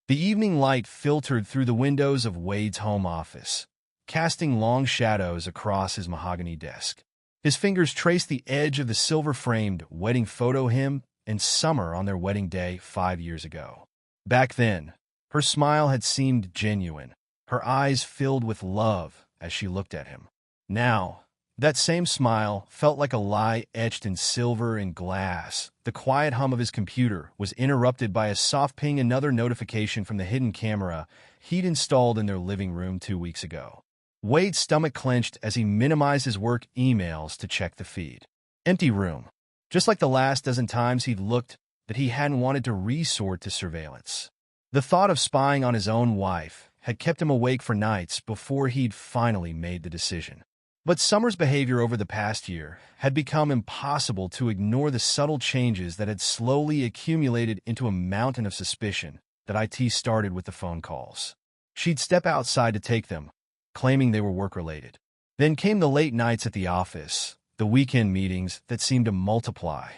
The evening light filtered through the windows of Wade's home office, casting long shadows across his mahogany desk. His fingers traced the edge of the silver-framed wedding photo him and Summer on their wedding day 5 years ago. Back then, her smile had seemed genuine, her eyes filled with love as she looked at him. Now, that same smile felt like a lie etched in silver and glass. The quiet hum of his computer was interrupted by a soft ping, another notification from the hidden camera he'd installed in their living room 2 weeks ago. Wade's stomach clenched as he minimized his work emails to check the feed. Empty room. Just like the last dozen times he'd looked that he hadn't wanted to resort to surveillance. The thought of spying on his own wife had kept him awake for nights before he'd finally made the decision. But Summer's behavior over the past year had become impossible to ignore, the subtle changes that had slowly accumulated into a mountain of suspicion that IT started with the phone calls. She'd step outside to take them, claiming they were work-related. Then came the late nights at the office, the weekend meetings that seemed to multiply.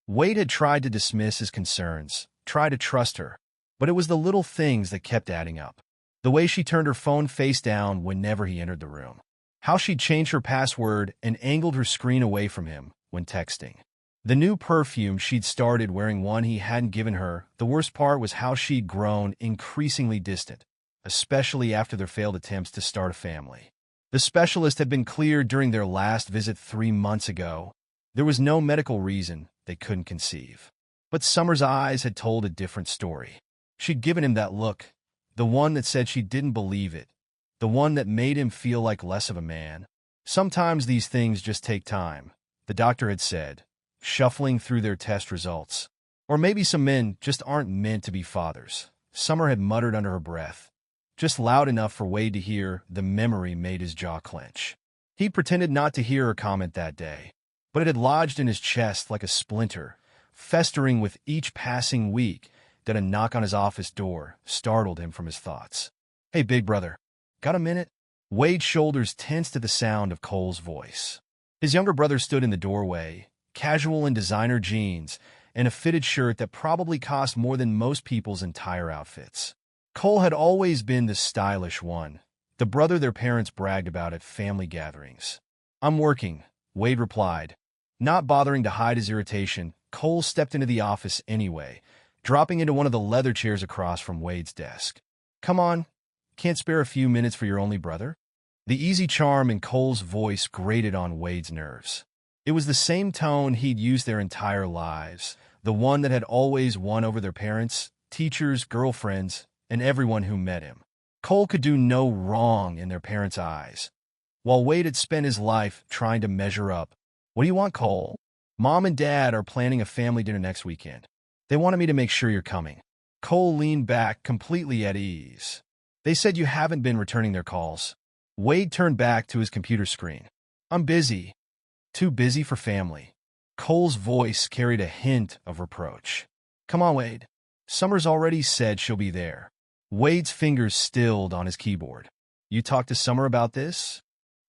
Wade had tried to dismiss his concerns, tried to trust her, but it was the little things that kept adding up. The way she turned her phone face down whenever he entered the room. How she'd changed her password and angled her screen away from him when texting. The new perfume she'd started wearing, one he hadn't given her. The worst part was how she'd grown increasingly distant, especially after their failed attempts to start a family. The specialist had been cleared during their last visit 3 months ago. There was no medical reason they couldn't conceive. But Summer's eyes had told a different story. She'd given him that look, the one that said she didn't believe it, the one that made him feel like less of a man. Sometimes these things just take time, the doctor had said, shuffling through their test results. Or maybe some men just aren't meant to be fathers, Summer had muttered under her breath, just loud enough for Wade to hear. The memory made his jaw clench. He'd pretended not to hear her comment that day, but it had lodged in his chest like a splinter, festering with each passing week. That a knock on his office door startled him from his thoughts. "Hey, big brother. Got a minute?" Wade's shoulders tensed at the sound of Cole's voice. His younger brother stood in the doorway, casual in designer jeans and a fitted shirt that probably cost more than most people's entire outfits. Cole had always been the stylish one, the brother their parents bragged about at family gatherings. "I'm working," Wade replied. Not bothering to hide his irritation, Cole stepped into the office anyway, dropping into one of the leather chairs across from Wade's desk. "Come on, can't spare a few minutes for your only brother?" The easy charm in Cole's voice grated on Wade's nerves. It was the same tone he'd used their entire lives, the one that had always won over their parents, teachers, girlfriends, and everyone who met him. Cole could do no wrong in their parents' eyes, while Wade had spent his life trying to measure up. "What do you want, Cole?" "Mom and Dad are planning a family dinner next weekend. They wanted me to make sure you're coming." Cole leaned back, completely at ease. "They said you haven't been returning their calls." Wade turned back to his computer screen. "I'm busy." "Too busy for family." Cole's voice carried a hint of reproach. "Come on, Wade. Summer's already said she'll be there." Wade's fingers stilled on his keyboard. "You talked to Summer about this?"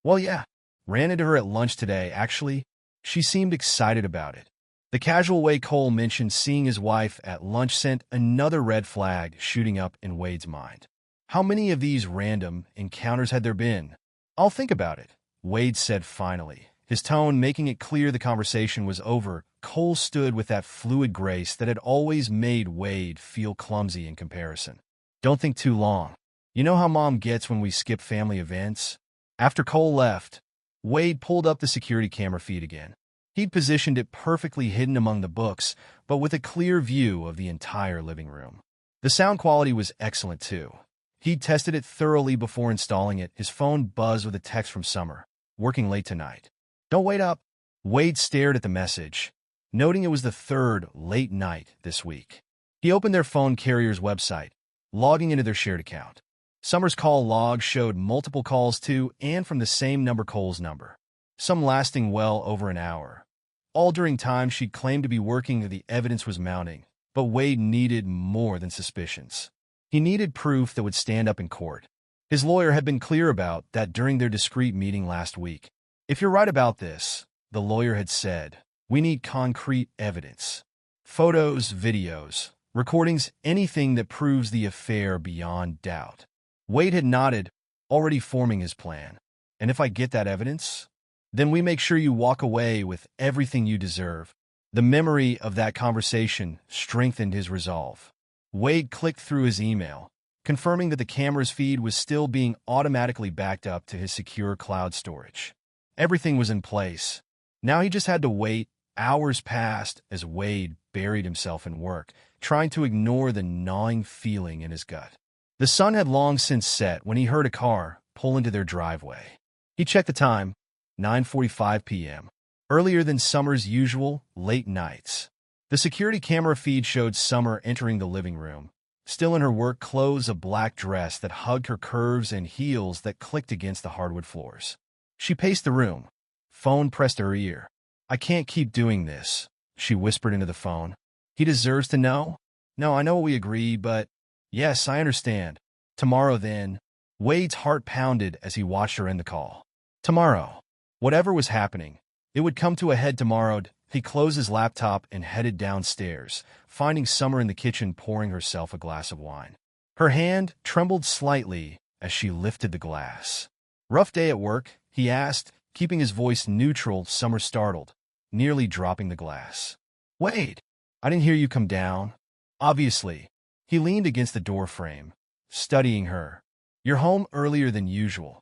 "Well, yeah. Ran into her at lunch today, actually. She seemed excited about it." The casual way Cole mentioned seeing his wife at lunch sent another red flag shooting up in Wade's mind. How many of these random encounters had there been? "I'll think about it," Wade said finally, his tone making it clear the conversation was over. Cole stood with that fluid grace that had always made Wade feel clumsy in comparison. "Don't think too long. You know how Mom gets when we skip family events?" After Cole left, Wade pulled up the security camera feed again. He'd positioned it perfectly hidden among the books, but with a clear view of the entire living room. The sound quality was excellent, too. He'd tested it thoroughly before installing it. His phone buzzed with a text from Summer. "Working late tonight. Don't wait up." Wade stared at the message, noting it was the third late night this week. He opened their phone carrier's website, logging into their shared account. Summer's call log showed multiple calls to and from the same number, Cole's number, some lasting well over an hour. All during time she'd claimed to be working. The evidence was mounting, but Wade needed more than suspicions. He needed proof that would stand up in court. His lawyer had been clear about that during their discreet meeting last week. "If you're right about this," the lawyer had said, "we need concrete evidence. Photos, videos, recordings, anything that proves the affair beyond doubt. Wade had nodded, already forming his plan. And if I get that evidence, then we make sure you walk away with everything you deserve. The memory of that conversation strengthened his resolve. Wade clicked through his email, confirming that the camera's feed was still being automatically backed up to his secure cloud storage. Everything was in place. Now he just had to wait. Hours passed as Wade buried himself in work, trying to ignore the gnawing feeling in his gut. The sun had long since set when he heard a car pull into their driveway. He checked the time, 9:45 p.m., earlier than Summer's usual late nights. The security camera feed showed Summer entering the living room, still in her work clothes, a black dress that hugged her curves and heels that clicked against the hardwood floors. She paced the room, phone pressed to her ear. "I can't keep doing this," she whispered into the phone. "He deserves to know? No, I know we agree, but yes, I understand. Tomorrow then." Wade's heart pounded as he watched her end the call. Tomorrow. Whatever was happening, it would come to a head tomorrow. He closed his laptop and headed downstairs, finding Summer in the kitchen pouring herself a glass of wine. Her hand trembled slightly as she lifted the glass. "Rough day at work?" he asked, keeping his voice neutral. Summer startled, nearly dropping the glass. "Wade, I didn't hear you come down." Obviously, he leaned against the doorframe, studying her. "You're home earlier than usual."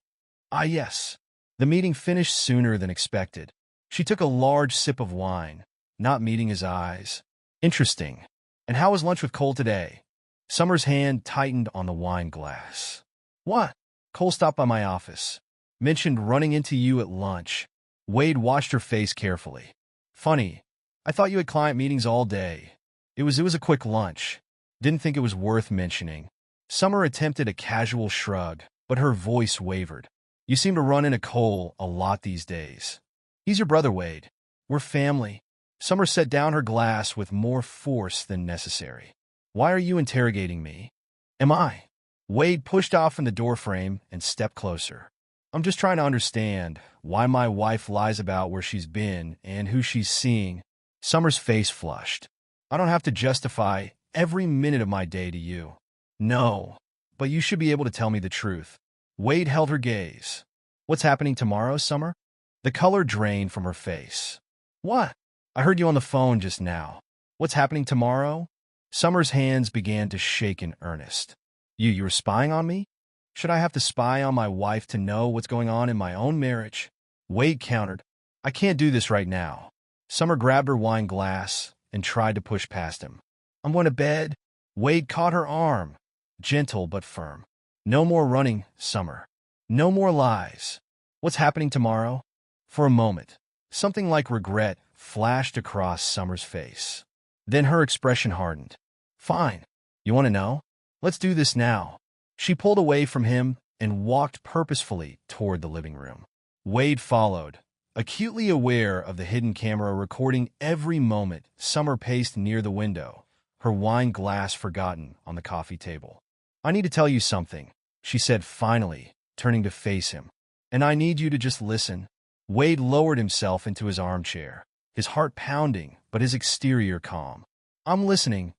"Ah, yes." The meeting finished sooner than expected. She took a large sip of wine, not meeting his eyes. "Interesting. And how was lunch with Cole today?" Summer's hand tightened on the wine glass. "What?" "Cole stopped by my office. Mentioned running into you at lunch." Wade watched her face carefully. "Funny. I thought you had client meetings all day. It was a quick lunch. Didn't think it was worth mentioning." Summer attempted a casual shrug, but her voice wavered. "You seem to run into Cole a lot these days." "He's your brother, Wade. We're family." Summer set down her glass with more force than necessary. "Why are you interrogating me?" "Am I?" Wade pushed off from the doorframe and stepped closer. "I'm just trying to understand why my wife lies about where she's been and who she's seeing." Summer's face flushed. "I don't have to justify every minute of my day to you." "No, but you should be able to tell me the truth." Wade held her gaze. "What's happening tomorrow, Summer?" The color drained from her face. "What?" "I heard you on the phone just now. What's happening tomorrow?" Summer's hands began to shake in earnest. You were spying on me?" "Should I have to spy on my wife to know what's going on in my own marriage?" Wade countered. "I can't do this right now." Summer grabbed her wine glass and tried to push past him. "I'm going to bed." Wade caught her arm, gentle but firm. "No more running, Summer. No more lies. What's happening tomorrow?" For a moment, something like regret flashed across Summer's face. Then her expression hardened. "Fine. You want to know? Let's do this now." She pulled away from him and walked purposefully toward the living room. Wade followed, acutely aware of the hidden camera recording every moment. Summer paced near the window, her wine glass forgotten on the coffee table. "I need to tell you something," she said finally, turning to face him. "And I need you to just listen." Wade lowered himself into his armchair, his heart pounding, but his exterior calm. "I'm listening.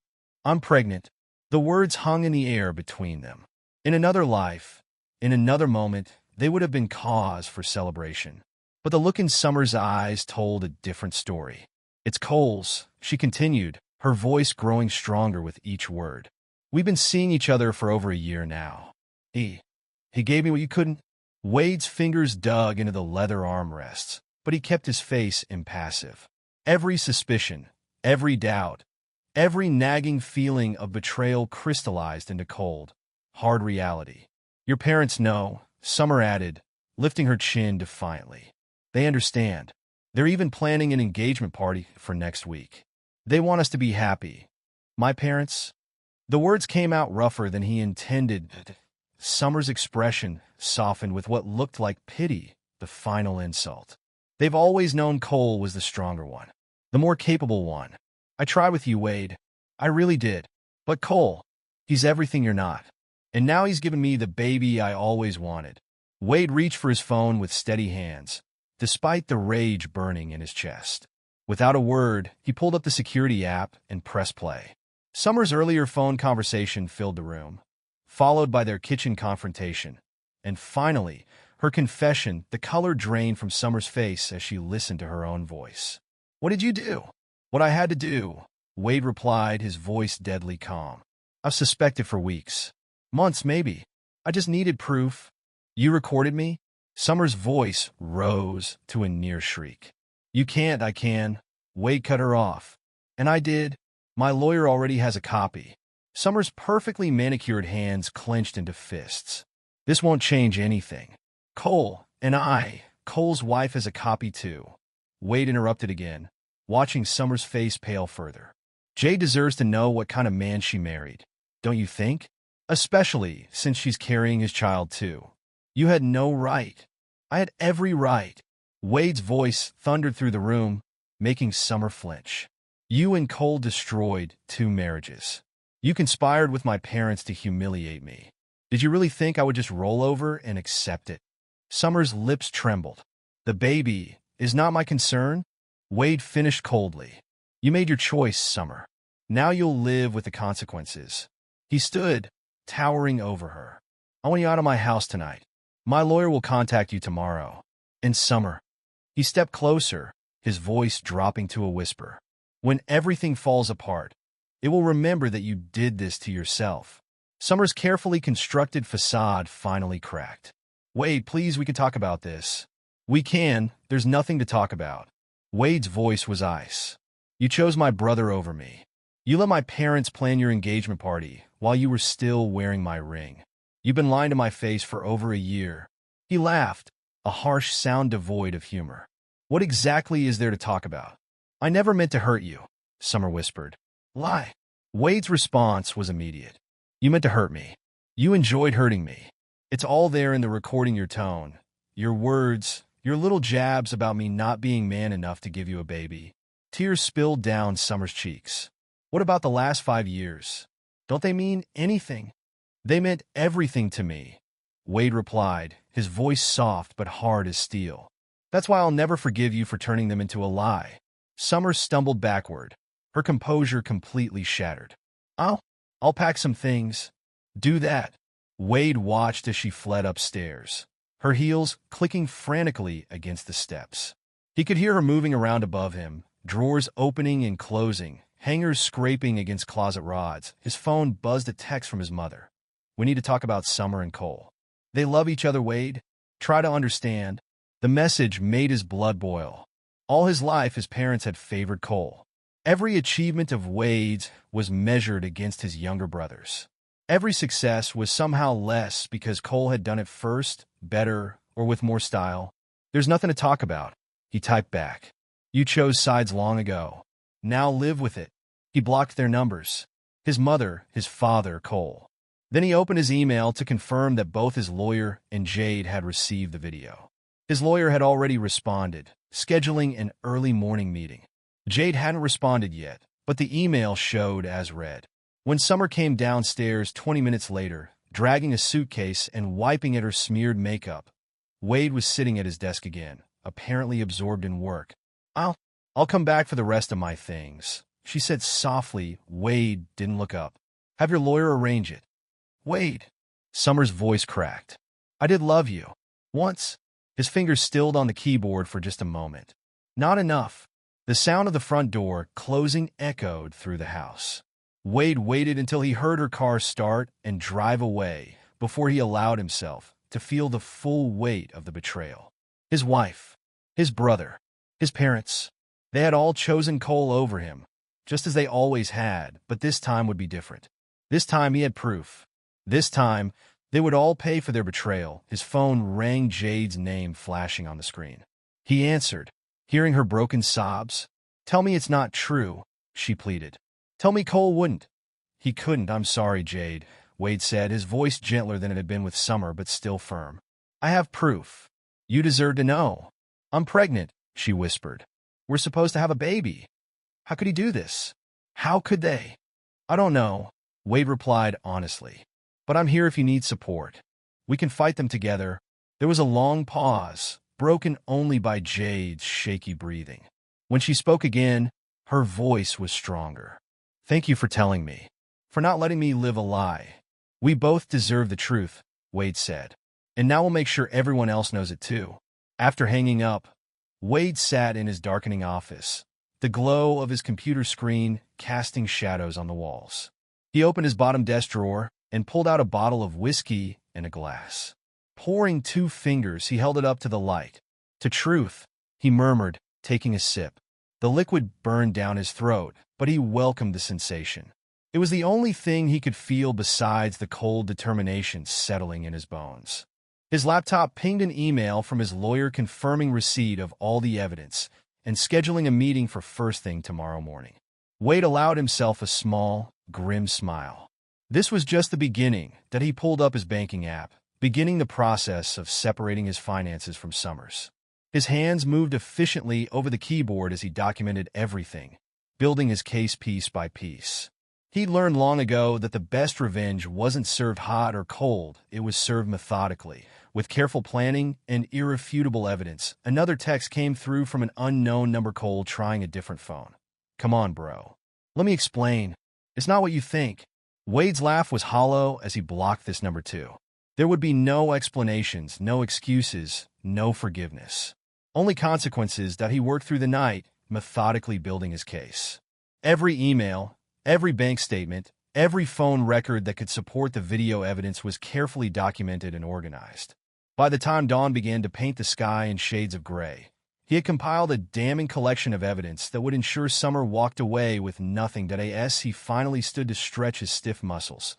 I'm pregnant." The words hung in the air between them. In another life, in another moment, they would have been cause for celebration. But the look in Summer's eyes told a different story. "It's Cole's," she continued, her voice growing stronger with each word. "We've been seeing each other for over a year now. He gave me what you couldn't." Wade's fingers dug into the leather armrests, but he kept his face impassive. Every suspicion, every doubt, every nagging feeling of betrayal crystallized into cold, hard reality. "Your parents know," Summer added, lifting her chin defiantly. "They understand. They're even planning an engagement party for next week. They want us to be happy." "My parents?" The words came out rougher than he intended. Summer's expression softened with what looked like pity, the final insult. "They've always known Cole was the stronger one, the more capable one. I tried with you, Wade. I really did. But Cole, he's everything you're not. And now he's given me the baby I always wanted." Wade reached for his phone with steady hands, despite the rage burning in his chest. Without a word, he pulled up the security app and pressed play. Summer's earlier phone conversation filled the room, followed by their kitchen confrontation. And finally, her confession. The color drained from Summer's face as she listened to her own voice. "What did you do?" "What I had to do," Wade replied, his voice deadly calm. "I've suspected for weeks. Months, maybe. I just needed proof." "You recorded me?" Summer's voice rose to a near shriek. "You can't, I can." Wade cut her off. "And I did. My lawyer already has a copy." Summer's perfectly manicured hands clenched into fists. "This won't change anything." Cole's wife has a copy too." Wade interrupted again, watching Summer's face pale further. "Jade deserves to know what kind of man she married, don't you think? Especially since she's carrying his child too." "You had no right." "I had every right." Wade's voice thundered through the room, making Summer flinch. "You and Cole destroyed 2 marriages. You conspired with my parents to humiliate me. Did you really think I would just roll over and accept it?" Summer's lips trembled. "The baby is not my concern." Wade finished coldly. "You made your choice, Summer. Now you'll live with the consequences." He stood, towering over her. "I want you out of my house tonight. My lawyer will contact you tomorrow." "And Summer." He stepped closer, his voice dropping to a whisper. "When everything falls apart, it will remember that you did this to yourself." Summer's carefully constructed facade finally cracked. "Wade, please, we can talk about this." "We can. There's nothing to talk about." Wade's voice was ice. "You chose my brother over me. You let my parents plan your engagement party while you were still wearing my ring. You've been lying to my face for over a year." He laughed, a harsh sound devoid of humor. "What exactly is there to talk about?" "I never meant to hurt you," Summer whispered. "Lie." Wade's response was immediate. "You meant to hurt me. You enjoyed hurting me. It's all there in the recording, your tone, your words, your little jabs about me not being man enough to give you a baby." Tears spilled down Summer's cheeks. "What about the last 5 years? Don't they mean anything?" "They meant everything to me," Wade replied, his voice soft but hard as steel. "That's why I'll never forgive you for turning them into a lie." Summer stumbled backward, her composure completely shattered. I'll pack some things." "Do that." Wade watched as she fled upstairs, her heels clicking frantically against the steps. He could hear her moving around above him, drawers opening and closing, hangers scraping against closet rods. His phone buzzed a text from his mother. "We need to talk about Summer and Cole. They love each other, Wade. Try to understand." The message made his blood boil. All his life, his parents had favored Cole. Every achievement of Wade's was measured against his younger brothers. Every success was somehow less because Cole had done it first, better, or with more style. "There's nothing to talk about," he typed back. "You chose sides long ago. Now live with it." He blocked their numbers. His mother, his father, Cole. Then he opened his email to confirm that both his lawyer and Jade had received the video. His lawyer had already responded, scheduling an early morning meeting. Jade hadn't responded yet, but the email showed as read. When Summer came downstairs 20 minutes later, dragging a suitcase and wiping at her smeared makeup, Wade was sitting at his desk again, apparently absorbed in work. I'll come back for the rest of my things," she said softly. Wade didn't look up. "Have your lawyer arrange it." "Wade." Summer's voice cracked. "I did love you. Once." His fingers stilled on the keyboard for just a moment. "Not enough." The sound of the front door closing echoed through the house. Wade waited until he heard her car start and drive away before he allowed himself to feel the full weight of the betrayal. His wife, his brother, his parents, they had all chosen Cole over him, just as they always had, but this time would be different. This time he had proof. This time, they would all pay for their betrayal. His phone rang, Jade's name flashing on the screen. He answered, hearing her broken sobs. "Tell me it's not true," she pleaded. "Tell me Cole wouldn't." "He couldn't, I'm sorry, Jade," Wade said, his voice gentler than it had been with Summer, but still firm. "I have proof. You deserve to know." "I'm pregnant," she whispered. "We're supposed to have a baby. How could he do this? How could they?" "I don't know," Wade replied honestly. "But I'm here if you need support. We can fight them together." There was a long pause, broken only by Jade's shaky breathing. When she spoke again, her voice was stronger. Thank you for telling me. For not letting me live a lie. We both deserve the truth, Wade said. And now we'll make sure everyone else knows it too. After hanging up, Wade sat in his darkening office, the glow of his computer screen casting shadows on the walls. He opened his bottom desk drawer and pulled out a bottle of whiskey and a glass. Pouring 2 fingers, he held it up to the light. To truth, he murmured, taking a sip. The liquid burned down his throat, but he welcomed the sensation. It was the only thing he could feel besides the cold determination settling in his bones. His laptop pinged an email from his lawyer confirming receipt of all the evidence and scheduling a meeting for first thing tomorrow morning. Wade allowed himself a small, grim smile. This was just the beginning that he pulled up his banking app, beginning the process of separating his finances from Summers. His hands moved efficiently over the keyboard as he documented everything, building his case piece by piece. He'd learned long ago that the best revenge wasn't served hot or cold, it was served methodically. With careful planning and irrefutable evidence, another text came through from an unknown number. Cole trying a different phone. Come on, bro. Let me explain. It's not what you think. Wade's laugh was hollow as he blocked this number too. There would be no explanations, no excuses, no forgiveness. Only consequences that he worked through the night, methodically building his case. Every email, every bank statement, every phone record that could support the video evidence was carefully documented and organized. By the time dawn began to paint the sky in shades of gray, he had compiled a damning collection of evidence that would ensure Summer walked away with nothing. As he finally stood to stretch his stiff muscles,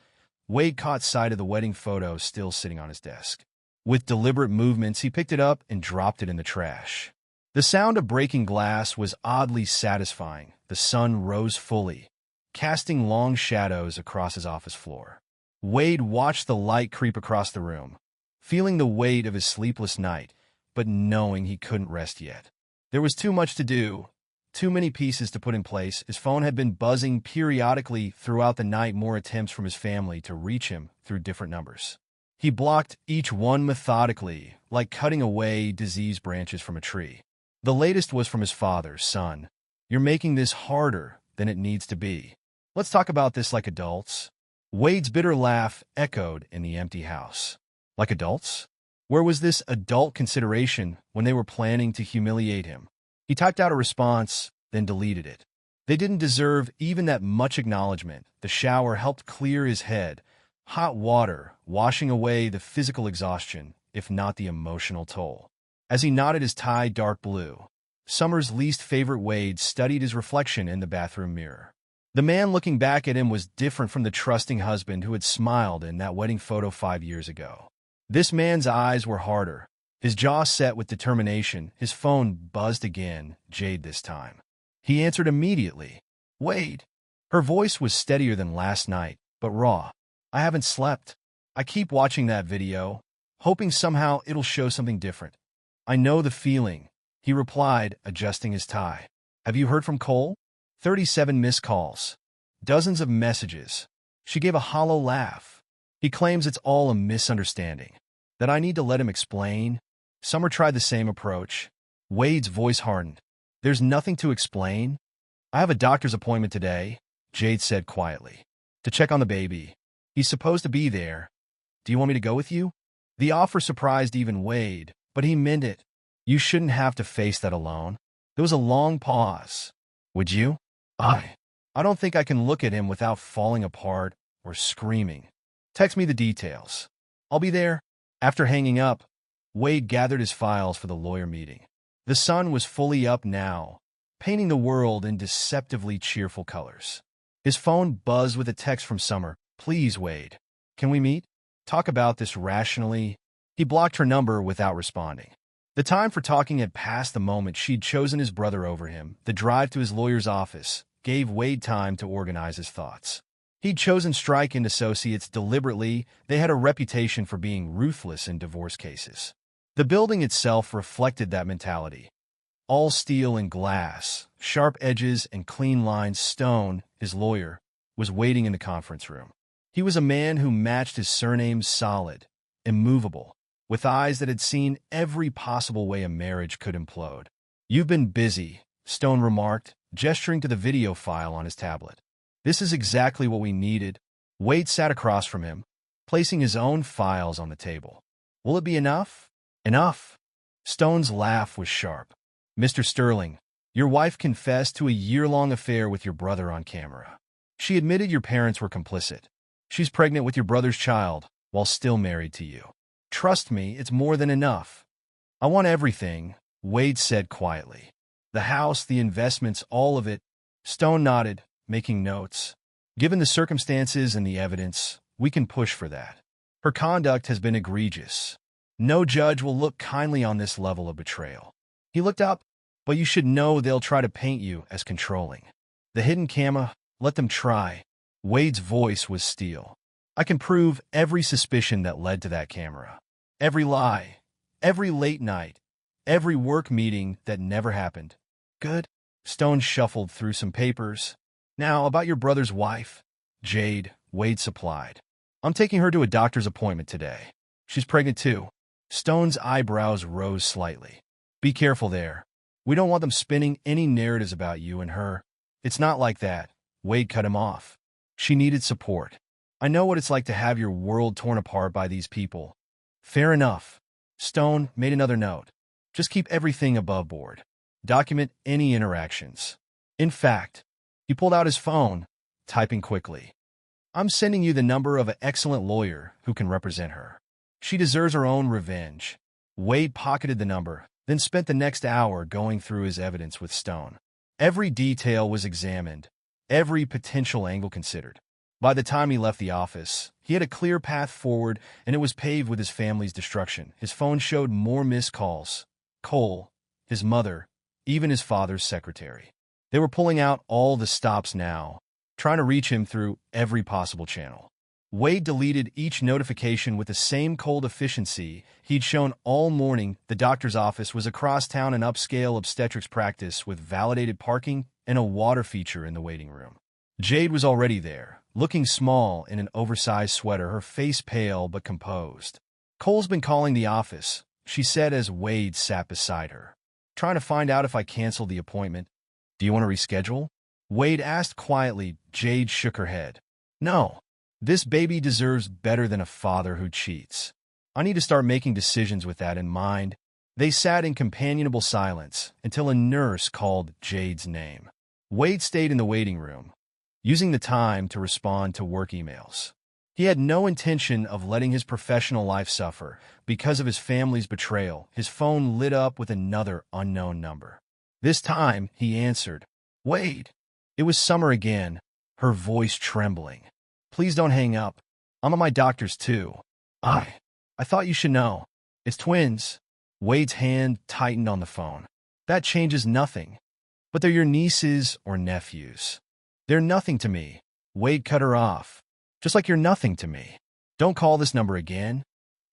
Wade caught sight of the wedding photo still sitting on his desk. With deliberate movements, he picked it up and dropped it in the trash. The sound of breaking glass was oddly satisfying. The sun rose fully, casting long shadows across his office floor. Wade watched the light creep across the room, feeling the weight of his sleepless night, but knowing he couldn't rest yet. There was too much to do, too many pieces to put in place. His phone had been buzzing periodically throughout the night, more attempts from his family to reach him through different numbers. He blocked each one methodically, like cutting away diseased branches from a tree. The latest was from his father. Son, you're making this harder than it needs to be. Let's talk about this like adults. Wade's bitter laugh echoed in the empty house. Like adults? Where was this adult consideration when they were planning to humiliate him? He typed out a response, then deleted it. They didn't deserve even that much acknowledgement. The shower helped clear his head. Hot water, washing away the physical exhaustion, if not the emotional toll. As he knotted his tie dark blue, Summer's least favorite, Wade studied his reflection in the bathroom mirror. The man looking back at him was different from the trusting husband who had smiled in that wedding photo 5 years ago. This man's eyes were harder, his jaw set with determination. His phone buzzed again, Jade this time. He answered immediately. Wade. Her voice was steadier than last night, but raw. I haven't slept. I keep watching that video, hoping somehow it'll show something different. I know the feeling, he replied, adjusting his tie. Have you heard from Cole? 37 missed calls. Dozens of messages. She gave a hollow laugh. He claims it's all a misunderstanding. That I need to let him explain. Summer tried the same approach. Wade's voice hardened. There's nothing to explain. I have a doctor's appointment today, Jade said quietly. To check on the baby. He's supposed to be there. Do you want me to go with you? The offer surprised even Wade, but he meant it. You shouldn't have to face that alone. There was a long pause. Would you? I don't think I can look at him without falling apart or screaming. Text me the details. I'll be there. After hanging up, Wade gathered his files for the lawyer meeting. The sun was fully up now, painting the world in deceptively cheerful colors. His phone buzzed with a text from Summer. Please, Wade. Can we meet? Talk about this rationally. He blocked her number without responding. The time for talking had passed the moment she'd chosen his brother over him. The drive to his lawyer's office gave Wade time to organize his thoughts. He'd chosen Strike and Associates deliberately. They had a reputation for being ruthless in divorce cases. The building itself reflected that mentality. All steel and glass, sharp edges and clean lines. Stone, his lawyer, was waiting in the conference room. He was a man who matched his surname, solid, immovable, with eyes that had seen every possible way a marriage could implode. You've been busy, Stone remarked, gesturing to the video file on his tablet. This is exactly what we needed. Wade sat across from him, placing his own files on the table. Will it be enough? Enough. Stone's laugh was sharp. Mr. Sterling, your wife confessed to a year-long affair with your brother on camera. She admitted your parents were complicit. She's pregnant with your brother's child while still married to you. Trust me, it's more than enough. I want everything, Wade said quietly. The house, the investments, all of it. Stone nodded, making notes. Given the circumstances and the evidence, we can push for that. Her conduct has been egregious. No judge will look kindly on this level of betrayal. He looked up, but you should know they'll try to paint you as controlling. The hidden camera, let them try. Wade's voice was steel. I can prove every suspicion that led to that camera. Every lie, every late night, every work meeting that never happened. Good. Stone shuffled through some papers. Now, about your brother's wife, Jade, Wade supplied. I'm taking her to a doctor's appointment today. She's pregnant too. Stone's eyebrows rose slightly. Be careful there. We don't want them spinning any narratives about you and her. It's not like that. Wade cut him off. She needed support. I know what it's like to have your world torn apart by these people. Fair enough. Stone made another note. Just keep everything above board. Document any interactions. In fact, he pulled out his phone, typing quickly. I'm sending you the number of an excellent lawyer who can represent her. She deserves her own revenge. Wade pocketed the number, then spent the next hour going through his evidence with Stone. Every detail was examined, every potential angle considered. By the time he left the office, he had a clear path forward, and it was paved with his family's destruction. His phone showed more missed calls. Cole, his mother, even his father's secretary. They were pulling out all the stops now, trying to reach him through every possible channel. Wade deleted each notification with the same cold efficiency he'd shown all morning. The doctor's office was across town, an upscale obstetrics practice with validated parking and a water feature in the waiting room. Jade was already there, looking small in an oversized sweater, her face pale but composed. Cole's been calling the office, she said as Wade sat beside her. Trying to find out if I canceled the appointment. Do you want to reschedule? Wade asked quietly. Jade shook her head. No. This baby deserves better than a father who cheats. I need to start making decisions with that in mind. They sat in companionable silence until a nurse called Jade's name. Wade stayed in the waiting room, using the time to respond to work emails. He had no intention of letting his professional life suffer because of his family's betrayal. His phone lit up with another unknown number. This time, he answered. Wade. It was Summer again, her voice trembling. Please don't hang up. I'm at my doctor's too. I thought you should know. It's twins. Wade's hand tightened on the phone. That changes nothing. But they're your nieces or nephews. They're nothing to me. Wade cut her off. Just like you're nothing to me. Don't call this number again.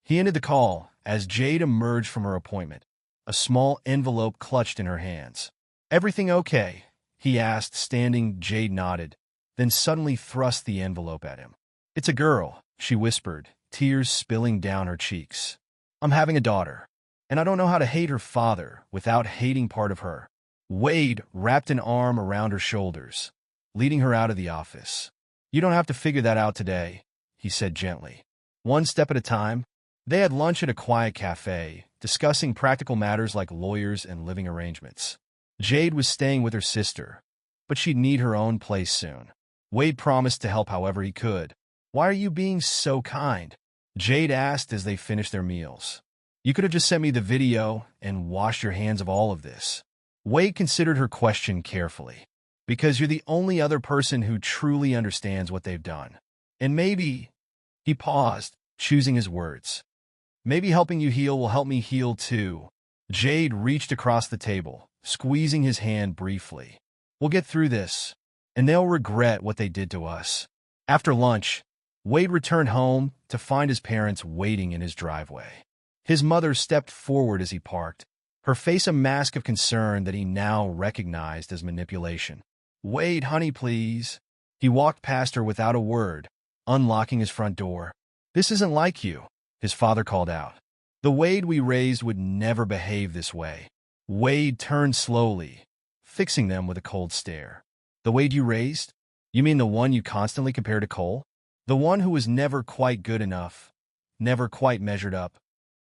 He ended the call as Jade emerged from her appointment, a small envelope clutched in her hands. Everything okay? He asked, standing. Jade nodded, then suddenly thrust the envelope at him. It's a girl, she whispered, tears spilling down her cheeks. I'm having a daughter, and I don't know how to hate her father without hating part of her. Wade wrapped an arm around her shoulders, leading her out of the office. You don't have to figure that out today, he said gently. One step at a time. They had lunch at a quiet cafe, discussing practical matters like lawyers and living arrangements. Jade was staying with her sister, but she'd need her own place soon. Wade promised to help however he could. Why are you being so kind? Jade asked as they finished their meals. You could have just sent me the video and washed your hands of all of this. Wade considered her question carefully. Because you're the only other person who truly understands what they've done. And maybe, he paused, choosing his words. Maybe helping you heal will help me heal too. Jade reached across the table, squeezing his hand briefly. We'll get through this, and they'll regret what they did to us. After lunch, Wade returned home to find his parents waiting in his driveway. His mother stepped forward as he parked, her face a mask of concern that he now recognized as manipulation. Wade, honey, please. He walked past her without a word, unlocking his front door. This isn't like you, his father called out. The Wade we raised would never behave this way. Wade turned slowly, fixing them with a cold stare. The Wade you raised? You mean the one you constantly compare to Cole? The one who was never quite good enough, never quite measured up?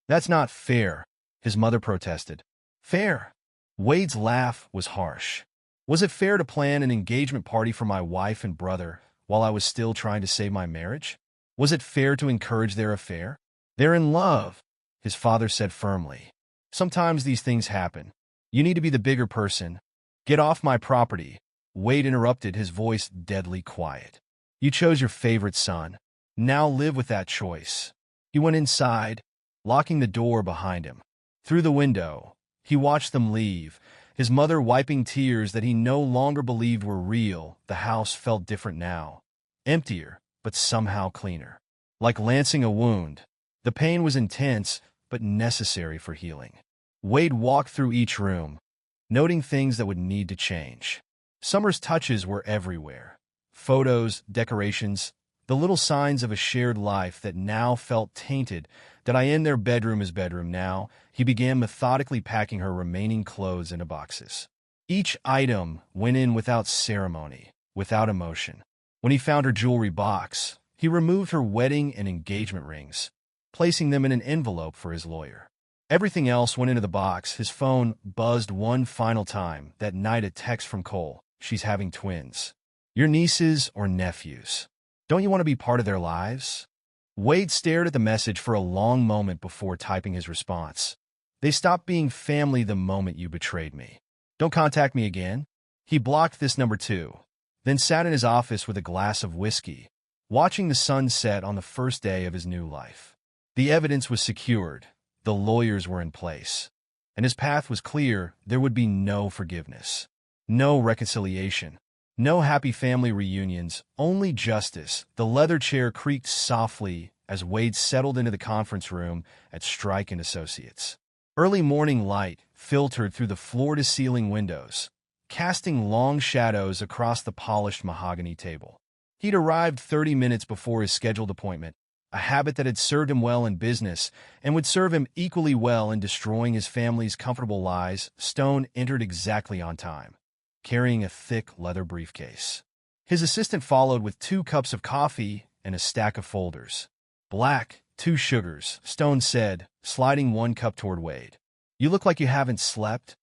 That's not fair, his mother protested. Fair? Wade's laugh was harsh. Was it fair to plan an engagement party for my wife and brother while I was still trying to save my marriage? Was it fair to encourage their affair? They're in love, his father said firmly. Sometimes these things happen. You need to be the bigger person. Get off my property, Wade interrupted, his voice deadly quiet. You chose your favorite son. Now live with that choice. He went inside, locking the door behind him. Through the window, he watched them leave, his mother wiping tears that he no longer believed were real. The house felt different now. Emptier, but somehow cleaner. Like lancing a wound. The pain was intense, but necessary for healing. Wade walked through each room, noting things that would need to change. Summer's touches were everywhere. Photos, decorations, the little signs of a shared life that now felt tainted. Did I end their bedroom as bedroom now? He began methodically packing her remaining clothes into boxes. Each item went in without ceremony, without emotion. When he found her jewelry box, he removed her wedding and engagement rings, placing them in an envelope for his lawyer. Everything else went into the box. His phone buzzed one final time. That night, a text from Cole. She's having twins. Your nieces or nephews. Don't you want to be part of their lives? Wade stared at the message for a long moment before typing his response. They stopped being family the moment you betrayed me. Don't contact me again. He blocked this number too, then sat in his office with a glass of whiskey, watching the sun set on the first day of his new life. The evidence was secured. The lawyers were in place. And his path was clear. There would be no forgiveness. No reconciliation. No happy family reunions. Only justice. The leather chair creaked softly as Wade settled into the conference room at Strike and Associates. Early morning light filtered through the floor-to-ceiling windows, casting long shadows across the polished mahogany table. He'd arrived 30 minutes before his scheduled appointment, a habit that had served him well in business and would serve him equally well in destroying his family's comfortable lives. Stone entered exactly on time, carrying a thick leather briefcase. His assistant followed with 2 cups of coffee and a stack of folders. Black, 2 sugars, Stone said, sliding 1 cup toward Wade. You look like you haven't slept.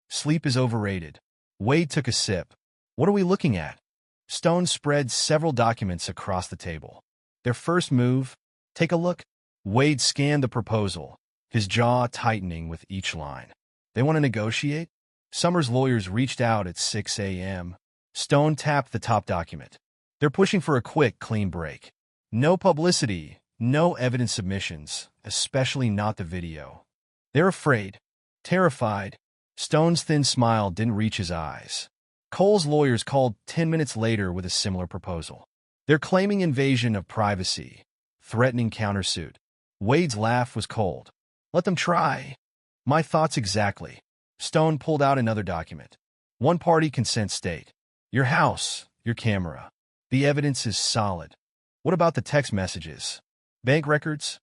Sleep is overrated. Wade took a sip. What are we looking at? Stone spread several documents across the table. Their first move? Take a look. Wade scanned the proposal, his jaw tightening with each line. They want to negotiate? Summer's lawyers reached out at 6 a.m. Stone tapped the top document. They're pushing for a quick, clean break. No publicity, no evidence submissions, especially not the video. They're afraid, terrified. Stone's thin smile didn't reach his eyes. Cole's lawyers called 10 minutes later with a similar proposal. They're claiming invasion of privacy, threatening countersuit. Wade's laugh was cold. Let them try. My thoughts exactly. Stone pulled out another document. One-party consent state. Your house, your camera. The evidence is solid. What about the text messages? Bank records?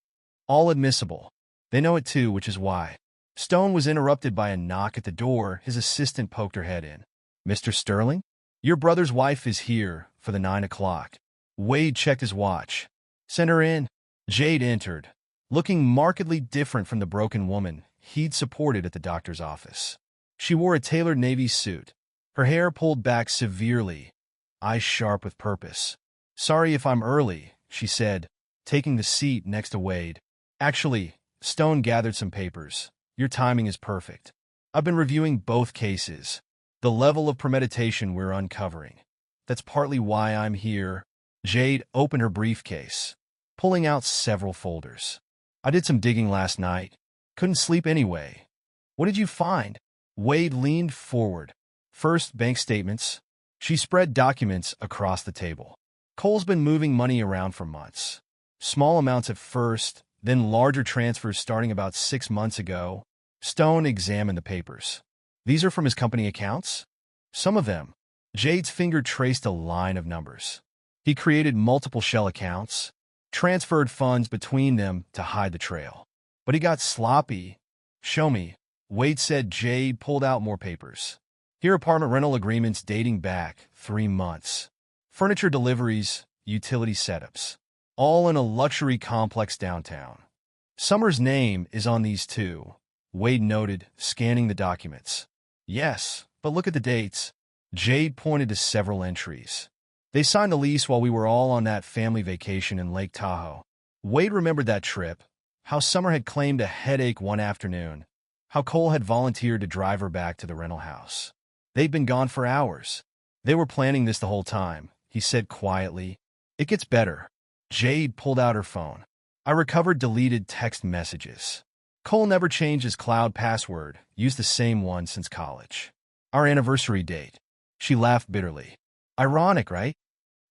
All admissible. They know it too, which is why. Stone was interrupted by a knock at the door. His assistant poked her head in. Mr. Sterling? Your brother's wife is here for the 9 o'clock. Wade checked his watch. Send her in. Jade entered, looking markedly different from the broken woman he'd supported at the doctor's office. She wore a tailored navy suit, her hair pulled back severely, eyes sharp with purpose. Sorry if I'm early, she said, taking the seat next to Wade. Actually, Stone gathered some papers. Your timing is perfect. I've been reviewing both cases. The level of premeditation we're uncovering. That's partly why I'm here. Jade opened her briefcase, pulling out several folders. I did some digging last night. Couldn't sleep anyway. What did you find? Wade leaned forward. First, bank statements. She spread documents across the table. Cole's been moving money around for months. Small amounts at first, then larger transfers starting about 6 months ago. Stone examined the papers. These are from his company accounts? Some of them. Jade's finger traced a line of numbers. He created multiple shell accounts, transferred funds between them to hide the trail. But he got sloppy. Show me. Wade said. Jade pulled out more papers. Here are apartment rental agreements dating back 3 months. furniture deliveries, utility setups, all in a luxury complex downtown. Summer's name is on these too, Wade noted, scanning the documents. Yes, but look at the dates. Jade pointed to several entries. They signed the lease while we were all on that family vacation in Lake Tahoe. Wade remembered that trip, how Summer had claimed a headache one afternoon, how Cole had volunteered to drive her back to the rental house. They'd been gone for hours. They were planning this the whole time, he said quietly. It gets better. Jade pulled out her phone. I recovered deleted text messages. Cole never changed his cloud password, used the same one since college. Our anniversary date. She laughed bitterly. Ironic, right?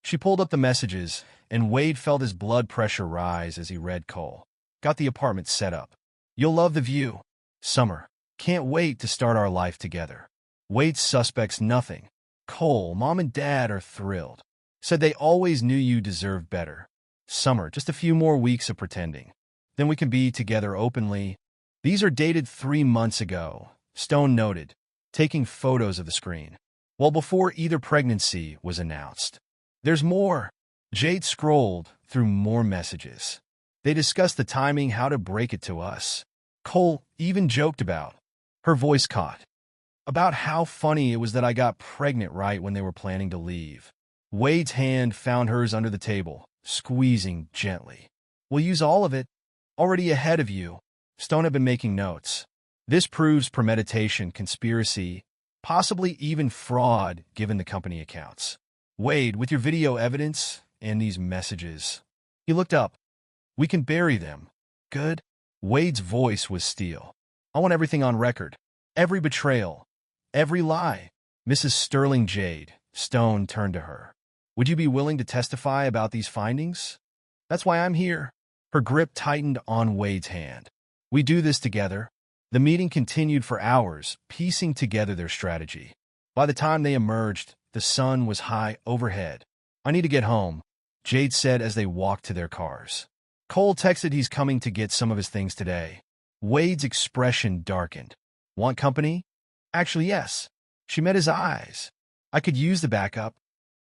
She pulled up the messages, and Wade felt his blood pressure rise as he read Cole. Got the apartment set up. You'll love the view. Summer. Can't wait to start our life together. Wade suspects nothing. Cole, Mom and Dad are thrilled. Said they always knew you deserved better. Summer, just a few more weeks of pretending. Then we can be together openly. These are dated 3 months ago, Stone noted, taking photos of the screen. Well, before either pregnancy was announced. There's more. Jade scrolled through more messages. They discussed the timing, how to break it to us. Cole even joked about. Her voice caught. About how funny it was that I got pregnant right when they were planning to leave. Wade's hand found hers under the table, squeezing gently. We'll use all of it. Already ahead of you. Stone had been making notes. This proves premeditation, conspiracy, possibly even fraud given the company accounts. Wade, with your video evidence and these messages. He looked up. We can bury them. Good? Wade's voice was steel. I want everything on record. Every betrayal. Every lie. Mrs. Sterling Jade. Stone turned to her. Would you be willing to testify about these findings? That's why I'm here. Her grip tightened on Wade's hand. We do this together. The meeting continued for hours, piecing together their strategy. By the time they emerged, the sun was high overhead. I need to get home, Jade said as they walked to their cars. Cole texted he's coming to get some of his things today. Wade's expression darkened. Want company? Actually, yes. She met his eyes. I could use the backup.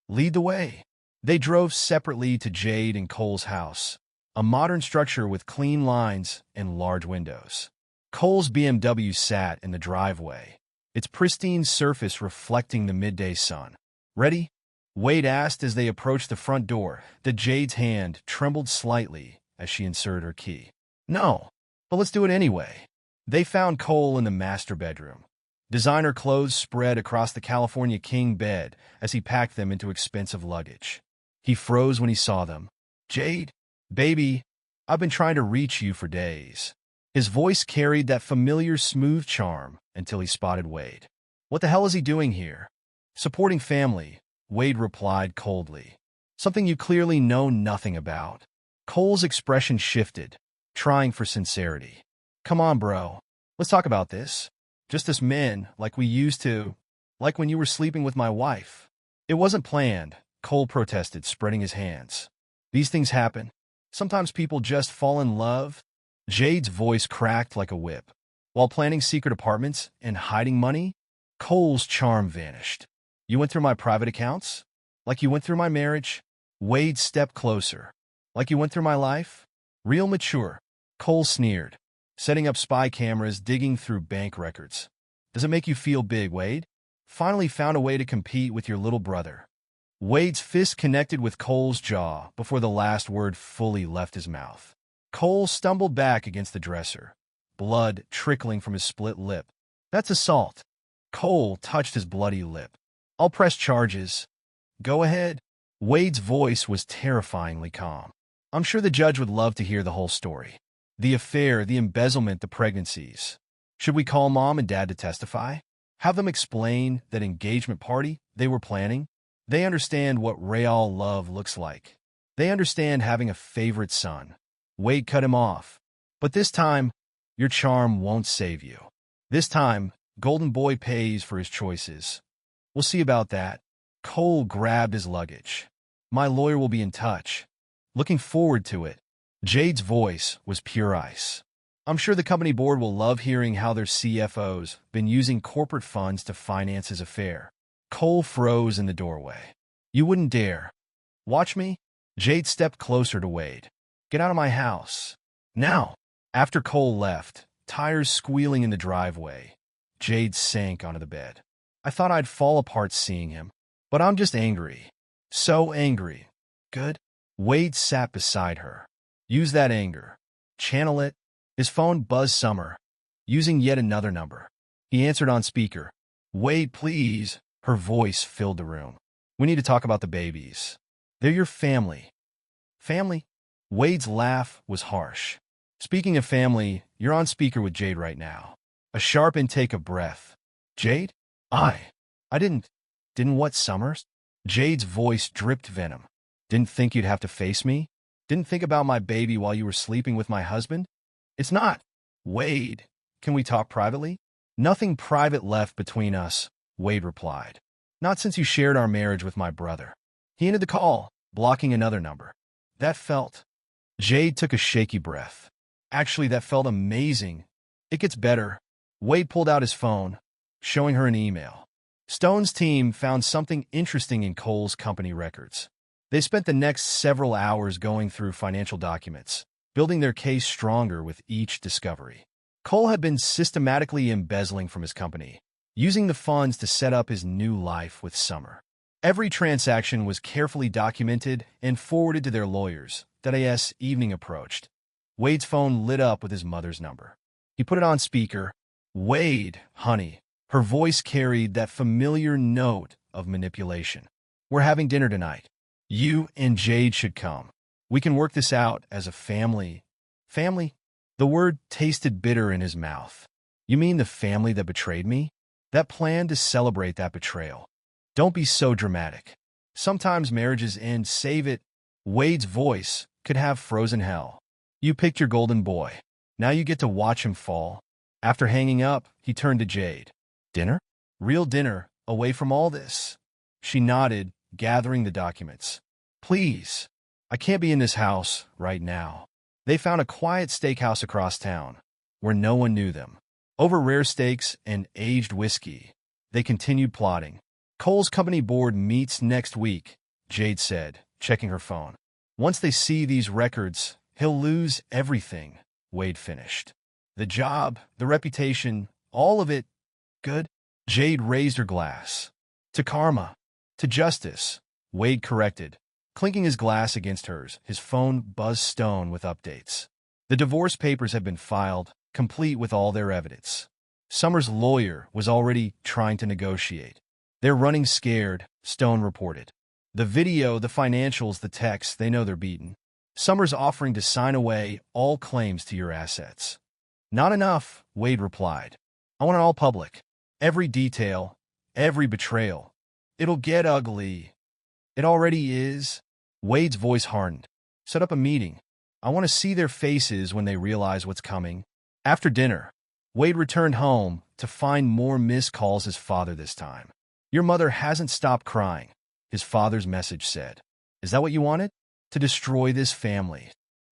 Lead the way. They drove separately to Jade and Cole's house, a modern structure with clean lines and large windows. Cole's BMW sat in the driveway, its pristine surface reflecting the midday sun. Ready? Wade asked as they approached the front door. Jade's hand trembled slightly as she inserted her key. No, but let's do it anyway. They found Cole in the master bedroom. Designer clothes spread across the California king bed as he packed them into expensive luggage. He froze when he saw them. Jade, baby, I've been trying to reach you for days. His voice carried that familiar smooth charm until he spotted Wade. What the hell is he doing here? Supporting family, Wade replied coldly. Something you clearly know nothing about. Cole's expression shifted, trying for sincerity. Come on, bro. Let's talk about this. Just as men, like we used to. Like when you were sleeping with my wife. It wasn't planned, Cole protested, spreading his hands. These things happen. Sometimes people just fall in love. Jade's voice cracked like a whip. While planning secret apartments and hiding money, Cole's charm vanished. You went through my private accounts? Like you went through my marriage? Wade stepped closer. Like you went through my life? Real mature. Cole sneered, setting up spy cameras, digging through bank records. Does it make you feel big, Wade? Finally found a way to compete with your little brother. Wade's fist connected with Cole's jaw before the last word fully left his mouth. Cole stumbled back against the dresser, blood trickling from his split lip. That's assault. Cole touched his bloody lip. I'll press charges. Go ahead. Wade's voice was terrifyingly calm. I'm sure the judge would love to hear the whole story. The affair, the embezzlement, the pregnancies. Should we call Mom and Dad to testify? Have them explain that engagement party they were planning? They understand what real love looks like. They understand having a favorite son. Wade cut him off. But this time, your charm won't save you. This time, Golden Boy pays for his choices. We'll see about that. Cole grabbed his luggage. My lawyer will be in touch. Looking forward to it. Jade's voice was pure ice. I'm sure the company board will love hearing how their CFO's been using corporate funds to finance his affair. Cole froze in the doorway. You wouldn't dare. Watch me? Jade stepped closer to Wade. Get out of my house. Now. After Cole left, tires squealing in the driveway, Jade sank onto the bed. I thought I'd fall apart seeing him, but I'm just angry. So angry. Good. Wade sat beside her. Use that anger. Channel it. His phone buzzed Summer, using yet another number. He answered on speaker. Wade, please. Her voice filled the room. We need to talk about the babies. They're your family. Family? Wade's laugh was harsh. Speaking of family, you're on speaker with Jade right now. A sharp intake of breath. Jade? I didn't what, Summers? Jade's voice dripped venom. Didn't think you'd have to face me? Didn't think about my baby while you were sleeping with my husband? It's not. Wade, can we talk privately? Nothing private left between us, Wade replied. Not since you shared our marriage with my brother. He ended the call, blocking another number. That felt. Jade took a shaky breath. Actually, that felt amazing. It gets better. Wade pulled out his phone, showing her an email. Stone's team found something interesting in Cole's company records. They spent the next several hours going through financial documents, building their case stronger with each discovery. Cole had been systematically embezzling from his company, using the funds to set up his new life with Summer. Every transaction was carefully documented and forwarded to their lawyers. As evening approached, Wade's phone lit up with his mother's number. He put it on speaker. Wade, honey. Her voice carried that familiar note of manipulation. We're having dinner tonight. You and Jade should come. We can work this out as a family. Family? The word tasted bitter in his mouth. You mean the family that betrayed me? That planned to celebrate that betrayal. Don't be so dramatic. Sometimes marriages end. Save it. Wade's voice could have frozen hell. You picked your golden boy. Now you get to watch him fall. After hanging up, he turned to Jade. Dinner? Real dinner, away from all this. She nodded, gathering the documents. Please. I can't be in this house right now. They found a quiet steakhouse across town, where no one knew them. Over rare steaks and aged whiskey, they continued plotting. Cole's company board meets next week, Jade said, checking her phone. Once they see these records, he'll lose everything, Wade finished. The job, the reputation, all of it. Good? Jade raised her glass. To karma. To justice, Wade corrected, clinking his glass against hers. His phone buzzed Stone with updates. The divorce papers had been filed, complete with all their evidence. Summer's lawyer was already trying to negotiate. They're running scared, Stone reported. The video, the financials, the text, they know they're beaten. Summer's offering to sign away all claims to your assets. Not enough, Wade replied. I want it all public. Every detail, every betrayal. It'll get ugly. It already is. Wade's voice hardened. Set up a meeting. I want to see their faces when they realize what's coming. After dinner, Wade returned home to find more missed calls. His father this time. Your mother hasn't stopped crying, his father's message said. Is that what you wanted? To destroy this family.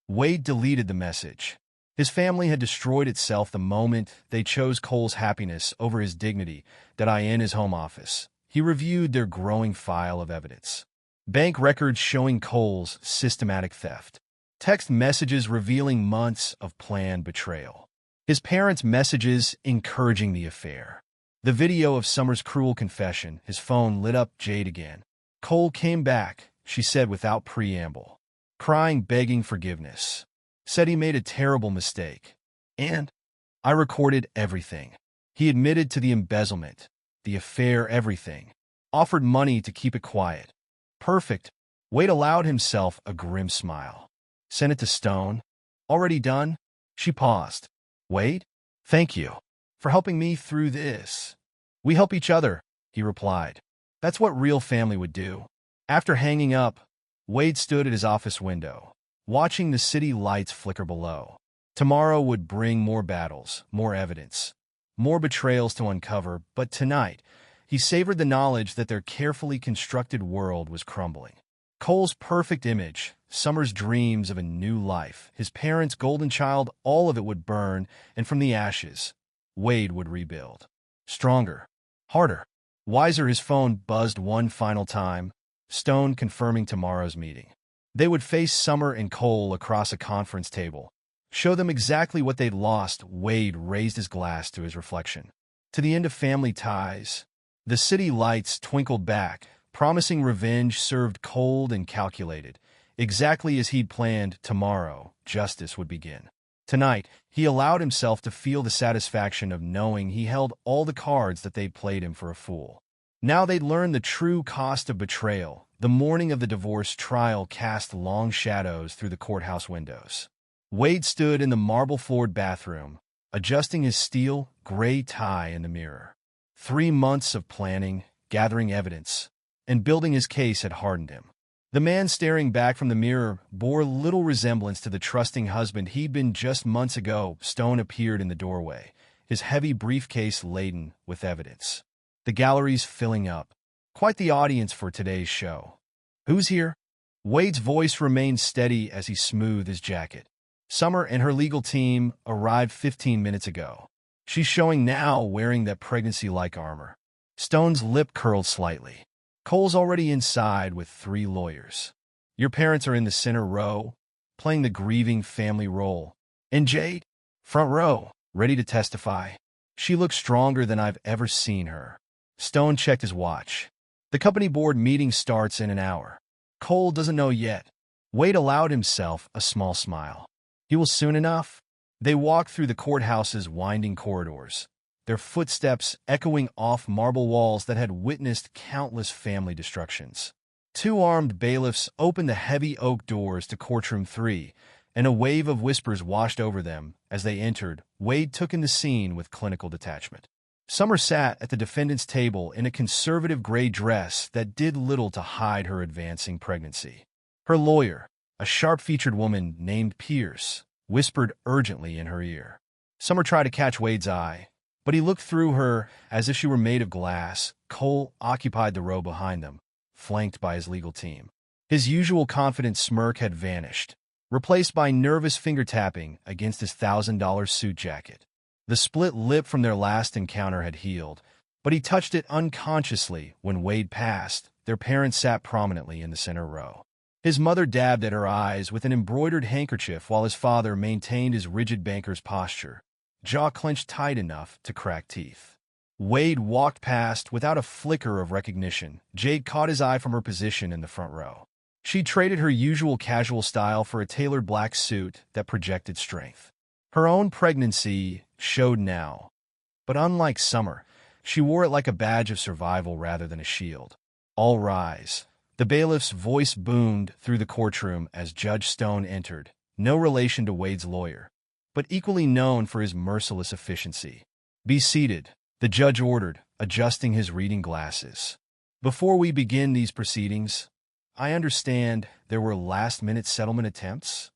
Wade deleted the message. His family had destroyed itself the moment they chose Cole's happiness over his dignity. In his home office, he reviewed their growing file of evidence. Bank records showing Cole's systematic theft. Text messages revealing months of planned betrayal. His parents' messages encouraging the affair. The video of Summer's cruel confession. His phone lit up. Jade again. Cole came back, she said without preamble. Crying, begging forgiveness. Said he made a terrible mistake. And I recorded everything. He admitted to the embezzlement, the affair, everything. Offered money to keep it quiet. Perfect. Wade allowed himself a grim smile. Sent it to Stone. Already done? She paused. Wade? Thank you for helping me through this. We help each other, he replied. That's what real family would do. After hanging up, Wade stood at his office window, watching the city lights flicker below. Tomorrow would bring more battles, more evidence, more betrayals to uncover, but tonight, he savored the knowledge that their carefully constructed world was crumbling. Cole's perfect image, Summer's dreams of a new life, his parents' golden child, all of it would burn, and from the ashes, Wade would rebuild. Stronger, harder, wiser. His phone buzzed one final time. Stone confirming tomorrow's meeting. They would face Summer and Cole across a conference table. Show them exactly what they'd lost. Wade raised his glass to his reflection. To the end of family ties. The city lights twinkled back, promising revenge served cold and calculated. Exactly as he'd planned, tomorrow, justice would begin. Tonight, he allowed himself to feel the satisfaction of knowing he held all the cards that they'd played him for a fool. Now they'd learned the true cost of betrayal. The morning of the divorce trial cast long shadows through the courthouse windows. Wade stood in the marble-floored bathroom, adjusting his steel, gray tie in the mirror. 3 months of planning, gathering evidence, and building his case had hardened him. The man staring back from the mirror bore little resemblance to the trusting husband he'd been just months ago. Stone appeared in the doorway, his heavy briefcase laden with evidence. The gallery's filling up. Quite the audience for today's show. Who's here? Wade's voice remained steady as he smoothed his jacket. Summer and her legal team arrived 15 minutes ago. She's showing now wearing that pregnancy-like armor. Stone's lip curled slightly. Cole's already inside with 3 lawyers. Your parents are in the center row, playing the grieving family role. And Jade, front row, ready to testify. She looks stronger than I've ever seen her. Stone checked his watch. The company board meeting starts in an hour. Cole doesn't know yet. Wade allowed himself a small smile. He will soon enough. They walked through the courthouse's winding corridors, their footsteps echoing off marble walls that had witnessed countless family destructions. 2 armed bailiffs opened the heavy oak doors to courtroom 3, and a wave of whispers washed over them as they entered. Wade took in the scene with clinical detachment. Summer sat at the defendant's table in a conservative gray dress that did little to hide her advancing pregnancy. Her lawyer, a sharp-featured woman named Pierce, whispered urgently in her ear. Summer tried to catch Wade's eye, but he looked through her as if she were made of glass. Cole occupied the row behind them, flanked by his legal team. His usual confident smirk had vanished, replaced by nervous finger-tapping against his $1,000 suit jacket. The split lip from their last encounter had healed, but he touched it unconsciously when Wade passed. Their parents sat prominently in the center row. His mother dabbed at her eyes with an embroidered handkerchief while his father maintained his rigid banker's posture, jaw clenched tight enough to crack teeth. Wade walked past without a flicker of recognition. Jade caught his eye from her position in the front row. She traded her usual casual style for a tailored black suit that projected strength. Her own pregnancy showed now, but unlike Summer, she wore it like a badge of survival rather than a shield. All rise. The bailiff's voice boomed through the courtroom as Judge Stone entered, no relation to Wade's lawyer, but equally known for his merciless efficiency. Be seated, the judge ordered, adjusting his reading glasses. Before we begin these proceedings, I understand there were last-minute settlement attempts?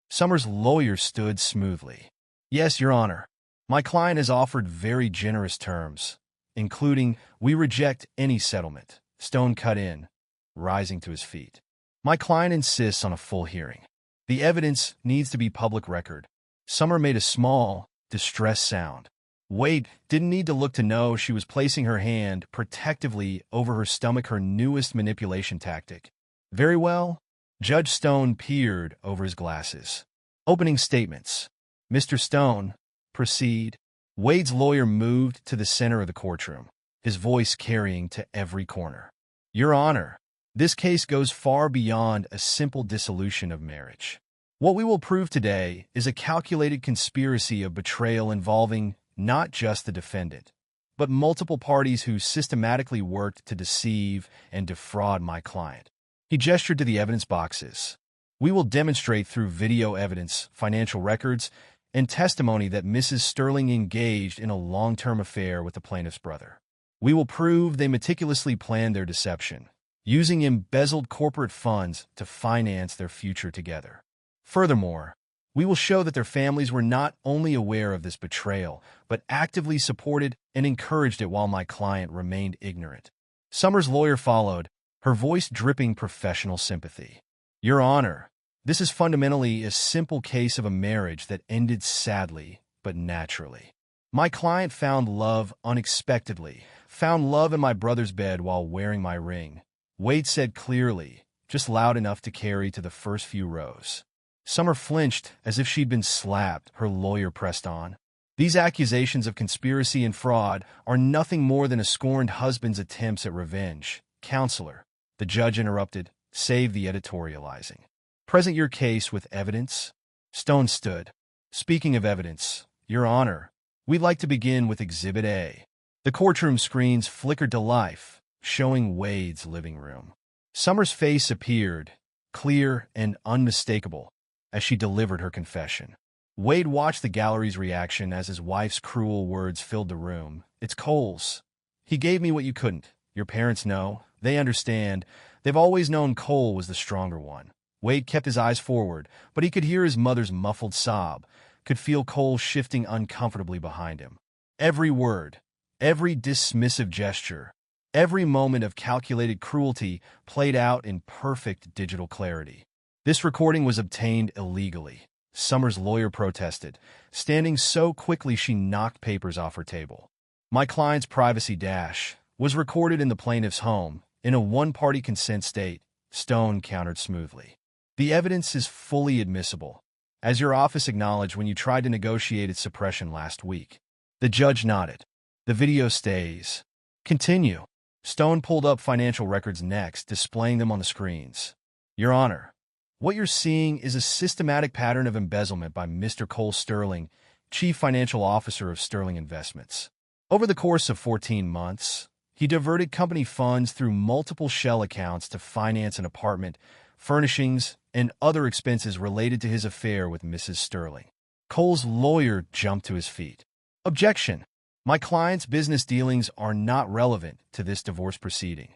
Summer's lawyer stood smoothly. Yes, Your Honor. My client has offered very generous terms, including, we reject any settlement. Stone cut in, rising to his feet. My client insists on a full hearing. The evidence needs to be public record. Summer made a small, distressed sound. Wade didn't need to look to know she was placing her hand protectively over her stomach, her newest manipulation tactic. Very well. Judge Stone peered over his glasses. Opening statements. Mr. Stone, proceed. Wade's lawyer moved to the center of the courtroom, his voice carrying to every corner. Your Honor, this case goes far beyond a simple dissolution of marriage. What we will prove today is a calculated conspiracy of betrayal involving not just the defendant, but multiple parties who systematically worked to deceive and defraud my client. He gestured to the evidence boxes. We will demonstrate through video evidence, financial records, and testimony that Mrs. Sterling engaged in a long-term affair with the plaintiff's brother. We will prove they meticulously planned their deception, using embezzled corporate funds to finance their future together. Furthermore, we will show that their families were not only aware of this betrayal, but actively supported and encouraged it while my client remained ignorant. Summer's lawyer followed, her voice dripping professional sympathy. Your Honor, this is fundamentally a simple case of a marriage that ended sadly, but naturally. My client found love unexpectedly, found love in my brother's bed while wearing my ring, Wade said clearly, just loud enough to carry to the first few rows. Summer flinched as if she'd been slapped. Her lawyer pressed on. These accusations of conspiracy and fraud are nothing more than a scorned husband's attempts at revenge. Counselor, the judge interrupted, save the editorializing. Present your case with evidence. Stone stood. Speaking of evidence, Your Honor, we'd like to begin with Exhibit A. The courtroom screens flickered to life, showing Wade's living room. Summer's face appeared, clear and unmistakable, as she delivered her confession. Wade watched the gallery's reaction as his wife's cruel words filled the room. It's Cole's. He gave me what you couldn't. Your parents know. They understand. They've always known Cole was the stronger one. Wade kept his eyes forward, but he could hear his mother's muffled sob, could feel Cole shifting uncomfortably behind him. Every word, every dismissive gesture, every moment of calculated cruelty played out in perfect digital clarity. This recording was obtained illegally. Summer's lawyer protested, standing so quickly she knocked papers off her table. My client's privacy dash was recorded in the plaintiff's home, in a one-party consent state, Stone countered smoothly. The evidence is fully admissible, as your office acknowledged when you tried to negotiate its suppression last week. The judge nodded. The video stays. Continue. Stone pulled up financial records next, displaying them on the screens. Your Honor, what you're seeing is a systematic pattern of embezzlement by Mr. Cole Sterling, Chief Financial Officer of Sterling Investments. Over the course of 14 months, he diverted company funds through multiple shell accounts to finance an apartment, furnishings, and other expenses related to his affair with Mrs. Sterling. Cole's lawyer jumped to his feet. Objection. My client's business dealings are not relevant to this divorce proceeding.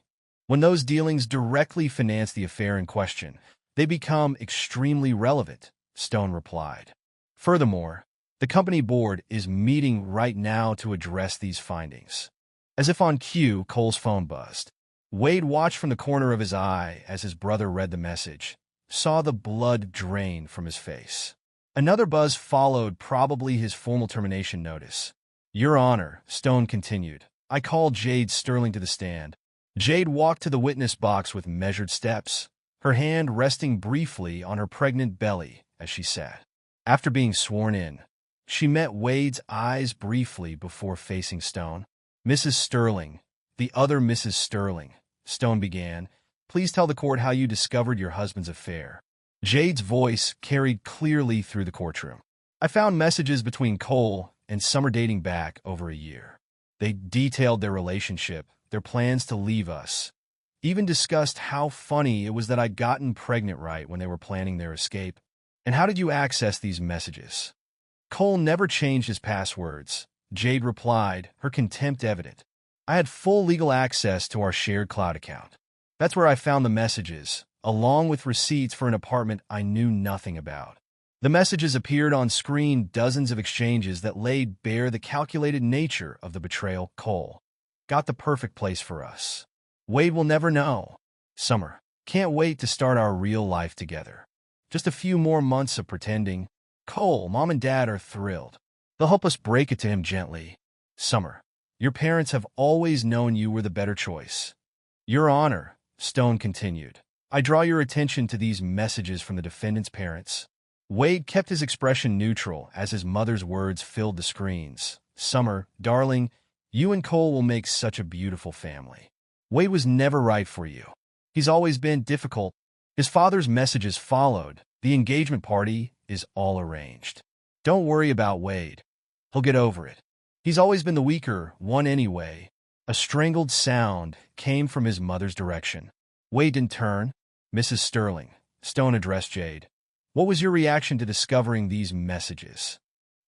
When those dealings directly finance the affair in question, they become extremely relevant, Stone replied. Furthermore, the company board is meeting right now to address these findings. As if on cue, Cole's phone buzzed. Wade watched from the corner of his eye as his brother read the message, saw the blood drain from his face. Another buzz followed, probably his formal termination notice. Your Honor, Stone continued, I called Jade Sterling to the stand. Jade walked to the witness box with measured steps, her hand resting briefly on her pregnant belly as she sat. After being sworn in, she met Wade's eyes briefly before facing Stone. Mrs. Sterling, the other Mrs. Sterling, Stone began, please tell the court how you discovered your husband's affair. Jade's voice carried clearly through the courtroom. I found messages between Cole and Summer dating back over a year. They detailed their relationship, their plans to leave us, even discussed how funny it was that I'd gotten pregnant right when they were planning their escape. And how did you access these messages? Cole never changed his passwords, Jade replied, her contempt evident. I had full legal access to our shared cloud account. That's where I found the messages, along with receipts for an apartment I knew nothing about. The messages appeared on screen, dozens of exchanges that laid bare the calculated nature of the betrayal. Cole got the perfect place for us. Wade will never know. Summer, can't wait to start our real life together. Just a few more months of pretending. Cole, Mom and Dad are thrilled. They'll help us break it to him gently. Summer, your parents have always known you were the better choice. Your Honor, Stone continued, I draw your attention to these messages from the defendant's parents. Wade kept his expression neutral as his mother's words filled the screens. Summer, darling, you and Cole will make such a beautiful family. Wade was never right for you. He's always been difficult. His father's messages followed. The engagement party is all arranged. Don't worry about Wade. He'll get over it. He's always been the weaker one anyway. A strangled sound came from his mother's direction. Wade didn't turn. Mrs. Sterling, Stone addressed Jade. What was your reaction to discovering these messages?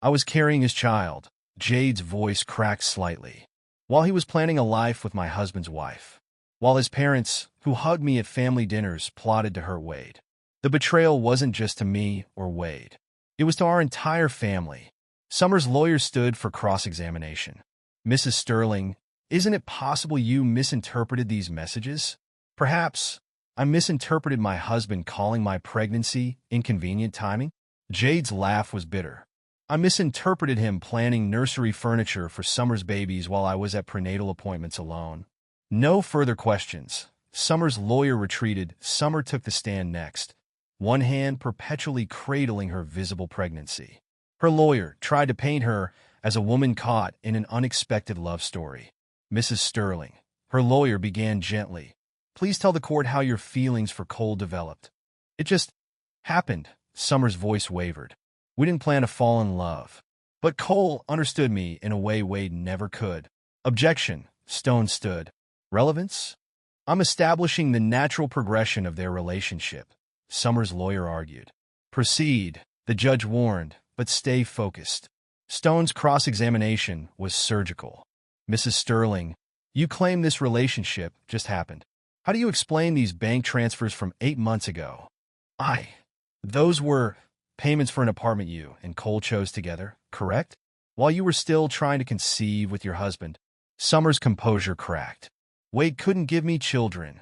I was carrying his child. Jade's voice cracked slightly. While he was planning a life with my husband's wife. While his parents, who hugged me at family dinners, plotted to hurt Wade. The betrayal wasn't just to me or Wade. It was to our entire family. Summer's lawyer stood for cross-examination. Mrs. Sterling, isn't it possible you misinterpreted these messages? Perhaps I misinterpreted my husband calling my pregnancy inconvenient timing? Jade's laugh was bitter. I misinterpreted him planning nursery furniture for Summer's babies while I was at prenatal appointments alone. No further questions, Summer's lawyer retreated. Summer took the stand next, one hand perpetually cradling her visible pregnancy. Her lawyer tried to paint her as a woman caught in an unexpected love story. Mrs. Sterling, her lawyer, began gently. Please tell the court how your feelings for Cole developed. It just happened. Summer's voice wavered. We didn't plan to fall in love. But Cole understood me in a way Wade never could. Objection. Stone stood. Relevance? I'm establishing the natural progression of their relationship, Summer's lawyer argued. Proceed, the judge warned, but stay focused. Stone's cross-examination was surgical. Mrs. Sterling, you claim this relationship just happened. How do you explain these bank transfers from 8 months ago? Those were payments for an apartment you and Cole chose together, correct? While you were still trying to conceive with your husband. Summer's composure cracked. Wade couldn't give me children.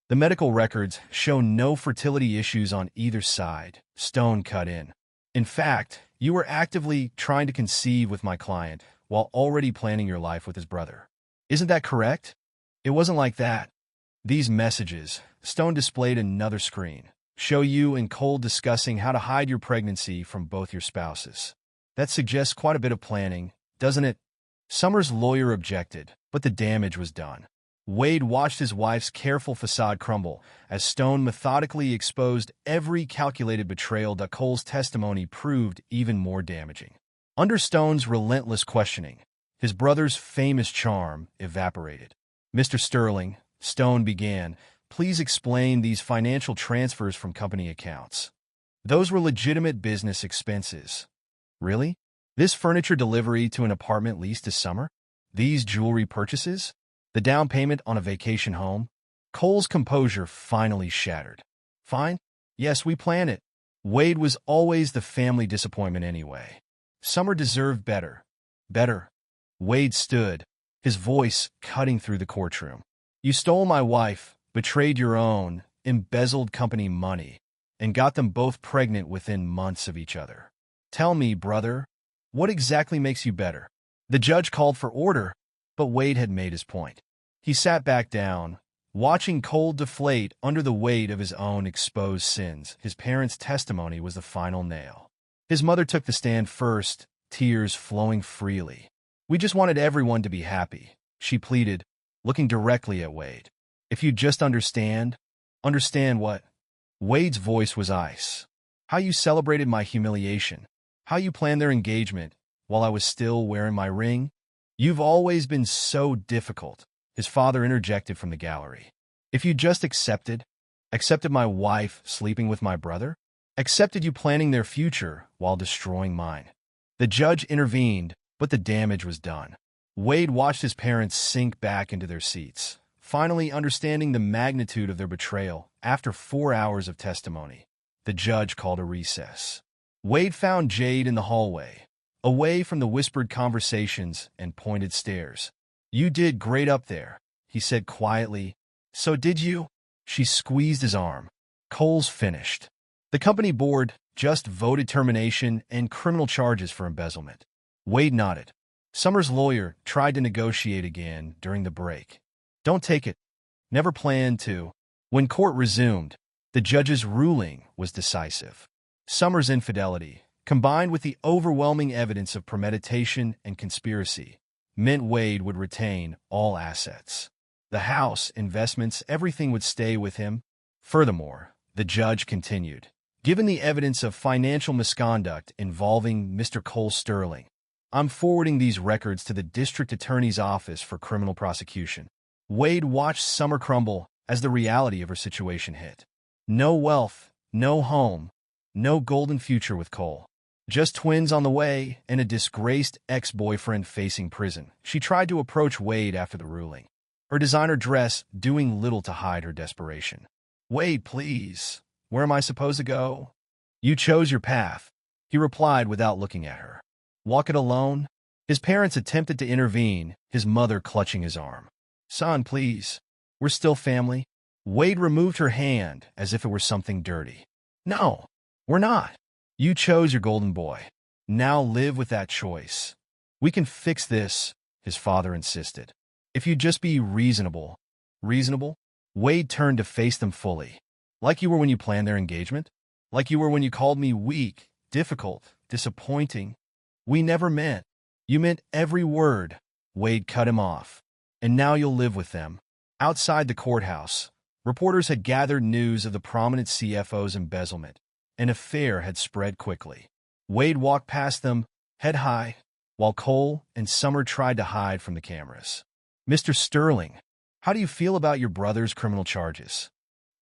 The medical records show no fertility issues on either side. Stone cut in. In fact, you were actively trying to conceive with my client while already planning your life with his brother. Isn't that correct? It wasn't like that. These messages, Stone displayed another screen, show you and Cole discussing how to hide your pregnancy from both your spouses. That suggests quite a bit of planning, doesn't it? Summer's lawyer objected, but the damage was done. Wade watched his wife's careful facade crumble as Stone methodically exposed every calculated betrayal that Cole's testimony proved even more damaging. Under Stone's relentless questioning, his brother's famous charm evaporated. Mr. Sterling, Stone began, please explain these financial transfers from company accounts. Those were legitimate business expenses. Really? This furniture delivery to an apartment leased to Summer? These jewelry purchases? The down payment on a vacation home? Cole's composure finally shattered. Fine. Yes, we plan it. Wade was always the family disappointment anyway. Summer deserved better. Better. Wade stood, his voice cutting through the courtroom. You stole my wife, betrayed your own, embezzled company money, and got them both pregnant within months of each other. Tell me, brother, what exactly makes you better? The judge called for order, but Wade had made his point. He sat back down, watching Cole deflate under the weight of his own exposed sins. His parents' testimony was the final nail. His mother took the stand first, tears flowing freely. We just wanted everyone to be happy, she pleaded, looking directly at Wade. If you just understand. Understand what? Wade's voice was ice. How you celebrated my humiliation. How you planned their engagement while I was still wearing my ring. You've always been so difficult, his father interjected from the gallery. If you just accepted my wife sleeping with my brother, accepted you planning their future while destroying mine. The judge intervened, but the damage was done. Wade watched his parents sink back into their seats, finally understanding the magnitude of their betrayal. After 4 hours of testimony, the judge called a recess. Wade found Jade in the hallway, away from the whispered conversations and pointed stares. You did great up there, he said quietly. So did you? She squeezed his arm. Cole's finished. The company board just voted termination and criminal charges for embezzlement. Wade nodded. Summer's lawyer tried to negotiate again during the break. Don't take it. Never planned to. When court resumed, the judge's ruling was decisive. Summer's infidelity, combined with the overwhelming evidence of premeditation and conspiracy, meant Wade would retain all assets. The house, investments, everything would stay with him. Furthermore, the judge continued, given the evidence of financial misconduct involving Mr. Cole Sterling, I'm forwarding these records to the district attorney's office for criminal prosecution. Wade watched Summer crumble as the reality of her situation hit. No wealth, no home, no golden future with Cole. Just twins on the way and a disgraced ex-boyfriend facing prison. She tried to approach Wade after the ruling, her designer dress doing little to hide her desperation. Wade, please. Where am I supposed to go? You chose your path, he replied without looking at her. Walk it alone? His parents attempted to intervene, his mother clutching his arm. Son, please. We're still family. Wade removed her hand as if it were something dirty. No, we're not. You chose your golden boy. Now live with that choice. We can fix this, his father insisted. If you just be reasonable. Reasonable? Wade turned to face them fully. Like you were when you planned their engagement? Like you were when you called me weak, difficult, disappointing? We never meant. You meant every word. Wade cut him off. And now you'll live with them. Outside the courthouse, reporters had gathered news of the prominent CFO's embezzlement. An affair had spread quickly. Wade walked past them, head high, while Cole and Summer tried to hide from the cameras. Mr. Sterling, how do you feel about your brother's criminal charges?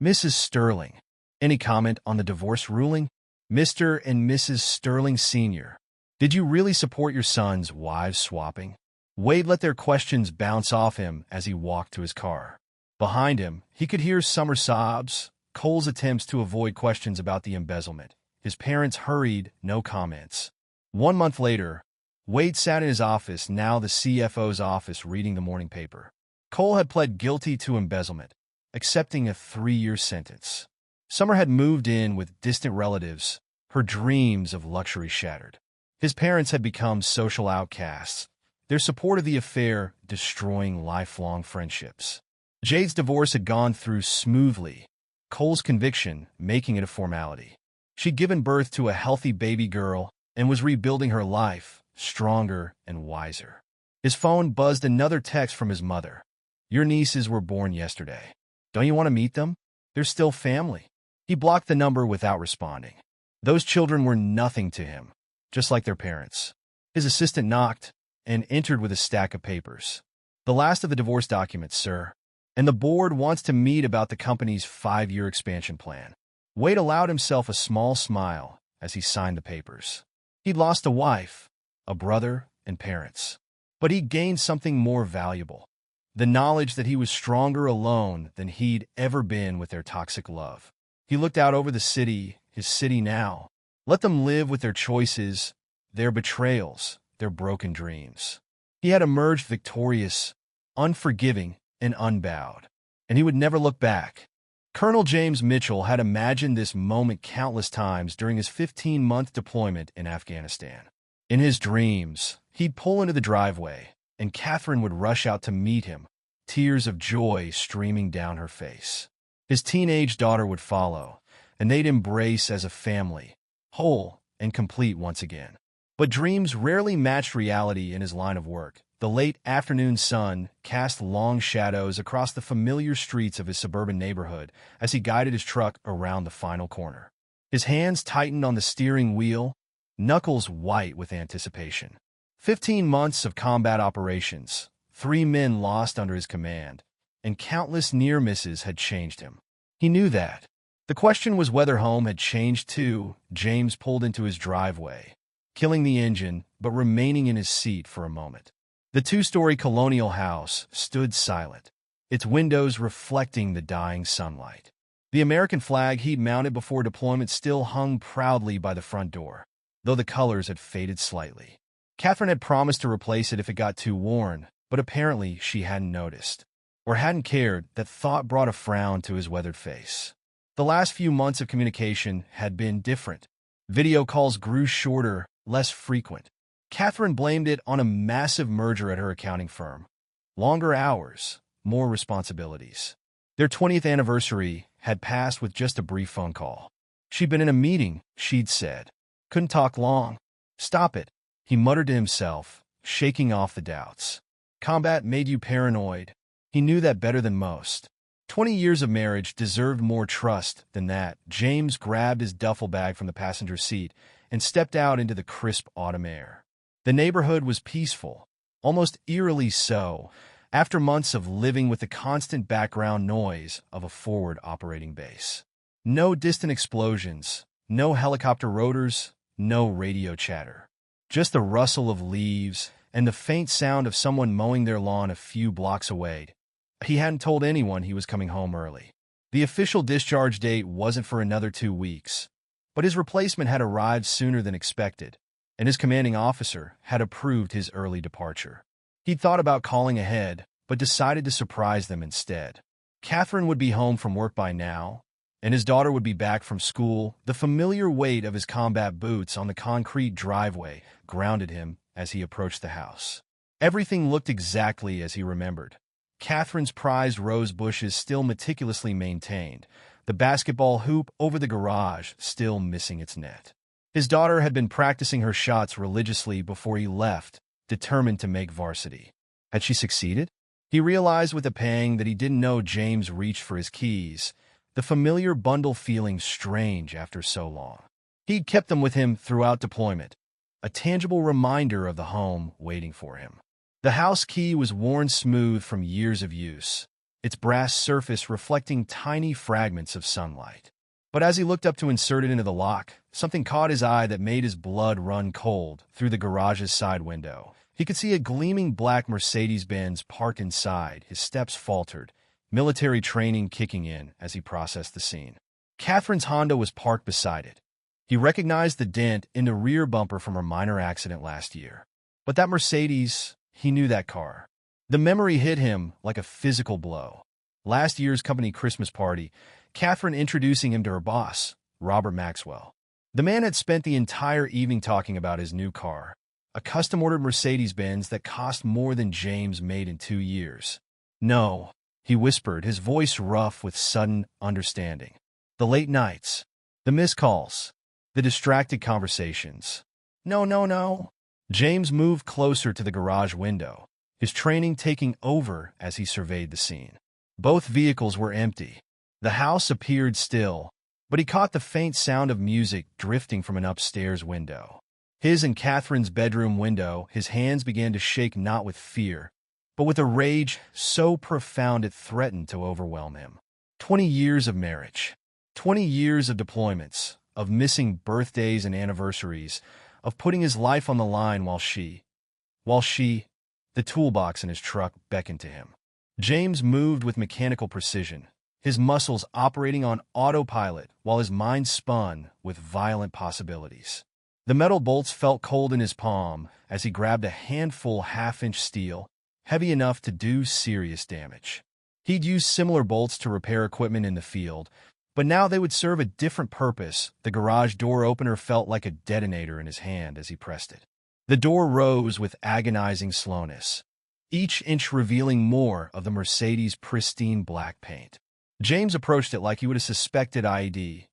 Mrs. Sterling, any comment on the divorce ruling? Mr. and Mrs. Sterling Sr., did you really support your son's wives swapping? Wade let their questions bounce off him as he walked to his car. Behind him, he could hear Summer's sobs, Cole's attempts to avoid questions about the embezzlement. His parents hurried, no comments. 1 month later, Wade sat in his office, now the CFO's office, reading the morning paper. Cole had pled guilty to embezzlement, accepting a 3-year sentence. Summer had moved in with distant relatives, her dreams of luxury shattered. His parents had become social outcasts, their support of the affair destroying lifelong friendships. Jade's divorce had gone through smoothly, Cole's conviction making it a formality. She'd given birth to a healthy baby girl and was rebuilding her life, stronger and wiser. His phone buzzed, another text from his mother. Your nieces were born yesterday. Don't you want to meet them? They're still family. He blocked the number without responding. Those children were nothing to him, just like their parents. His assistant knocked and entered with a stack of papers. The last of the divorce documents, sir. And the board wants to meet about the company's 5-year expansion plan. Wade allowed himself a small smile as he signed the papers. He'd lost a wife, a brother, and parents. But he gained something more valuable. The knowledge that he was stronger alone than he'd ever been with their toxic love. He looked out over the city, his city now. Let them live with their choices, their betrayals, their broken dreams. He had emerged victorious, unforgiving, and unbowed. And he would never look back. Colonel James Mitchell had imagined this moment countless times during his 15-month deployment in Afghanistan. In his dreams, he'd pull into the driveway, and Catherine would rush out to meet him, tears of joy streaming down her face. His teenage daughter would follow, and they'd embrace as a family, whole and complete once again. But dreams rarely matched reality in his line of work. The late afternoon sun cast long shadows across the familiar streets of his suburban neighborhood as he guided his truck around the final corner. His hands tightened on the steering wheel, knuckles white with anticipation. 15 months of combat operations, 3 men lost under his command, and countless near misses had changed him. He knew that. The question was whether home had changed too. James pulled into his driveway, killing the engine but remaining in his seat for a moment. The 2-story colonial house stood silent, its windows reflecting the dying sunlight. The American flag he'd mounted before deployment still hung proudly by the front door, though the colors had faded slightly. Catherine had promised to replace it if it got too worn, but apparently she hadn't noticed, or hadn't cared. That thought brought a frown to his weathered face. The last few months of communication had been different. Video calls grew shorter, less frequent. Catherine blamed it on a massive merger at her accounting firm. Longer hours, more responsibilities. Their 20th anniversary had passed with just a brief phone call. She'd been in a meeting, she'd said. Couldn't talk long. Stop it, he muttered to himself, shaking off the doubts. Combat made you paranoid. He knew that better than most. 20 years of marriage deserved more trust than that. James grabbed his duffel bag from the passenger seat and stepped out into the crisp autumn air. The neighborhood was peaceful, almost eerily so, after months of living with the constant background noise of a forward operating base. No distant explosions, no helicopter rotors, no radio chatter. Just the rustle of leaves and the faint sound of someone mowing their lawn a few blocks away. He hadn't told anyone he was coming home early. The official discharge date wasn't for another 2 weeks, but his replacement had arrived sooner than expected, and his commanding officer had approved his early departure. He'd thought about calling ahead, but decided to surprise them instead. Catherine would be home from work by now, and his daughter would be back from school. The familiar weight of his combat boots on the concrete driveway grounded him as he approached the house. Everything looked exactly as he remembered. Catherine's prized rose bushes still meticulously maintained, the basketball hoop over the garage still missing its net. His daughter had been practicing her shots religiously before he left, determined to make varsity. Had she succeeded? He realized with a pang that he didn't know James reached for his keys, the familiar bundle feeling strange after so long. He'd kept them with him throughout deployment, a tangible reminder of the home waiting for him. The house key was worn smooth from years of use, its brass surface reflecting tiny fragments of sunlight. But as he looked up to insert it into the lock, something caught his eye that made his blood run cold. Through the garage's side window, he could see a gleaming black Mercedes-Benz parked inside. His steps faltered, military training kicking in as he processed the scene. Catherine's Honda was parked beside it. He recognized the dent in the rear bumper from her minor accident last year. But that Mercedes, he knew that car. The memory hit him like a physical blow. Last year's company Christmas party, Catherine introducing him to her boss, Robert Maxwell. The man had spent the entire evening talking about his new car, a custom-ordered Mercedes-Benz that cost more than James made in 2 years. No, he whispered, his voice rough with sudden understanding. The late nights, the missed calls, the distracted conversations. No. James moved closer to the garage window, his training taking over as he surveyed the scene. Both vehicles were empty. The house appeared still, but he caught the faint sound of music drifting from an upstairs window. His and Catherine's bedroom window, his hands began to shake not with fear, but with a rage so profound it threatened to overwhelm him. 20 years of marriage, 20 years of deployments, of missing birthdays and anniversaries, of putting his life on the line while she, the toolbox in his truck, beckoned to him. James moved with mechanical precision, his muscles operating on autopilot while his mind spun with violent possibilities. The metal bolts felt cold in his palm as he grabbed a handful half-inch steel, heavy enough to do serious damage. He'd used similar bolts to repair equipment in the field, but now they would serve a different purpose. The garage door opener felt like a detonator in his hand as he pressed it. The door rose with agonizing slowness, each inch revealing more of the Mercedes' pristine black paint. James approached it like he would have suspected IED,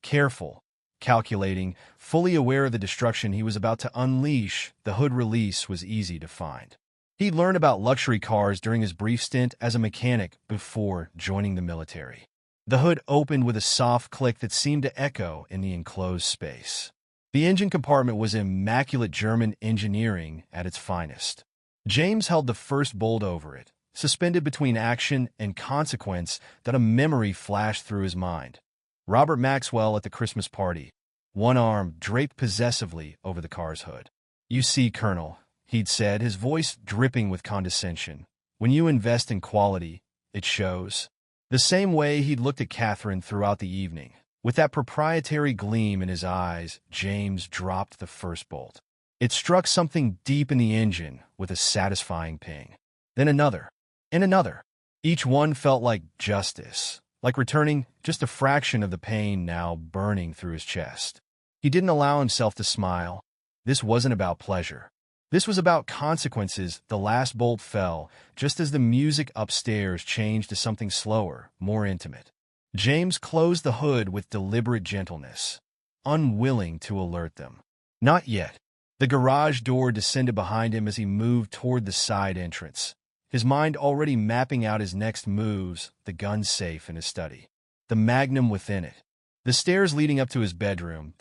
careful, calculating, fully aware of the destruction he was about to unleash. The hood release was easy to find. He'd learned about luxury cars during his brief stint as a mechanic before joining the military. The hood opened with a soft click that seemed to echo in the enclosed space. The engine compartment was immaculate German engineering at its finest. James held the first bolt over it, suspended between action and consequence that a memory flashed through his mind. Robert Maxwell at the Christmas party, one arm draped possessively over the car's hood. "You see, Colonel," he'd said, his voice dripping with condescension, "when you invest in quality, it shows." The same way he'd looked at Catherine throughout the evening. With that proprietary gleam in his eyes, James dropped the first bolt. It struck something deep in the engine with a satisfying ping. Then another, and another. Each one felt like justice, like returning just a fraction of the pain now burning through his chest. He didn't allow himself to smile. This wasn't about pleasure. This was about consequences. The last bolt fell, just as the music upstairs changed to something slower, more intimate. James closed the hood with deliberate gentleness, unwilling to alert them. Not yet. The garage door descended behind him as he moved toward the side entrance, his mind already mapping out his next moves, the gun safe in his study, the magnum within it. The stairs leading up to his bedroom,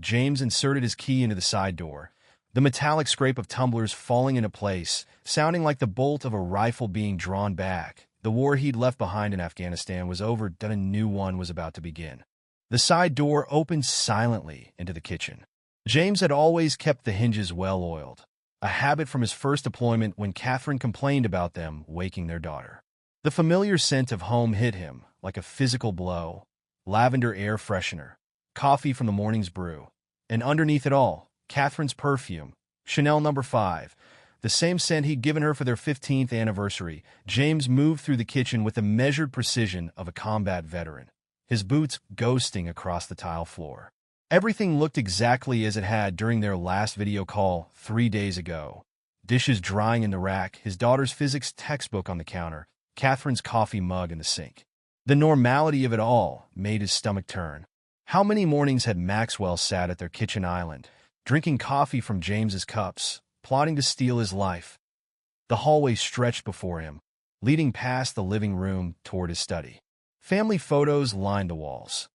James inserted his key into the side door, the metallic scrape of tumblers falling into place, sounding like the bolt of a rifle being drawn back. The war he'd left behind in Afghanistan was over, and a new one was about to begin. The side door opened silently into the kitchen. James had always kept the hinges well-oiled, a habit from his first deployment when Catherine complained about them waking their daughter. The familiar scent of home hit him like a physical blow, lavender air freshener, coffee from the morning's brew, and underneath it all, Catherine's perfume, Chanel No. 5, the same scent he'd given her for their 15th anniversary. James moved through the kitchen with the measured precision of a combat veteran, his boots ghosting across the tile floor. Everything looked exactly as it had during their last video call 3 days ago. dishes drying in the rack, his daughter's physics textbook on the counter, Catherine's coffee mug in the sink. The normality of it all made his stomach turn. How many mornings had Maxwell sat at their kitchen island, drinking coffee from James's cups, plotting to steal his life? The hallway stretched before him, leading past the living room toward his study. Family photos lined the walls.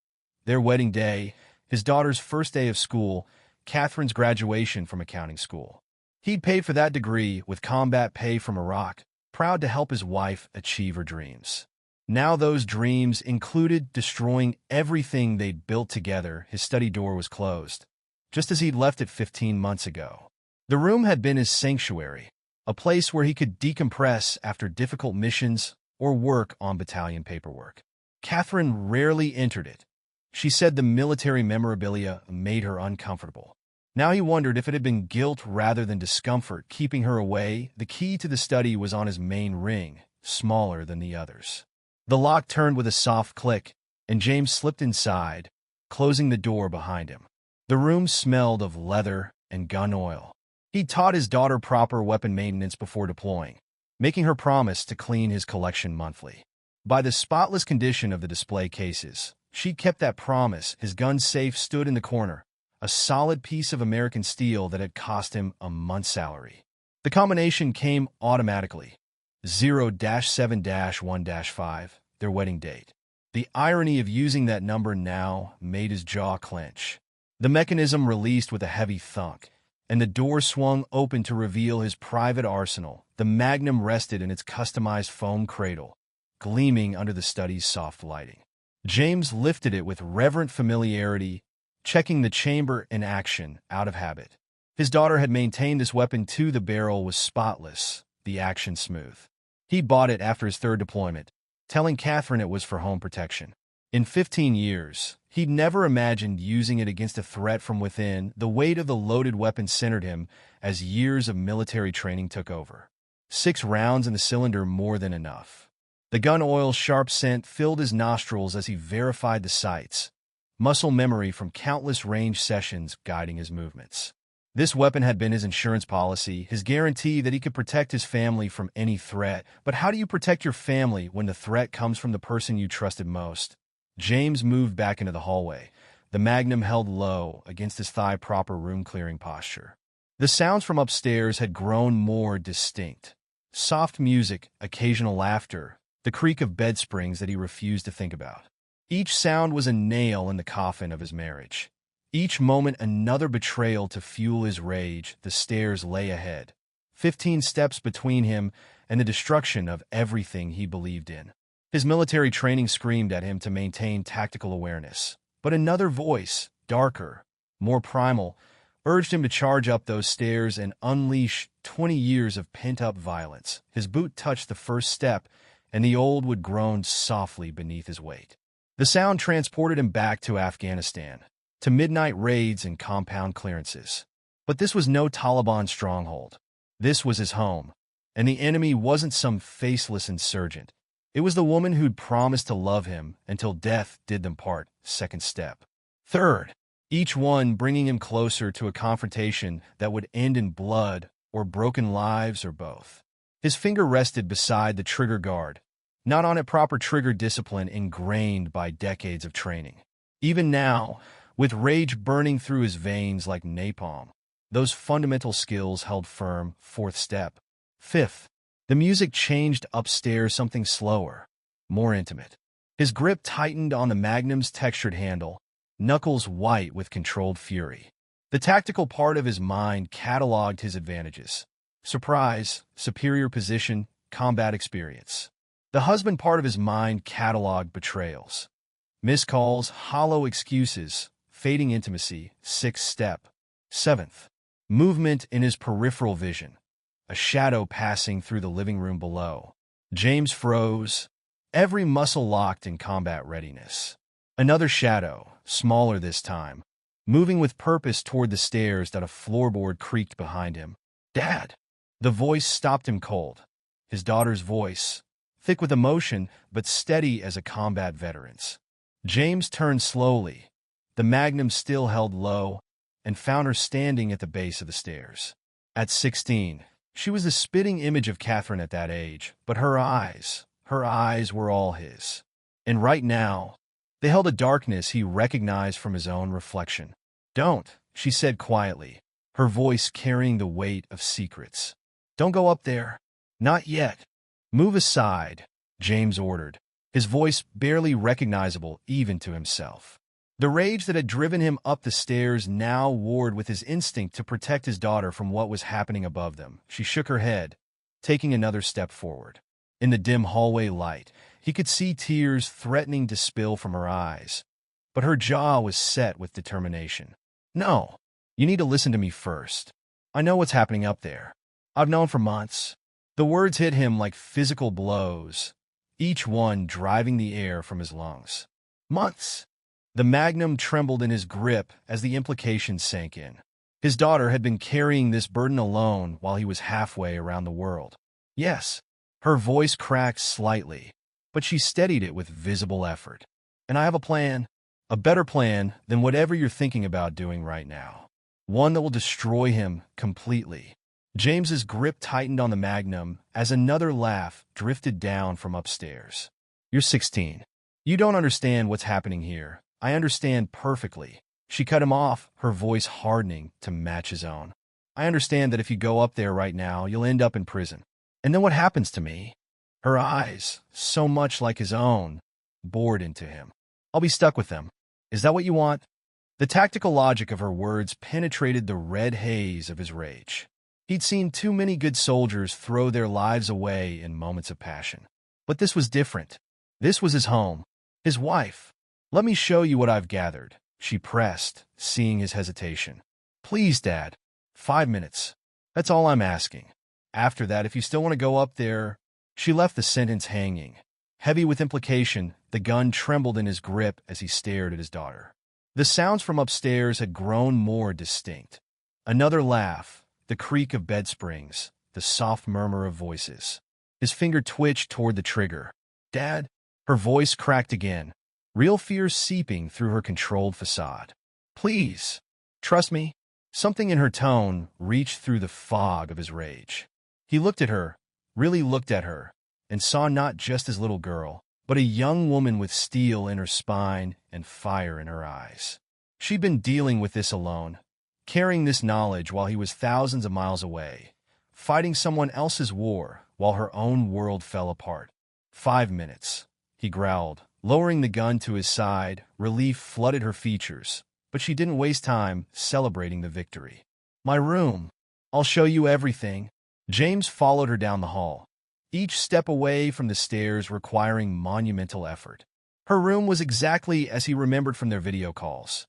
Their wedding day, his daughter's first day of school, Catherine's graduation from accounting school. He'd paid for that degree with combat pay from Iraq, proud to help his wife achieve her dreams. Now those dreams included destroying everything they'd built together. His study door was closed, just as he'd left it 15 months ago. The room had been his sanctuary, a place where he could decompress after difficult missions or work on battalion paperwork. Catherine rarely entered it. She said the military memorabilia made her uncomfortable. Now he wondered if it had been guilt rather than discomfort keeping her away. The key to the study was on his main ring, smaller than the others. The lock turned with a soft click, and James slipped inside, closing the door behind him. The room smelled of leather and gun oil. He taught his daughter proper weapon maintenance before deploying, making her promise to clean his collection monthly. By the spotless condition of the display cases, she kept that promise. His gun safe stood in the corner, a solid piece of American steel that had cost him a month's salary. The combination came automatically. 0-7-1-5, their wedding date. The irony of using that number now made his jaw clench. The mechanism released with a heavy thunk, and the door swung open to reveal his private arsenal. The Magnum rested in its customized foam cradle, gleaming under the study's soft lighting. James lifted it with reverent familiarity, checking the chamber in action out of habit. His daughter had maintained this weapon too. The barrel was spotless, the action smooth. He bought it after his third deployment, telling Catherine it was for home protection. In 15 years, he'd never imagined using it against a threat from within. The weight of the loaded weapon centered him as years of military training took over. 6 rounds in the cylinder, more than enough. The gun oil's sharp scent filled his nostrils as he verified the sights, muscle memory from countless range sessions guiding his movements. This weapon had been his insurance policy, his guarantee that he could protect his family from any threat. But how do you protect your family when the threat comes from the person you trusted most? James moved back into the hallway, the Magnum held low against his thigh, proper room-clearing posture. The sounds from upstairs had grown more distinct. Soft music, occasional laughter, the creak of bed springs that he refused to think about. Each sound was a nail in the coffin of his marriage. Each moment another betrayal to fuel his rage. The stairs lay ahead, 15 steps between him and the destruction of everything he believed in. His military training screamed at him to maintain tactical awareness. But another voice, darker, more primal, urged him to charge up those stairs and unleash 20 years of pent-up violence. His boot touched the first step, and the old wood groaned softly beneath his weight. The sound transported him back to Afghanistan, to midnight raids and compound clearances. But this was no Taliban stronghold. This was his home, and the enemy wasn't some faceless insurgent. It was the woman who'd promised to love him until death did them part. Second step. Third. Each one bringing him closer to a confrontation that would end in blood or broken lives or both. His finger rested beside the trigger guard, not on a proper trigger discipline ingrained by decades of training. Even now, with rage burning through his veins like napalm, those fundamental skills held firm. Fourth step. Fifth. The music changed upstairs, something slower, more intimate. His grip tightened on the Magnum's textured handle, knuckles white with controlled fury. The tactical part of his mind cataloged his advantages: surprise, superior position, combat experience. The husband part of his mind cataloged betrayals, missed calls, hollow excuses, fading intimacy. Sixth step. Seventh. Movement in his peripheral vision, a shadow passing through the living room below. James froze, every muscle locked in combat readiness. Another shadow, smaller this time, moving with purpose toward the stairs that a floorboard creaked behind him. "Dad!" The voice stopped him cold. His daughter's voice, thick with emotion but steady as a combat veteran's. James turned slowly, the Magnum still held low, and found her standing at the base of the stairs. At 16, She was the spitting image of Catherine at that age, but her eyes were all his. And right now, they held a darkness he recognized from his own reflection. "Don't," she said quietly, her voice carrying the weight of secrets. "Don't go up there. Not yet." "Move aside," James ordered, his voice barely recognizable even to himself. The rage that had driven him up the stairs now warred with his instinct to protect his daughter from what was happening above them. She shook her head, taking another step forward. In the dim hallway light, he could see tears threatening to spill from her eyes, but her jaw was set with determination. "No, you need to listen to me first. I know what's happening up there. I've known for months." The words hit him like physical blows, each one driving the air from his lungs. Months. The magnum trembled in his grip as the implications sank in. His daughter had been carrying this burden alone while he was halfway around the world. Yes, her voice cracked slightly, but she steadied it with visible effort. "And I have a plan. A better plan than whatever you're thinking about doing right now. One that will destroy him completely." James's grip tightened on the magnum as another laugh drifted down from upstairs. "You're 16. You don't understand what's happening here. I understand perfectly." She cut him off, her voice hardening to match his own. "I understand that if you go up there right now, you'll end up in prison. And then what happens to me?" Her eyes, so much like his own, bored into him. "I'll be stuck with them. Is that what you want?" The tactical logic of her words penetrated the red haze of his rage. He'd seen too many good soldiers throw their lives away in moments of passion. But this was different. This was his home, his wife. "Let me show you what I've gathered," she pressed, seeing his hesitation. "Please, Dad. 5 minutes. That's all I'm asking. After that, if you still want to go up there..." She left the sentence hanging. Heavy with implication, the gun trembled in his grip as he stared at his daughter. The sounds from upstairs had grown more distinct. Another laugh, the creak of bed springs, the soft murmur of voices. His finger twitched toward the trigger. "Dad?" Her voice cracked again, real fear seeping through her controlled facade. "Please. Trust me." Something in her tone reached through the fog of his rage. He looked at her, really looked at her, and saw not just his little girl, but a young woman with steel in her spine and fire in her eyes. She'd been dealing with this alone, carrying this knowledge while he was thousands of miles away, fighting someone else's war while her own world fell apart. 5 minutes, he growled, lowering the gun to his side. Relief flooded her features, but she didn't waste time celebrating the victory. "My room. I'll show you everything." James followed her down the hall, each step away from the stairs requiring monumental effort. Her room was exactly as he remembered from their video calls.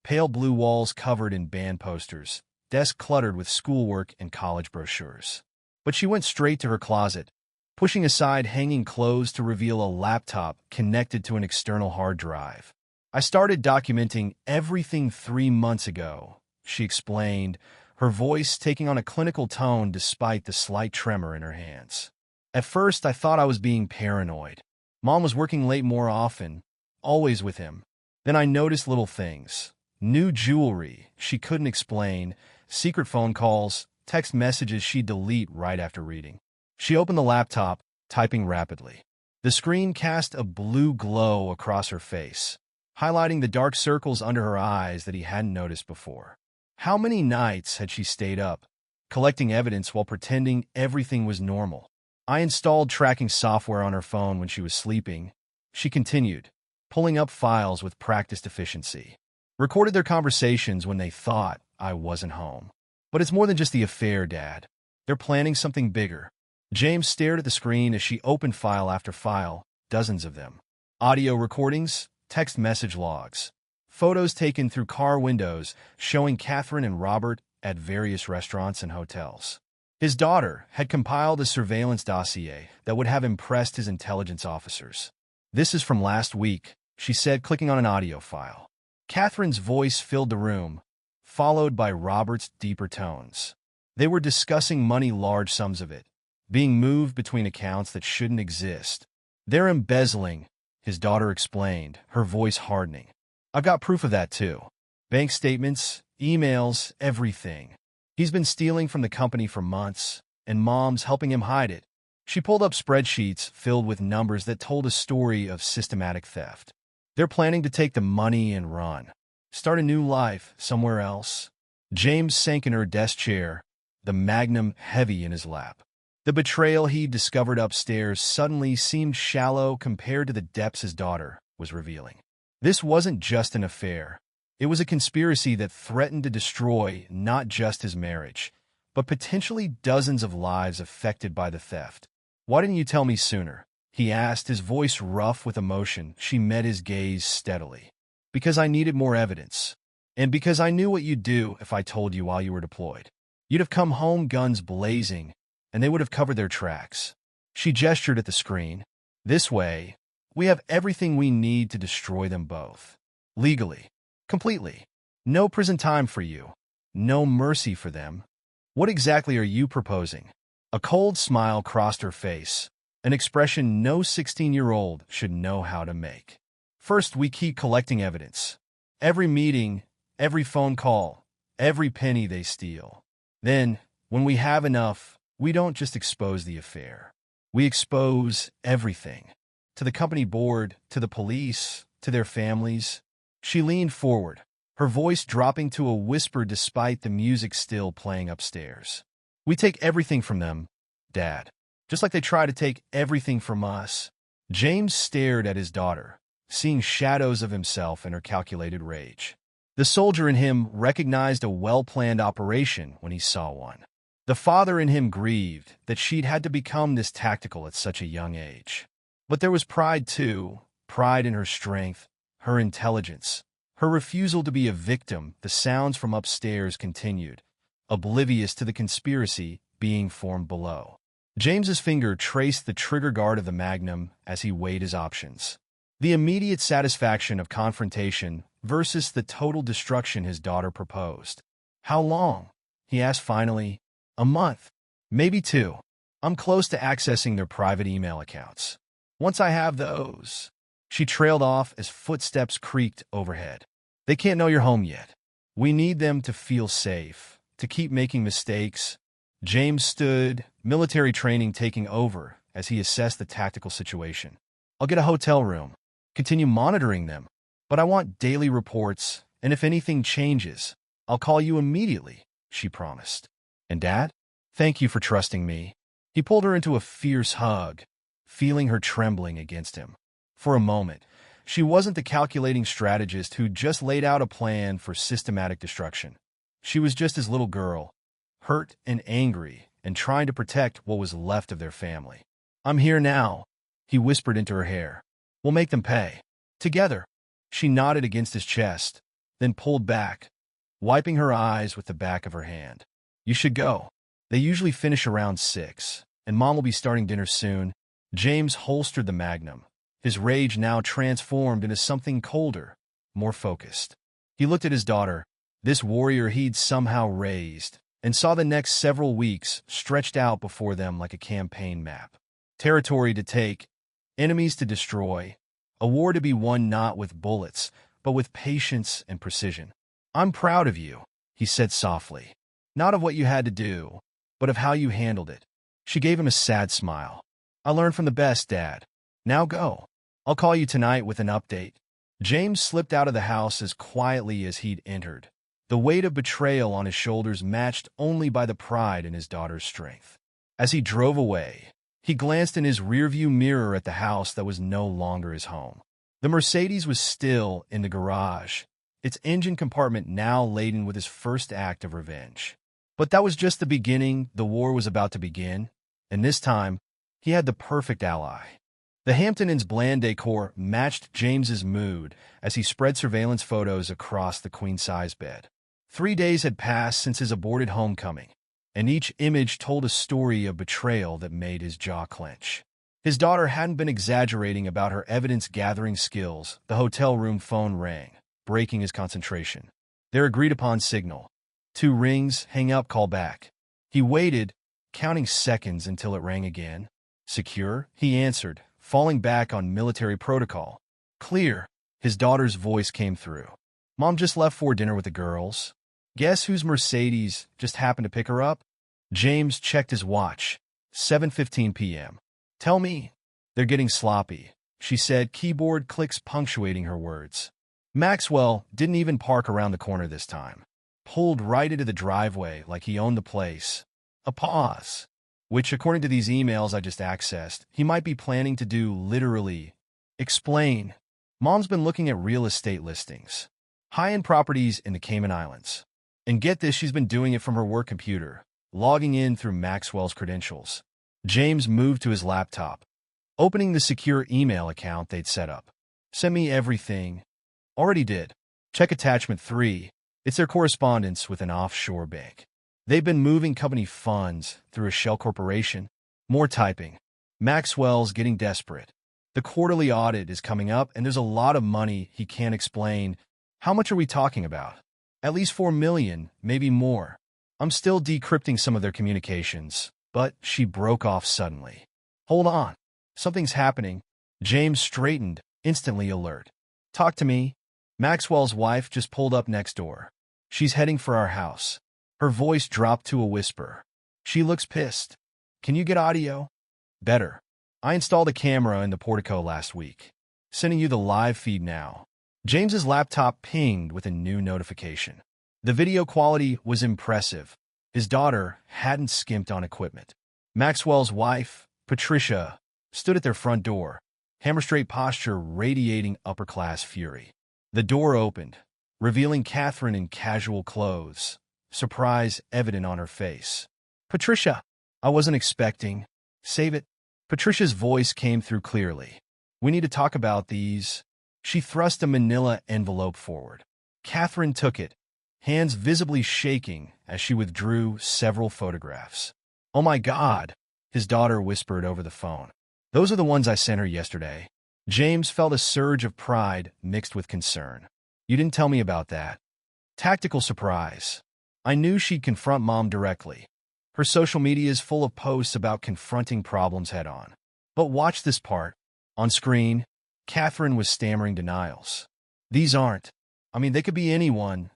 Pale blue walls covered in band posters, desk cluttered with schoolwork and college brochures. But she went straight to her closet, pushing aside hanging clothes to reveal a laptop connected to an external hard drive. "I started documenting everything 3 months ago," she explained, her voice taking on a clinical tone despite the slight tremor in her hands. "At first, I thought I was being paranoid. Mom was working late more often, always with him. Then I noticed little things. New jewelry she couldn't explain, secret phone calls, text messages she'd delete right after reading." She opened the laptop, typing rapidly. The screen cast a blue glow across her face, highlighting the dark circles under her eyes that he hadn't noticed before. How many nights had she stayed up, collecting evidence while pretending everything was normal? "I installed tracking software on her phone when she was sleeping," she continued, pulling up files with practiced efficiency. "Recorded their conversations when they thought I wasn't home. But it's more than just the affair, Dad. They're planning something bigger." James stared at the screen as she opened file after file, dozens of them. Audio recordings, text message logs, photos taken through car windows showing Catherine and Robert at various restaurants and hotels. His daughter had compiled a surveillance dossier that would have impressed his intelligence officers. "This is from last week," she said, clicking on an audio file. Catherine's voice filled the room, followed by Robert's deeper tones. They were discussing money, large sums of it, being moved between accounts that shouldn't exist. "They're embezzling," his daughter explained, her voice hardening. "I've got proof of that too. Bank statements, emails, everything. He's been stealing from the company for months. and Mom's helping him hide it. She pulled up spreadsheets filled with numbers that told a story of systematic theft. They're planning to take the money and run. Start a new life somewhere else. James sank in her desk chair, the magnum heavy in his lap. The betrayal he discovered upstairs suddenly seemed shallow compared to the depths his daughter was revealing. This wasn't just an affair. It was a conspiracy that threatened to destroy not just his marriage, but potentially dozens of lives affected by the theft. "Why didn't you tell me sooner?" he asked, his voice rough with emotion. She met his gaze steadily. "Because I needed more evidence. And because I knew what you'd do if I told you while you were deployed. You'd have come home guns blazing, and they would have covered their tracks." She gestured at the screen. "This way, we have everything we need to destroy them both. Legally. Completely. No prison time for you. No mercy for them. What exactly are you proposing?" A cold smile crossed her face, an expression no 16-year-old should know how to make. "First, we keep collecting evidence. Every meeting, every phone call, every penny they steal. Then, when we have enough, we don't just expose the affair. We expose everything. To the company board, to the police, to their families." She leaned forward, her voice dropping to a whisper despite the music still playing upstairs. "We take everything from them, Dad, just like they try to take everything from us." James stared at his daughter, seeing shadows of himself in her calculated rage. The soldier in him recognized a well-planned operation when he saw one. The father in him grieved that she'd had to become this tactical at such a young age. But there was pride too, pride in her strength, her intelligence, her refusal to be a victim. The sounds from upstairs continued, oblivious to the conspiracy being formed below. James's finger traced the trigger guard of the Magnum as he weighed his options. The immediate satisfaction of confrontation versus the total destruction his daughter proposed. "How long?" he asked finally. "A month. Maybe 2. I'm close to accessing their private email accounts. Once I have those..." She trailed off as footsteps creaked overhead. "They can't know you're home yet. We need them to feel safe, to keep making mistakes." James stood, military training taking over as he assessed the tactical situation. "I'll get a hotel room, continue monitoring them, but I want daily reports, and if anything changes, I'll call you immediately," she promised. "And Dad, thank you for trusting me." He pulled her into a fierce hug, feeling her trembling against him. For a moment, she wasn't the calculating strategist who just laid out a plan for systematic destruction. She was just his little girl, hurt and angry, and trying to protect what was left of their family. "I'm here now," he whispered into her hair. "We'll make them pay. Together." She nodded against his chest, then pulled back, wiping her eyes with the back of her hand. "You should go. They usually finish around 6, and Mom will be starting dinner soon." James holstered the Magnum, his rage now transformed into something colder, more focused. He looked at his daughter, this warrior he'd somehow raised, and saw the next several weeks stretched out before them like a campaign map. Territory to take, enemies to destroy, a war to be won not with bullets, but with patience and precision. "I'm proud of you," he said softly. "Not of what you had to do, but of how you handled it." She gave him a sad smile. "I learned from the best, Dad. Now go. I'll call you tonight with an update." James slipped out of the house as quietly as he'd entered, the weight of betrayal on his shoulders matched only by the pride in his daughter's strength. As he drove away, he glanced in his rearview mirror at the house that was no longer his home. The Mercedes was still in the garage, its engine compartment now laden with his first act of revenge. But that was just the beginning. The war was about to begin, and this time, he had the perfect ally. The Hampton Inn's bland decor matched James's mood as he spread surveillance photos across the queen-size bed. 3 days had passed since his aborted homecoming, and each image told a story of betrayal that made his jaw clench. His daughter hadn't been exaggerating about her evidence-gathering skills. The hotel room phone rang, breaking his concentration. Their agreed-upon signal. 2 rings, hang up, call back. He waited, counting seconds until it rang again. "Secure?" he answered, falling back on military protocol. "Clear." His daughter's voice came through. "Mom just left for dinner with the girls. Guess whose Mercedes just happened to pick her up?" James checked his watch. 7:15 p.m. Tell me. They're getting sloppy, she said, keyboard clicks punctuating her words. Maxwell didn't even park around the corner this time. Pulled right into the driveway like he owned the place. A pause, which, according to these emails I just accessed, he might be planning to do literally. Explain. Mom's been looking at real estate listings. High-end properties in the Cayman Islands. And get this, she's been doing it from her work computer, logging in through Maxwell's credentials. James moved to his laptop, opening the secure email account they'd set up. Send me everything. Already did. Check attachment 3. It's their correspondence with an offshore bank. They've been moving company funds through a shell corporation. More typing. Maxwell's getting desperate. The quarterly audit is coming up, and there's a lot of money he can't explain. How much are we talking about? At least 4 million, maybe more. I'm still decrypting some of their communications, but she broke off suddenly. Hold on. Something's happening. James straightened, instantly alert. Talk to me. Maxwell's wife just pulled up next door. She's heading for our house. Her voice dropped to a whisper. She looks pissed. Can you get audio? Better. I installed a camera in the portico last week. Sending you the live feed now. James's laptop pinged with a new notification. The video quality was impressive. His daughter hadn't skimped on equipment. Maxwell's wife, Patricia, stood at their front door, hammer-straight posture radiating upper-class fury. The door opened, revealing Catherine in casual clothes, surprise evident on her face. Patricia, I wasn't expecting. Save it. Patricia's voice came through clearly. We need to talk about these. She thrust a manila envelope forward. Catherine took it, hands visibly shaking as she withdrew several photographs. Oh my God, his daughter whispered over the phone. Those are the ones I sent her yesterday. James felt a surge of pride mixed with concern. You didn't tell me about that. Tactical surprise. I knew she'd confront Mom directly. Her social media is full of posts about confronting problems head-on. But watch this part. On screen, Catherine was stammering denials. These aren't. They could be anyone.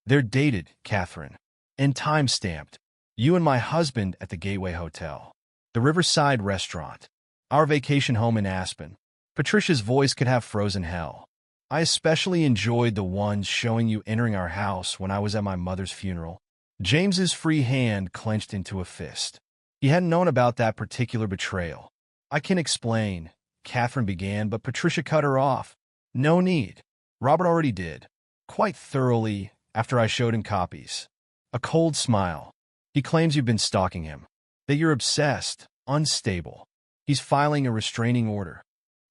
They're dated, Catherine. And time-stamped. You and my husband at the Gateway Hotel. The Riverside Restaurant. Our vacation home in Aspen. Patricia's voice could have frozen hell. I especially enjoyed the ones showing you entering our house when I was at my mother's funeral. James's free hand clenched into a fist. He hadn't known about that particular betrayal. I can explain, Catherine began, but Patricia cut her off. No need. Robert already did. Quite thoroughly, after I showed him copies. A cold smile. He claims you've been stalking him. That you're obsessed, unstable. He's filing a restraining order.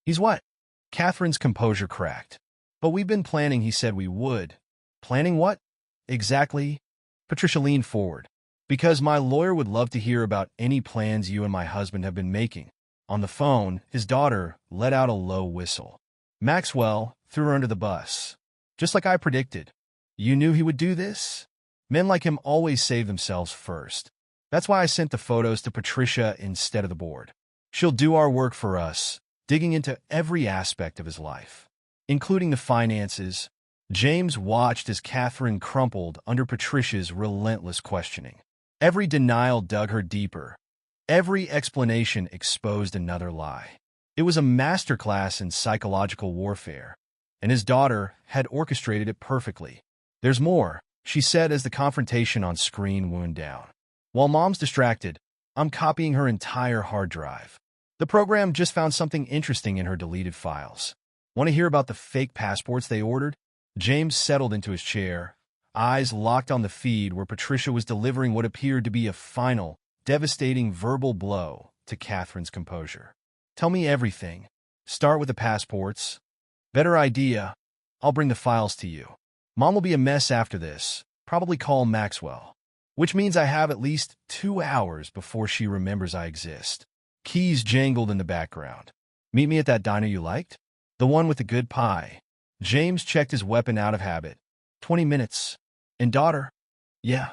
He's what? Catherine's composure cracked. But we've been planning, he said we would. Planning what? Exactly? Patricia leaned forward. Because my lawyer would love to hear about any plans you and my husband have been making. On the phone, his daughter let out a low whistle. Maxwell threw her under the bus. Just like I predicted. You knew he would do this? Men like him always save themselves first. That's why I sent the photos to Patricia instead of the board. She'll do our work for us, digging into every aspect of his life, including the finances. James watched as Catherine crumpled under Patricia's relentless questioning. Every denial dug her deeper. Every explanation exposed another lie. It was a masterclass in psychological warfare, and his daughter had orchestrated it perfectly. There's more, she said as the confrontation on screen wound down. While Mom's distracted, I'm copying her entire hard drive. The program just found something interesting in her deleted files. Want to hear about the fake passports they ordered? James settled into his chair, eyes locked on the feed where Patricia was delivering what appeared to be a final, devastating verbal blow to Catherine's composure. Tell me everything. Start with the passports. Better idea. I'll bring the files to you. Mom will be a mess after this. Probably call Maxwell. Which means I have at least 2 hours before she remembers I exist. Keys jangled in the background. Meet me at that diner you liked? The one with the good pie. James checked his weapon out of habit. 20 minutes. And daughter? Yeah.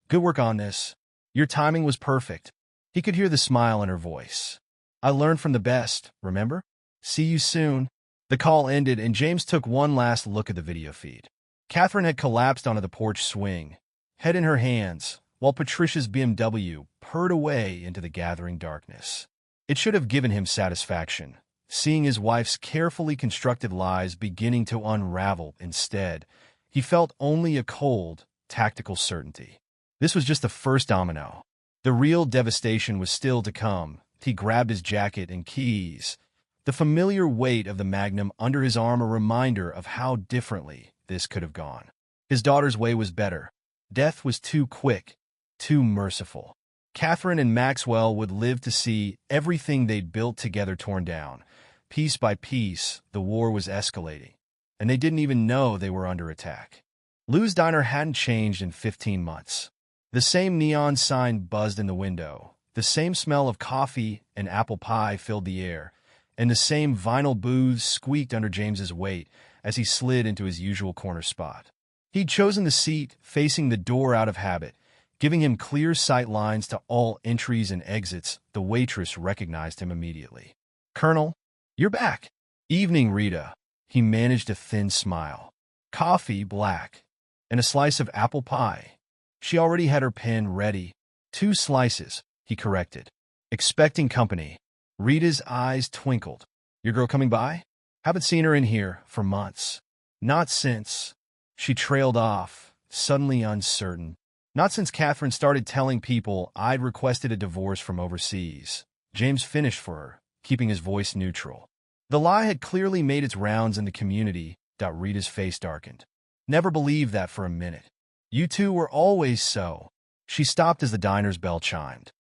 Good work on this. Your timing was perfect. He could hear the smile in her voice. I learned from the best, remember? See you soon. The call ended and James took one last look at the video feed. Catherine had collapsed onto the porch swing, head in her hands, while Patricia's BMW purred away into the gathering darkness. It should have given him satisfaction, seeing his wife's carefully constructed lies beginning to unravel. Instead, he felt only a cold, tactical certainty. This was just the first domino. The real devastation was still to come. He grabbed his jacket and keys, the familiar weight of the Magnum under his arm a reminder of how differently this could have gone. His daughter's way was better. Death was too quick, too merciful. Catherine and Maxwell would live to see everything they'd built together torn down. Piece by piece, the war was escalating, and they didn't even know they were under attack. Lou's diner hadn't changed in 15 months. The same neon sign buzzed in the window, the same smell of coffee and apple pie filled the air, and the same vinyl booths squeaked under James's weight as he slid into his usual corner spot. He'd chosen the seat facing the door out of habit, giving him clear sight lines to all entries and exits. The waitress recognized him immediately. "Colonel, you're back." "Evening, Rita." He managed a thin smile. "Coffee, black, and a slice of apple pie." She already had her pen ready. "2 slices," he corrected. "Expecting company." Rita's eyes twinkled. "Your girl coming by?" "Haven't seen her in here for months." "Not since." She trailed off, suddenly uncertain. "Not since Catherine started telling people I'd requested a divorce from overseas." James finished for her, keeping his voice neutral. The lie had clearly made its rounds in the community. Rita's face darkened. "Never believed that for a minute. You two were always so." She stopped as the diner's bell chimed.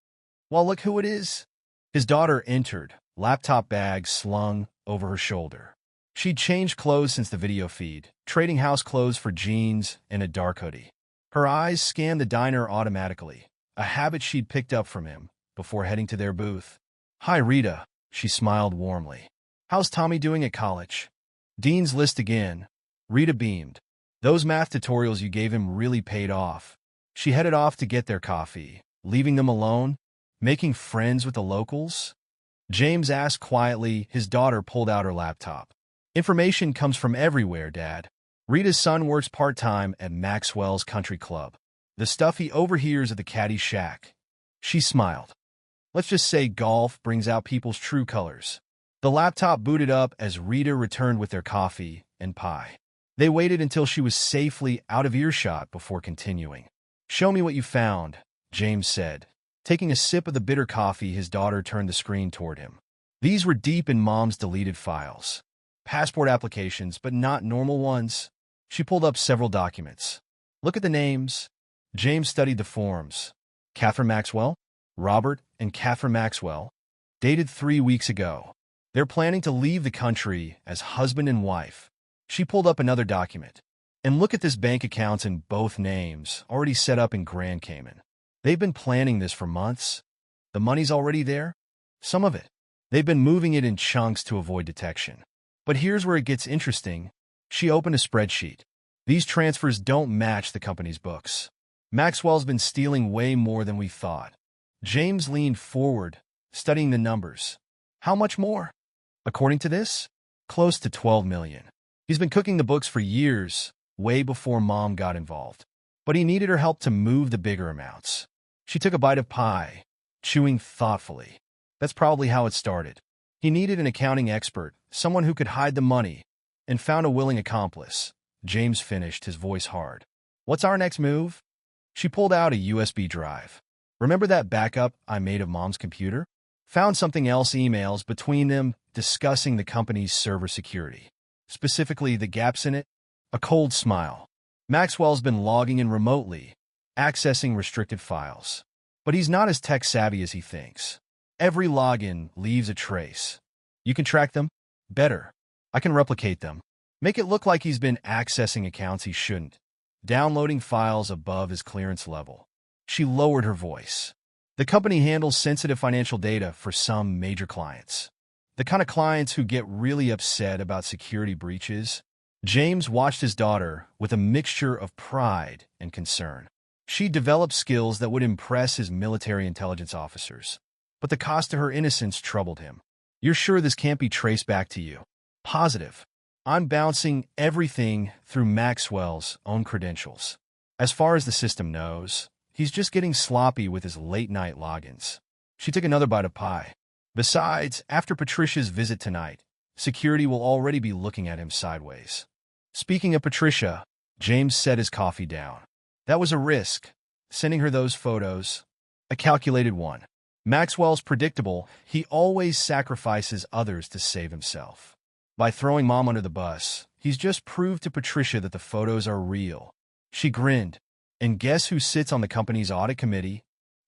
"Well, look who it is." His daughter entered, laptop bag slung over her shoulder. She'd changed clothes since the video feed, trading house clothes for jeans and a dark hoodie. Her eyes scanned the diner automatically, a habit she'd picked up from him before heading to their booth. "Hi, Rita," she smiled warmly. "How's Tommy doing at college?" "Dean's List again." Rita beamed. "Those math tutorials you gave him really paid off." She headed off to get their coffee, leaving them alone. "Making friends with the locals?" James asked quietly. His daughter pulled out her laptop. "Information comes from everywhere, Dad. Rita's son works part-time at Maxwell's country club. The stuff he overhears at the caddy shack." She smiled. "Let's just say golf brings out people's true colors." The laptop booted up as Rita returned with their coffee and pie. They waited until she was safely out of earshot before continuing. "Show me what you found," James said. Taking a sip of the bitter coffee, his daughter turned the screen toward him. These were deep in Mom's deleted files. Passport applications, but not normal ones. She pulled up several documents. "Look at the names." James studied the forms. Catherine Maxwell, Robert and Catherine Maxwell, dated 3 weeks ago. They're planning to leave the country as husband and wife. She pulled up another document. "And look at this bank accounts in both names, already set up in Grand Cayman. They've been planning this for months. The money's already there. Some of it. They've been moving it in chunks to avoid detection. But here's where it gets interesting." She opened a spreadsheet. "These transfers don't match the company's books. Maxwell's been stealing way more than we thought." James leaned forward, studying the numbers. "How much more?" "According to this, close to 12 million. He's been cooking the books for years, way before Mom got involved. But he needed her help to move the bigger amounts." She took a bite of pie, chewing thoughtfully. "That's probably how it started. He needed an accounting expert, someone who could hide the money, and found a willing accomplice." James finished, his voice hard. "What's our next move?" She pulled out a USB drive. "Remember that backup I made of Mom's computer?" Found something else, emails between them discussing the company's server security. Specifically, the gaps in it. A cold smile. "Maxwell's been logging in remotely, accessing restricted files. But he's not as tech-savvy as he thinks. Every login leaves a trace. You can track them? Better. I can replicate them. Make it look like he's been accessing accounts he shouldn't. Downloading files above his clearance level." She lowered her voice. "The company handles sensitive financial data for some major clients. The kind of clients who get really upset about security breaches." James watched his daughter with a mixture of pride and concern. She developed skills that would impress his military intelligence officers. But the cost to her innocence troubled him. "You're sure this can't be traced back to you?" "Positive. I'm bouncing everything through Maxwell's own credentials. As far as the system knows, He's just getting sloppy with his late-night logins. She took another bite of pie. Besides, after Patricia's visit tonight, security will already be looking at him sideways. Speaking of Patricia, James set his coffee down. That was a risk, sending her those photos. A calculated one. Maxwell's predictable. He always sacrifices others to save himself. By throwing Mom under the bus, he's just proved to Patricia that the photos are real. She grinned. And guess who sits on the company's audit committee?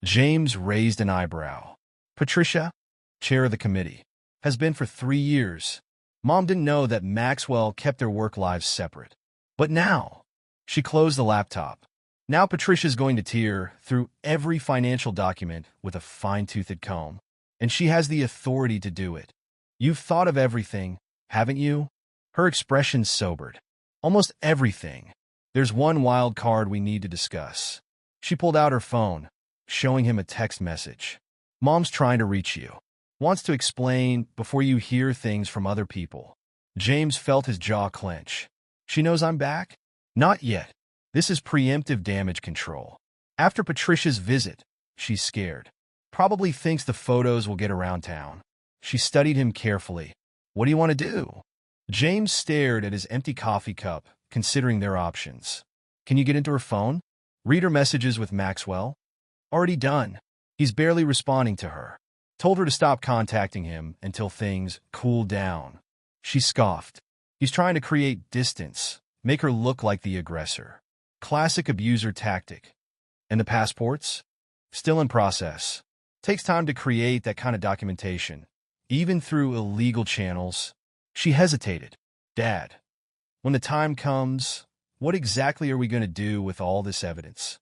James raised an eyebrow. Patricia, chair of the committee, has been for 3 years. Mom didn't know that Maxwell kept their work lives separate. But now, she closed the laptop. Now Patricia's going to tear through every financial document with a fine-toothed comb. And she has the authority to do it. You've thought of everything, haven't you? Her expression sobered. Almost everything. There's one wild card we need to discuss. She pulled out her phone, showing him a text message. Mom's trying to reach you. Wants to explain before you hear things from other people. James felt his jaw clench. She knows I'm back? Not yet. This is preemptive damage control. After Patricia's visit, she's scared. Probably thinks the photos will get around town. She studied him carefully. What do you want to do? James stared at his empty coffee cup, considering their options. Can you get into her phone? Read her messages with Maxwell? Already done. He's barely responding to her. Told her to stop contacting him until things cool down. She scoffed. He's trying to create distance, make her look like the aggressor. Classic abuser tactic. And the passports? Still in process. Takes time to create that kind of documentation, even through illegal channels. She hesitated. Dad, when the time comes, what exactly are we going to do with all this evidence?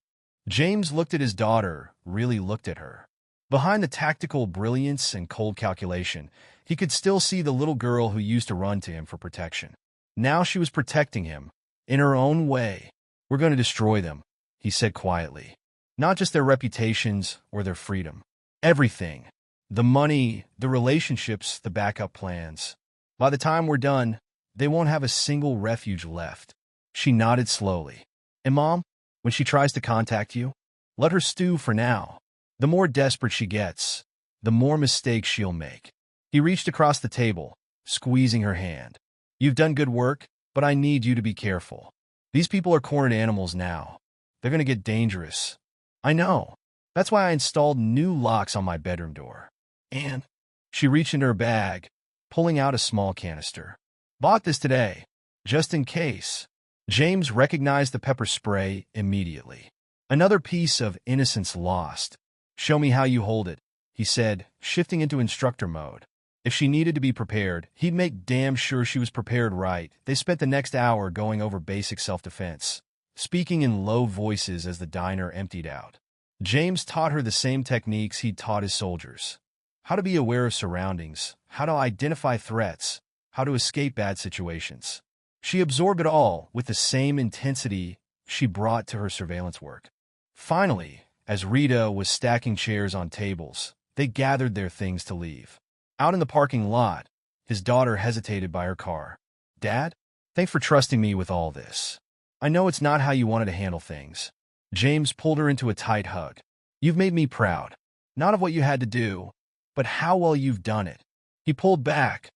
James looked at his daughter, really looked at her. Behind the tactical brilliance and cold calculation, he could still see the little girl who used to run to him for protection. Now she was protecting him, in her own way. We're going to destroy them, he said quietly. Not just their reputations or their freedom. Everything. The money, the relationships, the backup plans. By the time we're done, they won't have a single refuge left. She nodded slowly. And Mom, when she tries to contact you, let her stew for now. The more desperate she gets, the more mistakes she'll make. He reached across the table, squeezing her hand. You've done good work, but I need you to be careful. These people are cornered animals now. They're going to get dangerous. I know. That's why I installed new locks on my bedroom door. And she reached into her bag, pulling out a small canister. Bought this today, just in case. James recognized the pepper spray immediately. Another piece of innocence lost. Show me how you hold it, he said, shifting into instructor mode. If she needed to be prepared, he'd make damn sure she was prepared right. They spent the next hour going over basic self-defense, speaking in low voices as the diner emptied out. James taught her the same techniques he'd taught his soldiers. How to be aware of surroundings, how to identify threats, how to escape bad situations. She absorbed it all with the same intensity she brought to her surveillance work. Finally, as Rita was stacking chairs on tables, they gathered their things to leave. Out in the parking lot, his daughter hesitated by her car. Dad, thanks for trusting me with all this. I know it's not how you wanted to handle things. James pulled her into a tight hug. You've made me proud, not of what you had to do, but how well you've done it. He pulled back,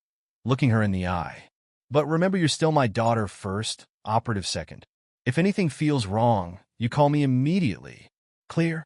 looking her in the eye. But remember, you're still my daughter first, operative second. If anything feels wrong, you call me immediately. Clear?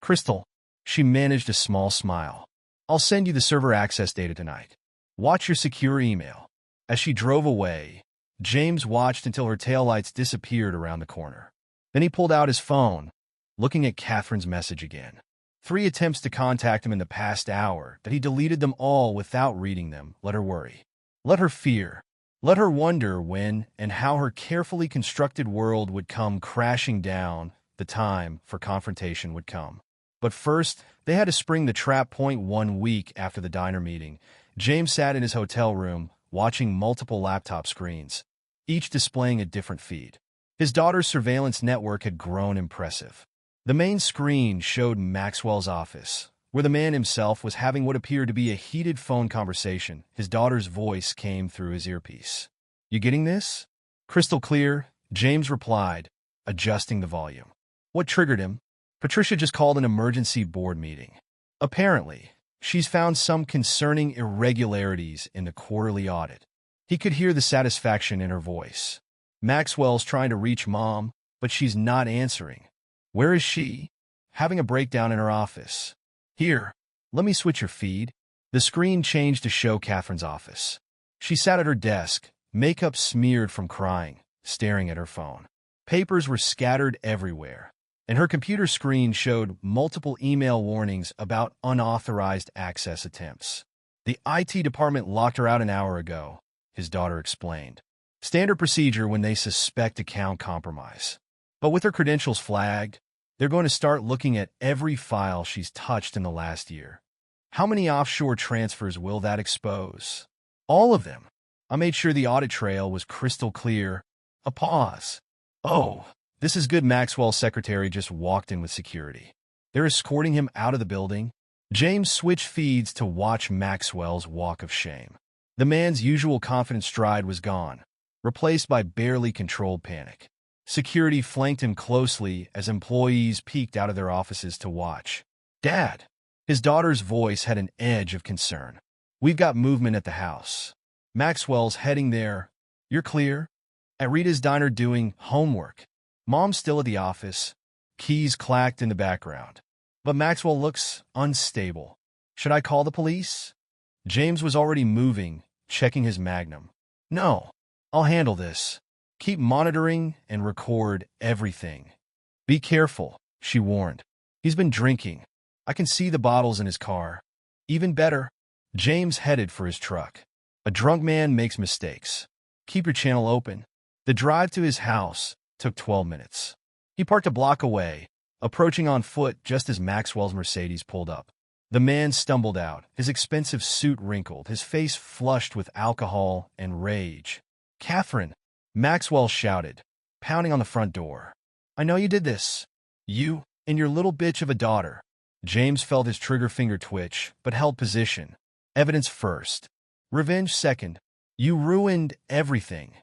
Crystal. She managed a small smile. I'll send you the server access data tonight. Watch your secure email. As she drove away, James watched until her taillights disappeared around the corner. Then he pulled out his phone, looking at Catherine's message again. 3 attempts to contact him in the past hour, that he deleted them all without reading them. Let her worry. Let her fear. Let her wonder when and how her carefully constructed world would come crashing down. The time for confrontation would come. But first, they had to spring the trap point. 1 week after the diner meeting, James sat in his hotel room, watching multiple laptop screens, each displaying a different feed. His daughter's surveillance network had grown impressive. The main screen showed Maxwell's office, where the man himself was having what appeared to be a heated phone conversation. His daughter's voice came through his earpiece. You getting this? Crystal clear, James replied, adjusting the volume. What triggered him? Patricia just called an emergency board meeting. Apparently, she's found some concerning irregularities in the quarterly audit. He could hear the satisfaction in her voice. Maxwell's trying to reach Mom, but she's not answering. Where is she? Having a breakdown in her office. Here, let me switch your feed. The screen changed to show Catherine's office. She sat at her desk, makeup smeared from crying, staring at her phone. Papers were scattered everywhere, and her computer screen showed multiple email warnings about unauthorized access attempts. The IT department locked her out an hour ago, his daughter explained. Standard procedure when they suspect account compromise. But with her credentials flagged, they're going to start looking at every file she's touched in the last year. How many offshore transfers will that expose? All of them. I made sure the audit trail was crystal clear. A pause. Oh, this is good. Maxwell's secretary just walked in with security. They're escorting him out of the building. James switched feeds to watch Maxwell's walk of shame. The man's usual confident stride was gone, replaced by barely controlled panic. Security flanked him closely as employees peeked out of their offices to watch. Dad! His daughter's voice had an edge of concern. We've got movement at the house. Maxwell's heading there. You're clear? At Rita's diner doing homework. Mom's still at the office. Keys clacked in the background. But Maxwell looks unstable. Should I call the police? James was already moving, checking his Magnum. No, I'll handle this. Keep monitoring and record everything. Be careful, she warned. He's been drinking. I can see the bottles in his car. Even better, James headed for his truck. A drunk man makes mistakes. Keep your channel open. The drive to his house took 12 minutes. He parked a block away, approaching on foot just as Maxwell's Mercedes pulled up. The man stumbled out, his expensive suit wrinkled, his face flushed with alcohol and rage. Catherine, Maxwell shouted, pounding on the front door. I know you did this. You and your little bitch of a daughter. James felt his trigger finger twitch, but held position. Evidence first. Revenge second. You ruined everything.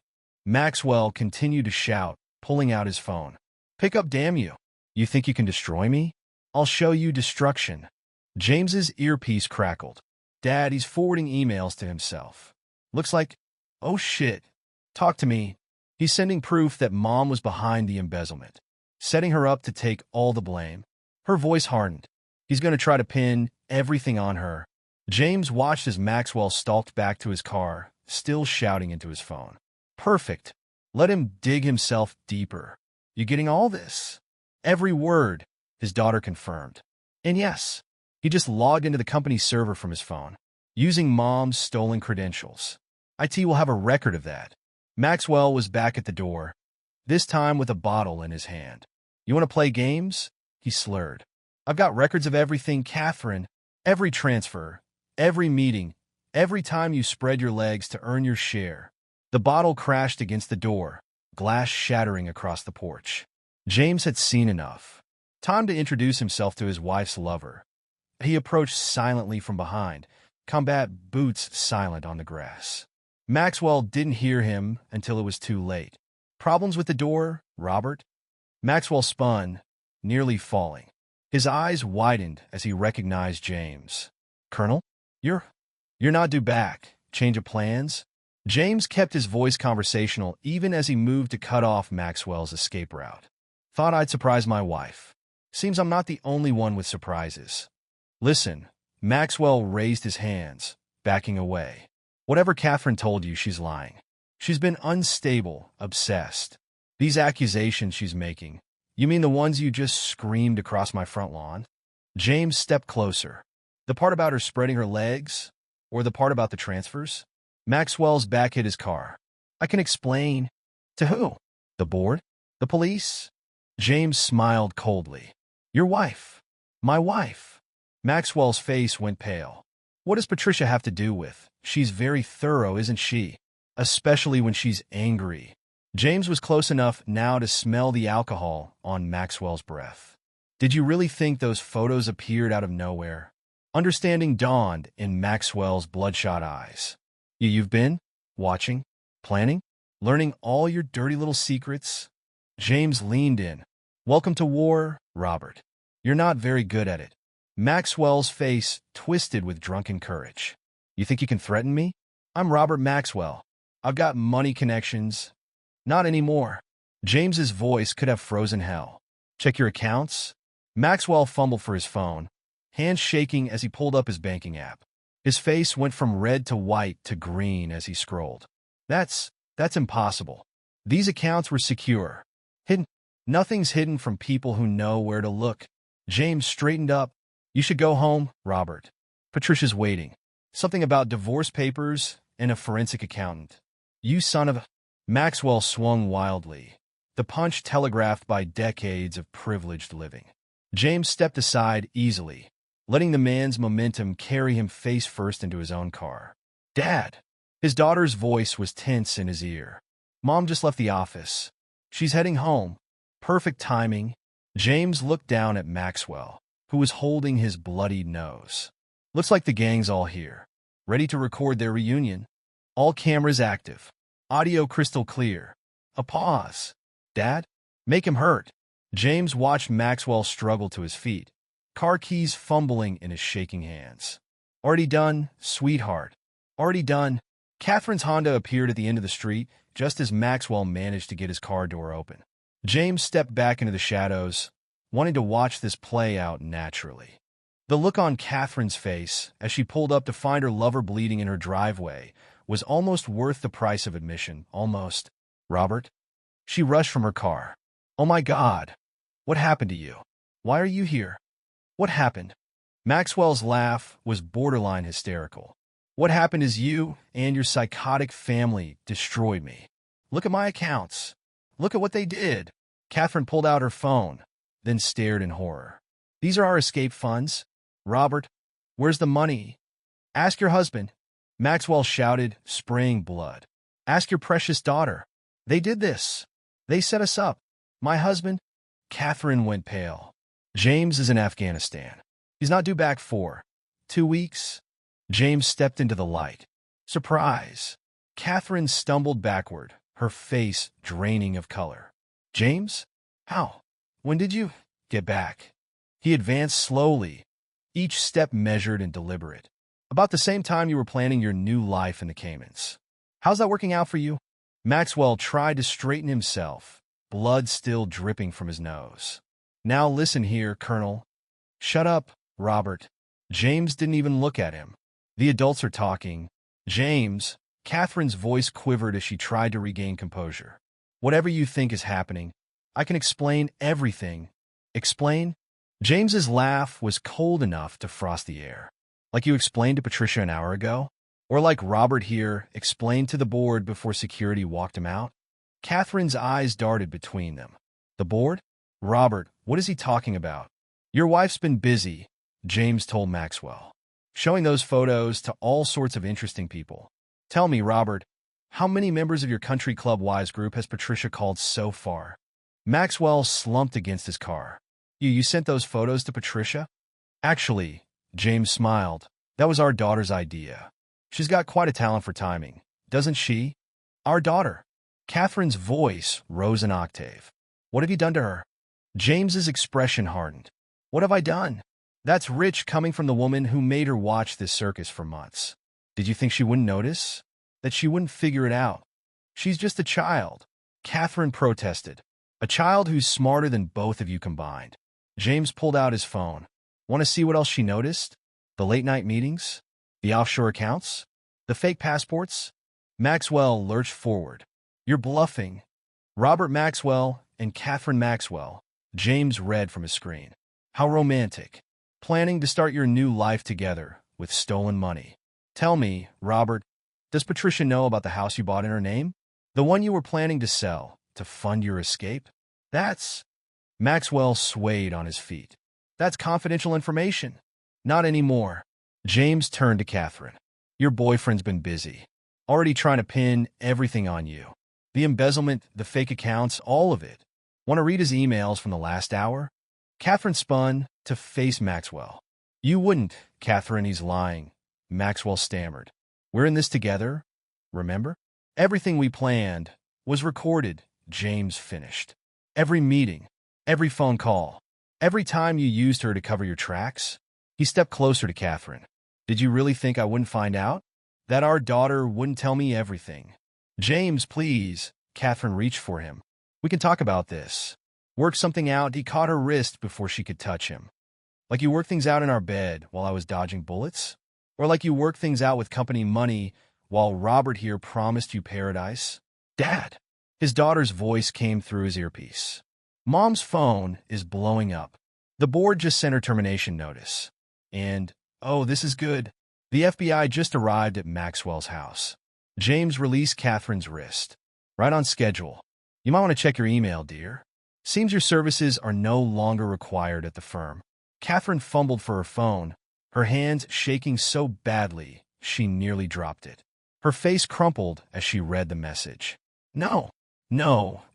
Maxwell continued to shout, pulling out his phone. Pick up, damn you. You think you can destroy me? I'll show you destruction. James's earpiece crackled. Dad, he's forwarding emails to himself. Looks like, oh shit. Talk to me. He's sending proof that Mom was behind the embezzlement, setting her up to take all the blame. Her voice hardened. He's going to try to pin everything on her. James watched as Maxwell stalked back to his car, still shouting into his phone. Perfect. Let him dig himself deeper. You getting all this? Every word, his daughter confirmed. And yes, he just logged into the company server from his phone, using Mom's stolen credentials. IT will have a record of that. Maxwell was back at the door, this time with a bottle in his hand. You want to play games? He slurred. I've got records of everything, Catherine. Every transfer, every meeting, every time you spread your legs to earn your share. The bottle crashed against the door, glass shattering across the porch. James had seen enough. Time to introduce himself to his wife's lover. He approached silently from behind, combat boots silent on the grass. Maxwell didn't hear him until it was too late. Problems with the door, Robert? Maxwell spun, nearly falling. His eyes widened as he recognized James. Colonel? You're not due back. Change of plans? James kept his voice conversational even as he moved to cut off Maxwell's escape route. Thought I'd surprise my wife. Seems I'm not the only one with surprises. Listen, Maxwell raised his hands, backing away. Whatever Catherine told you, she's lying. She's been unstable, obsessed. These accusations she's making, you mean the ones you just screamed across my front lawn? James stepped closer. The part about her spreading her legs? Or the part about the transfers? Maxwell's back hit his car. I can explain. To who? The board? The police? James smiled coldly. Your wife. My wife. Maxwell's face went pale. What does Patricia have to do with? She's very thorough, isn't she? Especially when she's angry. James was close enough now to smell the alcohol on Maxwell's breath. Did you really think those photos appeared out of nowhere? Understanding dawned in Maxwell's bloodshot eyes. You've been? Watching? Planning? Learning all your dirty little secrets? James leaned in. Welcome to war, Robert. You're not very good at it. Maxwell's face twisted with drunken courage. You think you can threaten me? I'm Robert Maxwell. I've got money connections. Not anymore. James's voice could have frozen hell. Check your accounts? Maxwell fumbled for his phone, hands shaking as he pulled up his banking app. His face went from red to white to green as he scrolled. That's impossible. These accounts were secure. Hidden. Nothing's hidden from people who know where to look. James straightened up. You should go home, Robert. Patricia's waiting. Something about divorce papers and a forensic accountant. You son of a... Maxwell swung wildly, the punch telegraphed by decades of privileged living. James stepped aside easily, letting the man's momentum carry him face first into his own car. Dad! His daughter's voice was tense in his ear. Mom just left the office. She's heading home. Perfect timing. James looked down at Maxwell, who was holding his bloodied nose. Looks like the gang's all here, ready to record their reunion. All cameras active. Audio crystal clear. A pause. Dad? Make him hurt. James watched Maxwell struggle to his feet, car keys fumbling in his shaking hands. Already done, sweetheart. Already done. Catherine's Honda appeared at the end of the street just as Maxwell managed to get his car door open. James stepped back into the shadows, wanting to watch this play out naturally. The look on Catherine's face as she pulled up to find her lover bleeding in her driveway was almost worth the price of admission, almost. Robert? She rushed from her car. Oh my God. What happened to you? Why are you here? What happened? Maxwell's laugh was borderline hysterical. What happened is you and your psychotic family destroyed me. Look at my accounts. Look at what they did. Catherine pulled out her phone, then stared in horror. These are our escape funds. Robert, where's the money? Ask your husband. Maxwell shouted, spraying blood. Ask your precious daughter. They did this. They set us up. My husband? Catherine went pale. James is in Afghanistan. He's not due back for 2 weeks. James stepped into the light. Surprise. Catherine stumbled backward, her face draining of color. James? How? When did you get back? He advanced slowly, each step measured and deliberate. About the same time you were planning your new life in the Caymans. How's that working out for you? Maxwell tried to straighten himself, blood still dripping from his nose. Now listen here, Colonel. Shut up, Robert. James didn't even look at him. The adults are talking. James, Catherine's voice quivered as she tried to regain composure. Whatever you think is happening, I can explain everything. Explain? James's laugh was cold enough to frost the air. Like you explained to Patricia an hour ago? Or like Robert here explained to the board before security walked him out? Catherine's eyes darted between them. The board? Robert, what is he talking about? Your wife's been busy, James told Maxwell, showing those photos to all sorts of interesting people. Tell me, Robert, how many members of your country club Wise group has Patricia called so far? Maxwell slumped against his car. You sent those photos to Patricia? Actually, James smiled. That was our daughter's idea. She's got quite a talent for timing, doesn't she? Our daughter. Catherine's voice rose an octave. What have you done to her? James's expression hardened. What have I done? That's rich coming from the woman who made her watch this circus for months. Did you think she wouldn't notice? That she wouldn't figure it out? She's just a child. Catherine protested. A child who's smarter than both of you combined. James pulled out his phone. Want to see what else she noticed? The late-night meetings? The offshore accounts? The fake passports? Maxwell lurched forward. You're bluffing. Robert Maxwell and Catherine Maxwell. James read from his screen. How romantic. Planning to start your new life together with stolen money. Tell me, Robert, does Patricia know about the house you bought in her name? The one you were planning to sell to fund your escape? That's... Maxwell swayed on his feet. That's confidential information. Not anymore. James turned to Catherine. Your boyfriend's been busy. Already trying to pin everything on you. The embezzlement, the fake accounts, all of it. Want to read his emails from the last hour? Catherine spun to face Maxwell. You wouldn't, Catherine, he's lying. Maxwell stammered. We're in this together, remember? Everything we planned was recorded, James finished. Every meeting, every phone call. Every time you used her to cover your tracks? He stepped closer to Catherine. Did you really think I wouldn't find out? That our daughter wouldn't tell me everything? James, please. Catherine reached for him. We can talk about this. Work something out. He caught her wrist before she could touch him. Like you work things out in our bed while I was dodging bullets? Or like you work things out with company money while Robert here promised you paradise? Dad! His daughter's voice came through his earpiece. Mom's phone is blowing up. The board just sent her termination notice. And, oh, this is good. The FBI just arrived at Maxwell's house. James released Catherine's wrist. Right on schedule. You might want to check your email, dear. Seems your services are no longer required at the firm. Catherine fumbled for her phone, her hands shaking so badly she nearly dropped it. Her face crumpled as she read the message. No,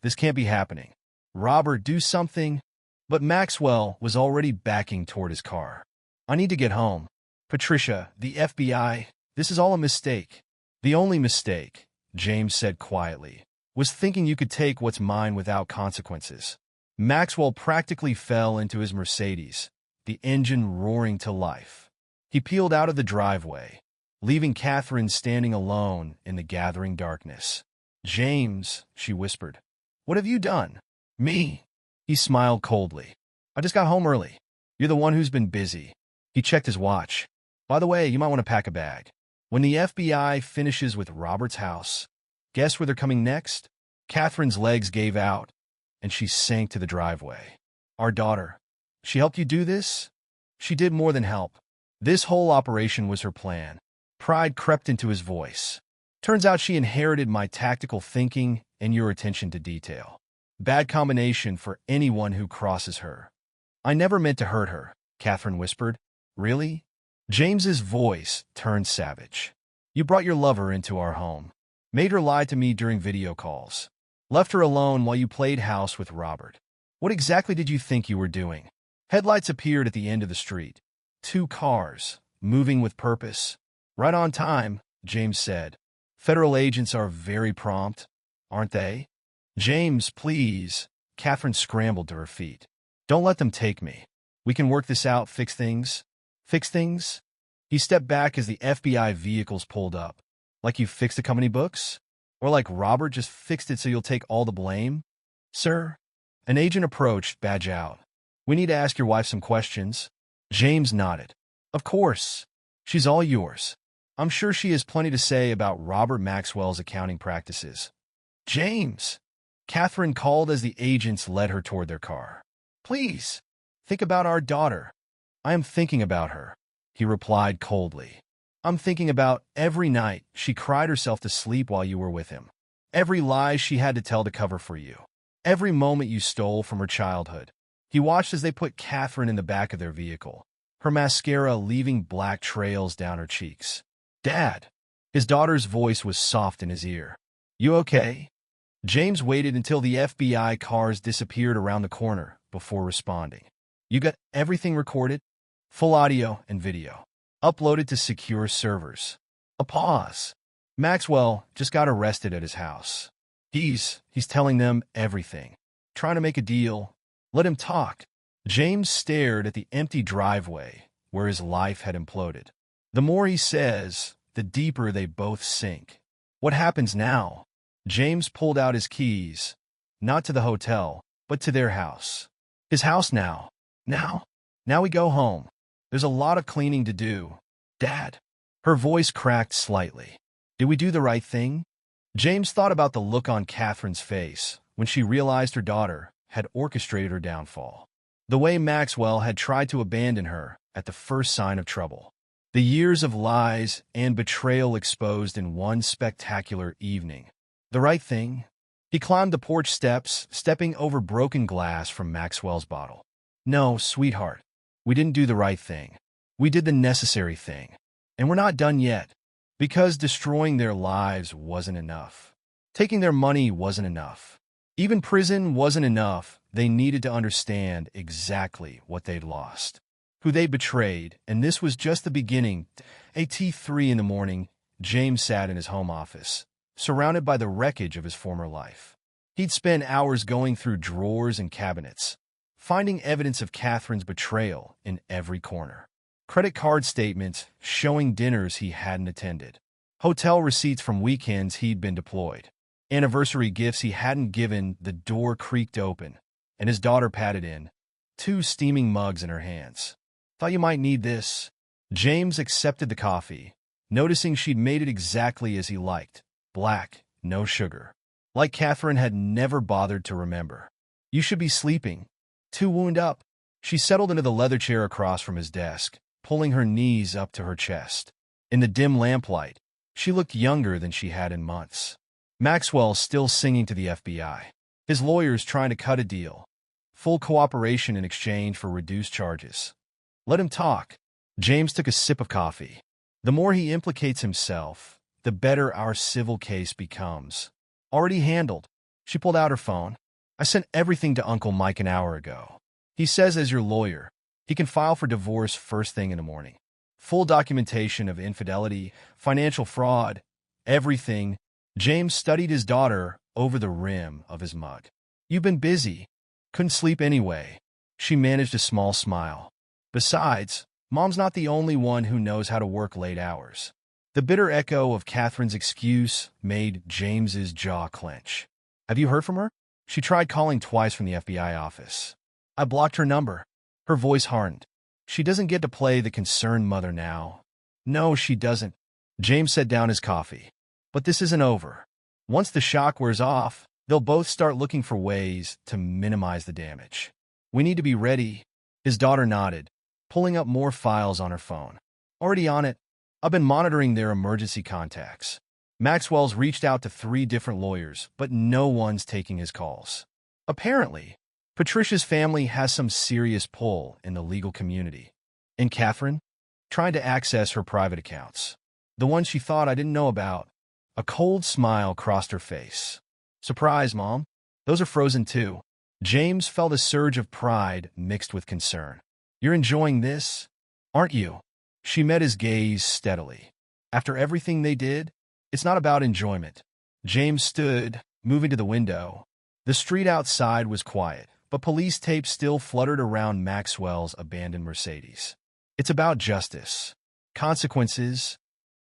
this can't be happening. Robert, do something. But Maxwell was already backing toward his car. I need to get home. Patricia, the FBI, this is all a mistake. The only mistake, James said quietly, was thinking you could take what's mine without consequences. Maxwell practically fell into his Mercedes, the engine roaring to life. He peeled out of the driveway, leaving Catherine standing alone in the gathering darkness. James, she whispered, what have you done? Me? He smiled coldly. I just got home early. You're the one who's been busy. He checked his watch. By the way, you might want to pack a bag. When the FBI finishes with Robert's house, guess where they're coming next? Catherine's legs gave out, and she sank to the driveway. Our daughter. She helped you do this? She did more than help. This whole operation was her plan. Pride crept into his voice. Turns out she inherited my tactical thinking and your attention to detail. Bad combination for anyone who crosses her. I never meant to hurt her, Catherine whispered. Really? James's voice turned savage. You brought your lover into our home. Made her lie to me during video calls. Left her alone while you played house with Robert. What exactly did you think you were doing? Headlights appeared at the end of the street. 2 cars, moving with purpose. Right on time, James said. Federal agents are very prompt, aren't they? James, please. Catherine scrambled to her feet. Don't let them take me. We can work this out, fix things. Fix things? He stepped back as the FBI vehicles pulled up. Like you fixed the company books? Or like Robert just fixed it so you'll take all the blame? Sir? An agent approached, badge out. We need to ask your wife some questions. James nodded. Of course. She's all yours. I'm sure she has plenty to say about Robert Maxwell's accounting practices. James! Catherine called as the agents led her toward their car. Please, think about our daughter. I am thinking about her, he replied coldly. I'm thinking about every night she cried herself to sleep while you were with him. Every lie she had to tell to cover for you. Every moment you stole from her childhood. He watched as they put Catherine in the back of their vehicle, her mascara leaving black trails down her cheeks. Dad! His daughter's voice was soft in his ear. You okay? James waited until the FBI cars disappeared around the corner before responding. You got everything recorded? Full audio and video. Uploaded to secure servers. A pause. Maxwell just got arrested at his house. He's telling them everything. Trying to make a deal. Let him talk. James stared at the empty driveway where his life had imploded. The more he says, the deeper they both sink. What happens now? James pulled out his keys, not to the hotel, but to their house. His house now. Now we go home. There's a lot of cleaning to do. Dad. Her voice cracked slightly. Did we do the right thing? James thought about the look on Catherine's face when she realized her daughter had orchestrated her downfall. The way Maxwell had tried to abandon her at the first sign of trouble. The years of lies and betrayal exposed in one spectacular evening. The right thing? He climbed the porch steps, stepping over broken glass from Maxwell's bottle. No, sweetheart. We didn't do the right thing. We did the necessary thing. And we're not done yet. Because destroying their lives wasn't enough. Taking their money wasn't enough. Even prison wasn't enough. They needed to understand exactly what they'd lost. Who they betrayed, and this was just the beginning. At 3 in the morning, James sat in his home office, surrounded by the wreckage of his former life. He'd spent hours going through drawers and cabinets, finding evidence of Catherine's betrayal in every corner. Credit card statements showing dinners he hadn't attended. Hotel receipts from weekends he'd been deployed. Anniversary gifts he hadn't given. The door creaked open, and his daughter patted in, 2 steaming mugs in her hands. "Thought you might need this." James accepted the coffee, noticing she'd made it exactly as he liked. Black, no sugar. Like Catherine had never bothered to remember. "You should be sleeping. Too wound up." She settled into the leather chair across from his desk, pulling her knees up to her chest. In the dim lamplight, she looked younger than she had in months. Maxwell still singing to the FBI. His lawyers trying to cut a deal. Full cooperation in exchange for reduced charges. Let him talk. James took a sip of coffee. The more he implicates himself, the better our civil case becomes. Already handled. She pulled out her phone. "I sent everything to Uncle Mike an hour ago. He says as your lawyer, he can file for divorce first thing in the morning. Full documentation of infidelity, financial fraud, everything." James studied his daughter over the rim of his mug. "You've been busy. Couldn't sleep anyway." She managed a small smile. "Besides, Mom's not the only one who knows how to work late hours." The bitter echo of Catherine's excuse made James's jaw clench. "Have you heard from her?" She tried calling twice from the FBI office. "I blocked her number." Her voice hardened. "She doesn't get to play the concerned mother now." "No, she doesn't." James set down his coffee. "But this isn't over. Once the shock wears off, they'll both start looking for ways to minimize the damage. We need to be ready." His daughter nodded, pulling up more files on her phone. "Already on it. I've been monitoring their emergency contacts. Maxwell's reached out to 3 different lawyers, but no one's taking his calls. Apparently, Patricia's family has some serious pull in the legal community. And Catherine? Trying to access her private accounts. The ones she thought I didn't know about." A cold smile crossed her face. "Surprise, Mom. Those are frozen too." James felt a surge of pride mixed with concern. "You're enjoying this, aren't you?" She met his gaze steadily. "After everything they did, it's not about enjoyment." James stood, moving to the window. The street outside was quiet, but police tape still fluttered around Maxwell's abandoned Mercedes. "It's about justice. Consequences.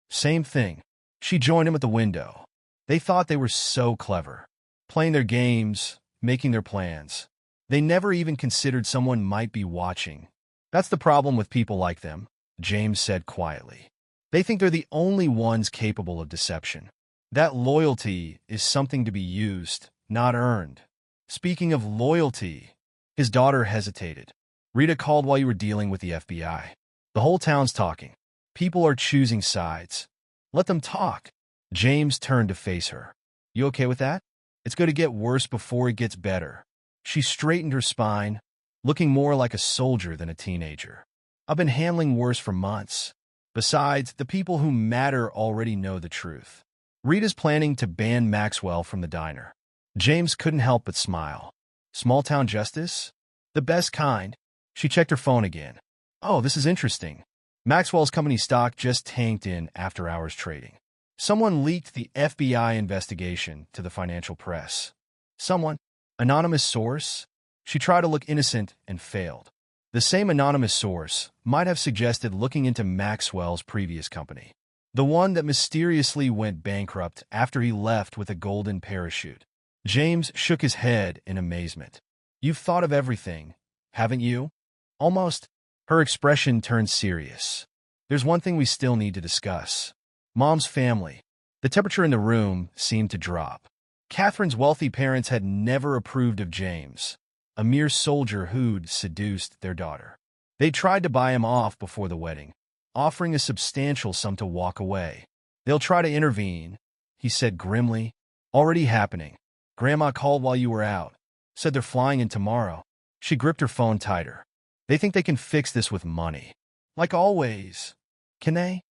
Same thing." She joined him at the window. They thought they were so clever. Playing their games, making their plans. They never even considered someone might be watching. "That's the problem with people like them," James said quietly. "They think they're the only ones capable of deception. That loyalty is something to be used, not earned." Speaking of loyalty, his daughter hesitated. "Rita called while you were dealing with the FBI. The whole town's talking. People are choosing sides. Let them talk." James turned to face her. "You okay with that? It's going to get worse before it gets better." She straightened her spine, looking more like a soldier than a teenager. "I've been handling worse for months. Besides, the people who matter already know the truth. Rita's planning to ban Maxwell from the diner." James couldn't help but smile. "Small-town justice? The best kind." She checked her phone again. "Oh, this is interesting. Maxwell's company stock just tanked in after-hours trading. Someone leaked the FBI investigation to the financial press." "Someone? Anonymous source?" She tried to look innocent and failed. The same anonymous source might have suggested looking into Maxwell's previous company. The one that mysteriously went bankrupt after he left with a golden parachute. James shook his head in amazement. "You've thought of everything, haven't you?" "Almost." Her expression turned serious. "There's one thing we still need to discuss. Mom's family." The temperature in the room seemed to drop. Catherine's wealthy parents had never approved of James, a mere soldier who'd seduced their daughter. They tried to buy him off before the wedding, offering a substantial sum to walk away. "They'll try to intervene," he said grimly. "Already happening. Grandma called while you were out. Said they're flying in tomorrow." She gripped her phone tighter. "They think they can fix this with money. Like always. Can they?"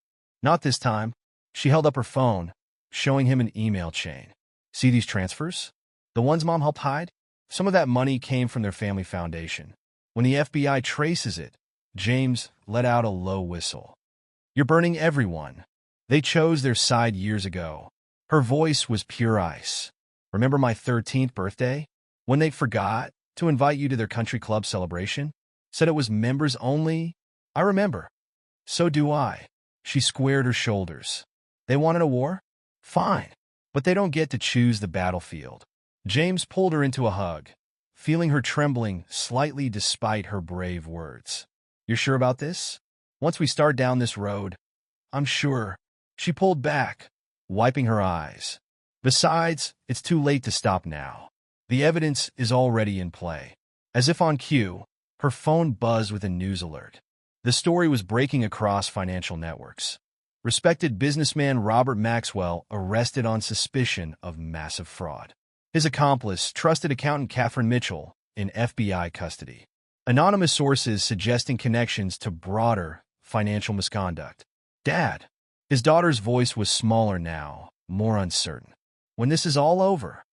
"Not this time." She held up her phone, showing him an email chain. "See these transfers? The ones Mom helped hide? Some of that money came from their family foundation. When the FBI traces it," James let out a low whistle. "You're burning everyone. They chose their side years ago." Her voice was pure ice. "Remember my 13th birthday? When they forgot To invite you to their country club celebration? Said it was members only? I remember. So do I. She squared her shoulders. They wanted a war? Fine. But they don't get to choose the battlefield. James pulled her into a hug, feeling her trembling slightly despite her brave words. You're sure about this? Once we start down this road, I'm sure. She pulled back, wiping her eyes. Besides, it's too late to stop now. The evidence is already in play. As if on cue, her phone buzzed with a news alert. The story was breaking across financial networks. Respected businessman Robert Maxwell arrested on suspicion of massive fraud. His accomplice, trusted accountant Catherine Mitchell, in FBI custody. Anonymous sources suggesting connections to broader financial misconduct. Dad. His daughter's voice was smaller now, more uncertain. When this is all over,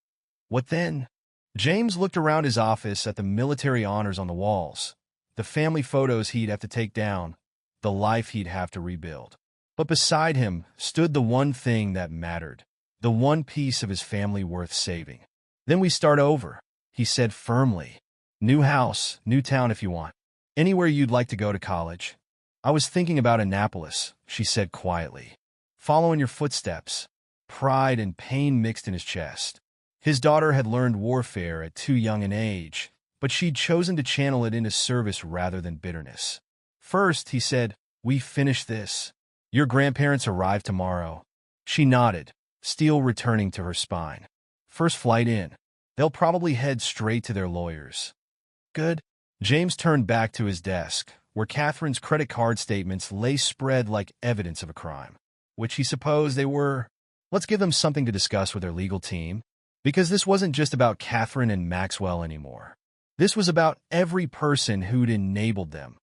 what then? James looked around his office at the military honors on the walls, the family photos he'd have to take down, the life he'd have to rebuild. But beside him stood the one thing that mattered, the one piece of his family worth saving. Then we start over, he said firmly. New house, new town if you want. Anywhere you'd like to go to college. I was thinking about Annapolis, she said quietly. Following your footsteps. Pride and pain mixed in his chest. His daughter had learned warfare at too young an age, but she'd chosen to channel it into service rather than bitterness. First, he said, we finish this. Your grandparents arrive tomorrow. She nodded, steel returning to her spine. First flight in. They'll probably head straight to their lawyers. Good. James turned back to his desk, where Catherine's credit card statements lay spread like evidence of a crime, which he supposed they were. Let's give them something to discuss with their legal team, because this wasn't just about Catherine and Maxwell anymore. This was about every person who'd enabled them,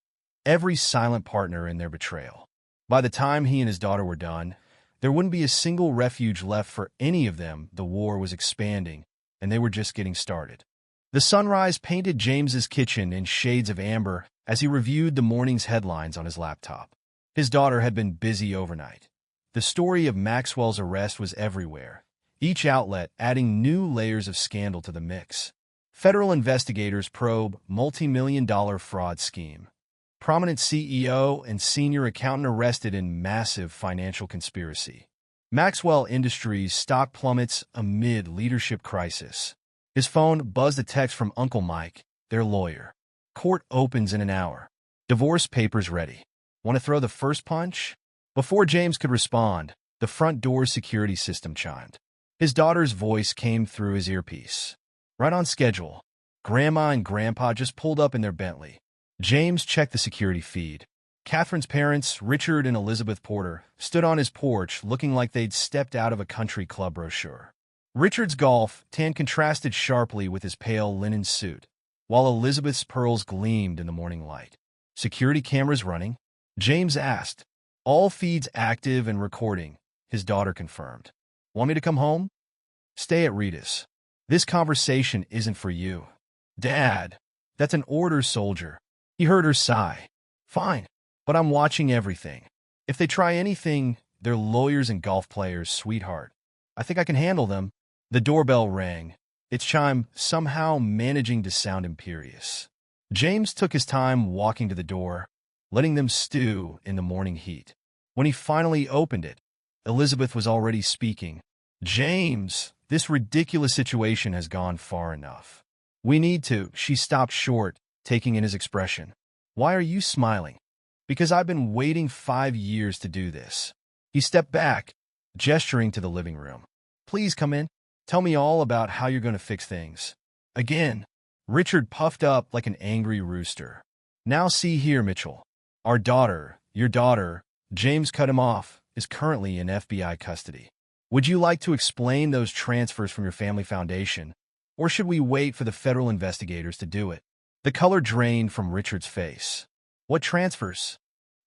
every silent partner in their betrayal. By the time he and his daughter were done, there wouldn't be a single refuge left for any of them. The war was expanding, and they were just getting started. The sunrise painted James's kitchen in shades of amber as he reviewed the morning's headlines on his laptop. His daughter had been busy overnight. The story of Maxwell's arrest was everywhere, each outlet adding new layers of scandal to the mix. Federal investigators probe multi-million-dollar fraud scheme. Prominent CEO and senior accountant arrested in massive financial conspiracy. Maxwell Industries stock plummets amid leadership crisis. His phone buzzed a text from Uncle Mike, their lawyer. Court opens in an hour. Divorce papers ready. Want to throw the first punch? Before James could respond, the front door security system chimed. His daughter's voice came through his earpiece. Right on schedule. Grandma and Grandpa just pulled up in their Bentley. James checked the security feed. Catherine's parents, Richard and Elizabeth Porter, stood on his porch looking like they'd stepped out of a country club brochure. Richard's golf tan contrasted sharply with his pale linen suit, while Elizabeth's pearls gleamed in the morning light. Security cameras running? James asked. All feeds active and recording, his daughter confirmed. Want me to come home? Stay at Rita's. This conversation isn't for you. Dad, that's an order, soldier. He heard her sigh. Fine, but I'm watching everything. If they try anything, they're lawyers and golf players, sweetheart. I think I can handle them. The doorbell rang, its chime somehow managing to sound imperious. James took his time walking to the door, letting them stew in the morning heat. When he finally opened it, Elizabeth was already speaking. James, this ridiculous situation has gone far enough. We need to. She stopped short, taking in his expression. Why are you smiling? Because I've been waiting 5 years to do this. He stepped back, gesturing to the living room. Please come in. Tell me all about how you're going to fix things. Again, Richard puffed up like an angry rooster. Now see here, Mitchell. Our daughter, your daughter, James cut him off, is currently in FBI custody. Would you like to explain those transfers from your family foundation, or should we wait for the federal investigators to do it? The color drained from Richard's face. What transfers?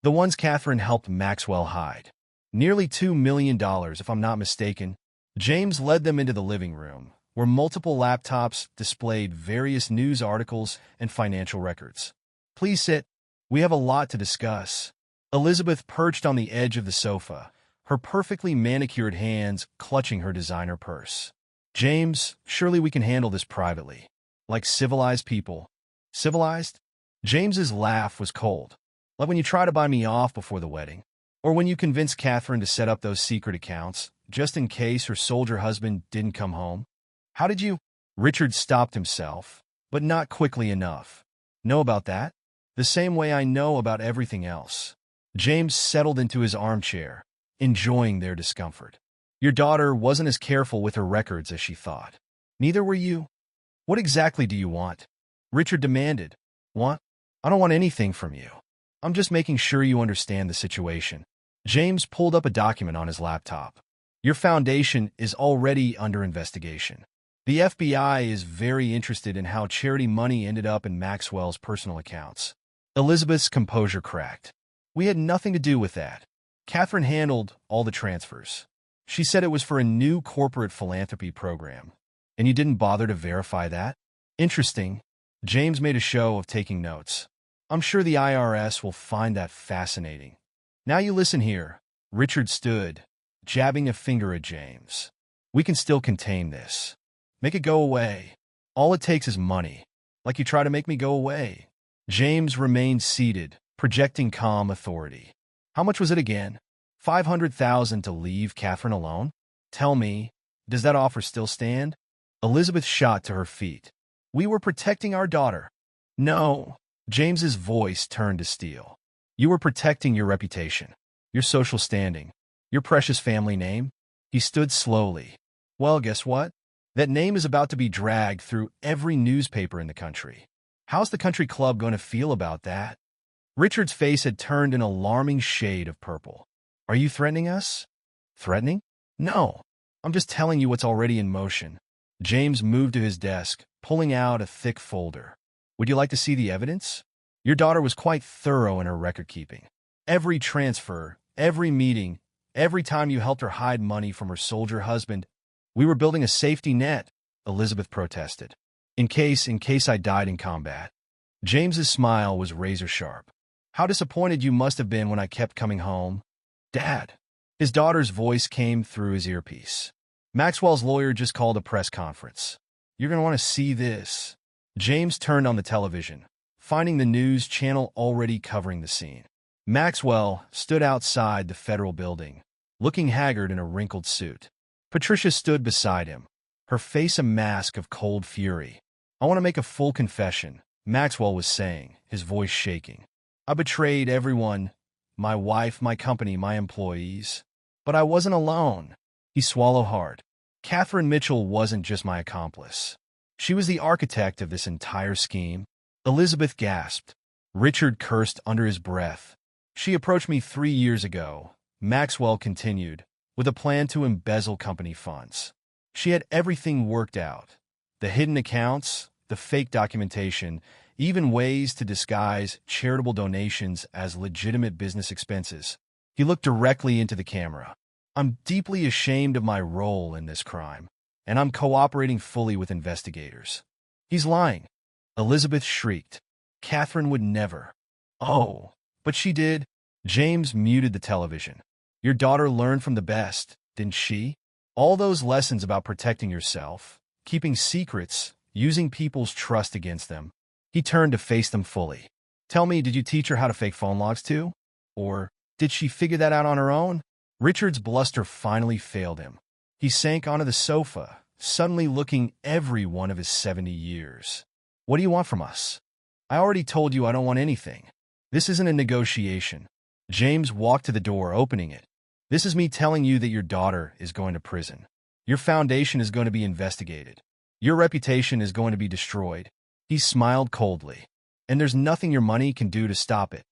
The ones Catherine helped Maxwell hide. Nearly $2 million, if I'm not mistaken. James led them into the living room, where multiple laptops displayed various news articles and financial records. Please sit. We have a lot to discuss. Elizabeth perched on the edge of the sofa, her perfectly manicured hands clutching her designer purse. James, surely we can handle this privately. Like civilized people. Civilized? James's laugh was cold. Like when you try to buy me off before the wedding. Or when you convince Catherine to set up those secret accounts, just in case her soldier husband didn't come home. How did you? Richard stopped himself, but not quickly enough. Know about that? The same way I know about everything else. James settled into his armchair, enjoying their discomfort. Your daughter wasn't as careful with her records as she thought. Neither were you. What exactly do you want? Richard demanded. Want? I don't want anything from you. I'm just making sure you understand the situation. James pulled up a document on his laptop. Your foundation is already under investigation. The FBI is very interested in how charity money ended up in Maxwell's personal accounts. Elizabeth's composure cracked. We had nothing to do with that. Catherine handled all the transfers. She said it was for a new corporate philanthropy program. And you didn't bother to verify that? Interesting. James made a show of taking notes. I'm sure the IRS will find that fascinating. Now you listen here. Richard stood, jabbing a finger at James. We can still contain this. Make it go away. All it takes is money. Like you try to make me go away. James remained seated, projecting calm authority. How much was it again? $500,000 to leave Catherine alone? Tell me, does that offer still stand? Elizabeth shot to her feet. We were protecting our daughter. No. James's voice turned to steel. You were protecting your reputation, your social standing, your precious family name. He stood slowly. Well, guess what? That name is about to be dragged through every newspaper in the country. How's the country club going to feel about that? Richard's face had turned an alarming shade of purple. Are you threatening us? Threatening? No. I'm just telling you what's already in motion. James moved to his desk, pulling out a thick folder. Would you like to see the evidence? Your daughter was quite thorough in her record-keeping. Every transfer, every meeting, every time you helped her hide money from her soldier husband. We were building a safety net, Elizabeth protested. In case I died in combat. James's smile was razor-sharp. How disappointed you must have been when I kept coming home. Dad. His daughter's voice came through his earpiece. Maxwell's lawyer just called a press conference. You're going to want to see this. James turned on the television, finding the news channel already covering the scene. Maxwell stood outside the federal building, looking haggard in a wrinkled suit. Patricia stood beside him, her face a mask of cold fury. I want to make a full confession, Maxwell was saying, his voice shaking. I betrayed everyone, my wife, my company, my employees. But I wasn't alone. He swallowed hard. Catherine Mitchell wasn't just my accomplice. She was the architect of this entire scheme. Elizabeth gasped. Richard cursed under his breath. She approached me 3 years ago, Maxwell continued, with a plan to embezzle company funds. She had everything worked out. The hidden accounts, the fake documentation, even ways to disguise charitable donations as legitimate business expenses. He looked directly into the camera. I'm deeply ashamed of my role in this crime, and I'm cooperating fully with investigators. He's lying. Elizabeth shrieked. Catherine would never. Oh, but she did. James muted the television. Your daughter learned from the best, didn't she? All those lessons about protecting yourself, keeping secrets, using people's trust against them. He turned to face them fully. Tell me, did you teach her how to fake phone logs too? Or did she figure that out on her own? Richard's bluster finally failed him. He sank onto the sofa, suddenly looking every one of his 70 years. What do you want from us? I already told you I don't want anything. This isn't a negotiation. James walked to the door, opening it. This is me telling you that your daughter is going to prison. Your foundation is going to be investigated. Your reputation is going to be destroyed. He smiled coldly. And there's nothing your money can do to stop it.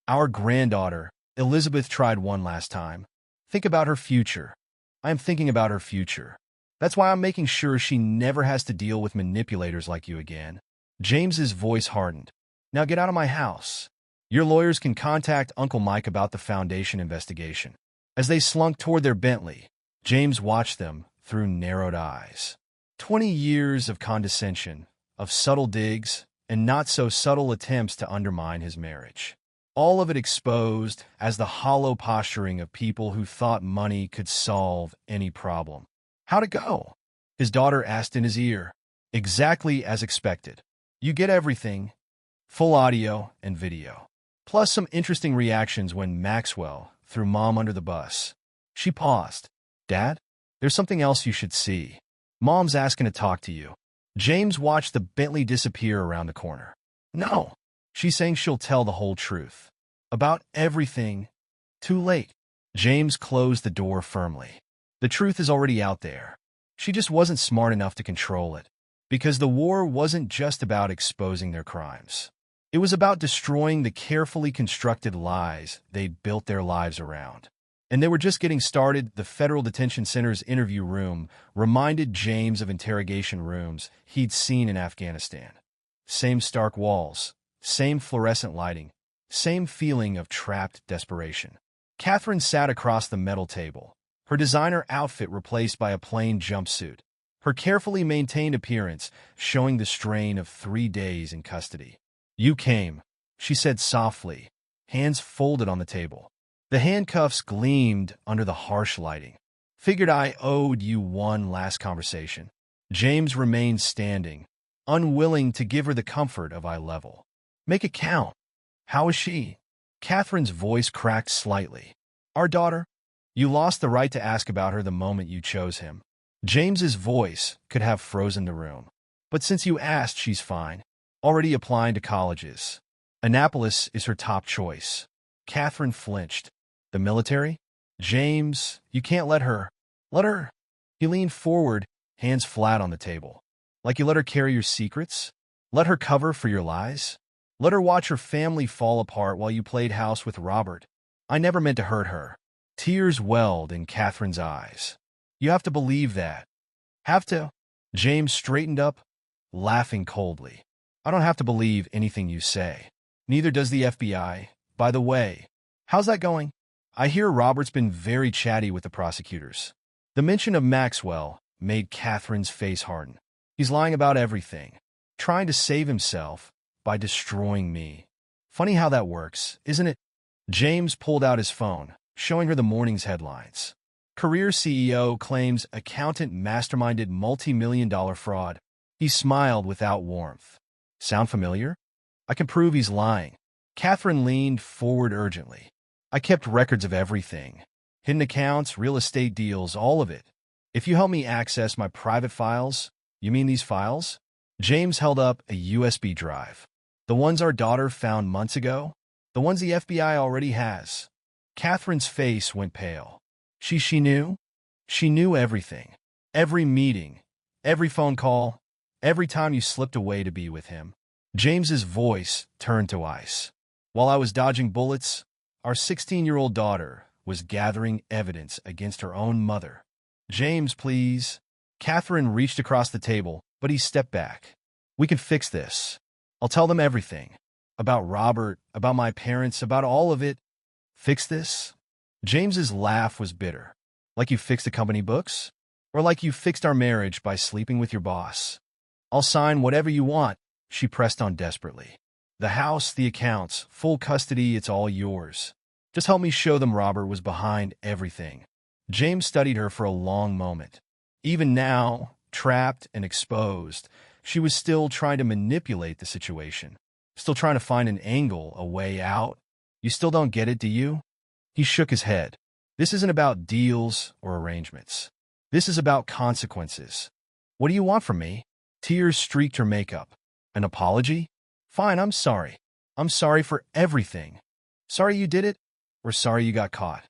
Our granddaughter, Elizabeth, tried one last time. Think about her future. I am thinking about her future. That's why I'm making sure she never has to deal with manipulators like you again. James's voice hardened. Now get out of my house. Your lawyers can contact Uncle Mike about the foundation investigation. As they slunk toward their Bentley, James watched them through narrowed eyes. 20 years of condescension, of subtle digs, and not-so-subtle attempts to undermine his marriage. All of it exposed as the hollow posturing of people who thought money could solve any problem. How'd it go? His daughter asked in his ear. Exactly as expected. You get everything, full audio and video. Plus some interesting reactions when Maxwell threw Mom under the bus. She paused. Dad, there's something else you should see. Mom's asking to talk to you. James watched the Bentley disappear around the corner. No. She's saying she'll tell the whole truth. About everything. Too late. James closed the door firmly. The truth is already out there. She just wasn't smart enough to control it. Because the war wasn't just about exposing their crimes. It was about destroying the carefully constructed lies they'd built their lives around. And they were just getting started. The Federal Detention Center's interview room reminded James of interrogation rooms he'd seen in Afghanistan. Same stark walls, same fluorescent lighting, same feeling of trapped desperation. Catherine sat across the metal table, her designer outfit replaced by a plain jumpsuit, her carefully maintained appearance showing the strain of 3 days in custody. You came, she said softly, hands folded on the table. The handcuffs gleamed under the harsh lighting. Figured I owed you one last conversation. James remained standing, unwilling to give her the comfort of eye level. Make it count. How is she? Catherine's voice cracked slightly. Our daughter? You lost the right to ask about her the moment you chose him. James's voice could have frozen the room. But since you asked, she's fine. Already applying to colleges. Annapolis is her top choice. Catherine flinched. The military? James, you can't let her. Let her. He leaned forward, hands flat on the table. Like you let her carry your secrets? Let her cover for your lies? Let her watch her family fall apart while you played house with Robert? I never meant to hurt her. Tears welled in Catherine's eyes. You have to believe that. Have to? James straightened up, laughing coldly. I don't have to believe anything you say. Neither does the FBI. By the way, how's that going? I hear Robert's been very chatty with the prosecutors. The mention of Maxwell made Catherine's face harden. He's lying about everything, trying to save himself by destroying me. Funny how that works, isn't it? James pulled out his phone, showing her the morning's headlines. Career CEO claims accountant masterminded multi-million-dollar fraud. He smiled without warmth. Sound familiar? I can prove he's lying. Catherine leaned forward urgently. I kept records of everything. Hidden accounts, real estate deals, all of it. If you help me access my private files, you mean these files? James held up a USB drive. The ones our daughter found months ago? The ones the FBI already has. Catherine's face went pale. She knew? She knew everything. Every meeting, every phone call, every time you slipped away to be with him. James's voice turned to ice. While I was dodging bullets, our 16-year-old daughter was gathering evidence against her own mother. James, please. Catherine reached across the table, but he stepped back. We can fix this. I'll tell them everything. About Robert, about my parents, about all of it. Fix this? James's laugh was bitter. Like you fixed the company books? Or like you fixed our marriage by sleeping with your boss? I'll sign whatever you want, she pressed on desperately. The house, the accounts, full custody, it's all yours. Just help me show them Robert was behind everything. James studied her for a long moment. Even now, trapped and exposed, she was still trying to manipulate the situation. Still trying to find an angle, a way out. You still don't get it, do you? He shook his head. This isn't about deals or arrangements. This is about consequences. What do you want from me? Tears streaked her makeup. An apology? Fine, I'm sorry. I'm sorry for everything. Sorry you did it, or sorry you got caught.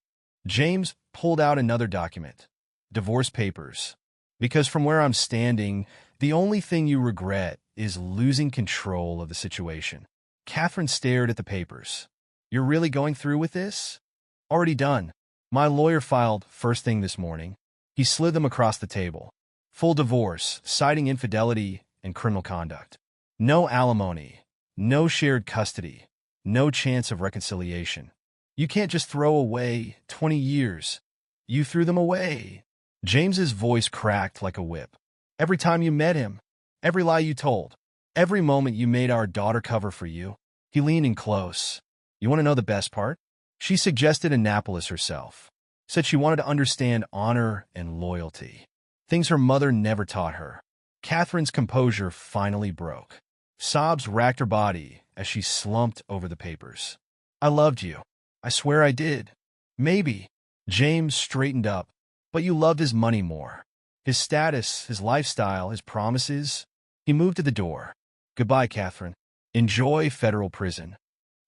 James pulled out another document. Divorce papers. Because from where I'm standing, the only thing you regret is losing control of the situation. Catherine stared at the papers. You're really going through with this? Already done. My lawyer filed first thing this morning. He slid them across the table. Full divorce, citing infidelity and criminal conduct. No alimony. No shared custody. No chance of reconciliation. You can't just throw away 20 years. You threw them away. James's voice cracked like a whip. Every time you met him, every lie you told, every moment you made our daughter cover for you. He leaned in close. You want to know the best part? She suggested Annapolis herself. Said she wanted to understand honor and loyalty. Things her mother never taught her. Catherine's composure finally broke. Sobs racked her body as she slumped over the papers. I loved you. I swear I did. Maybe. James straightened up. But you loved his money more. His status, his lifestyle, his promises. He moved to the door. Goodbye, Catherine. Enjoy federal prison.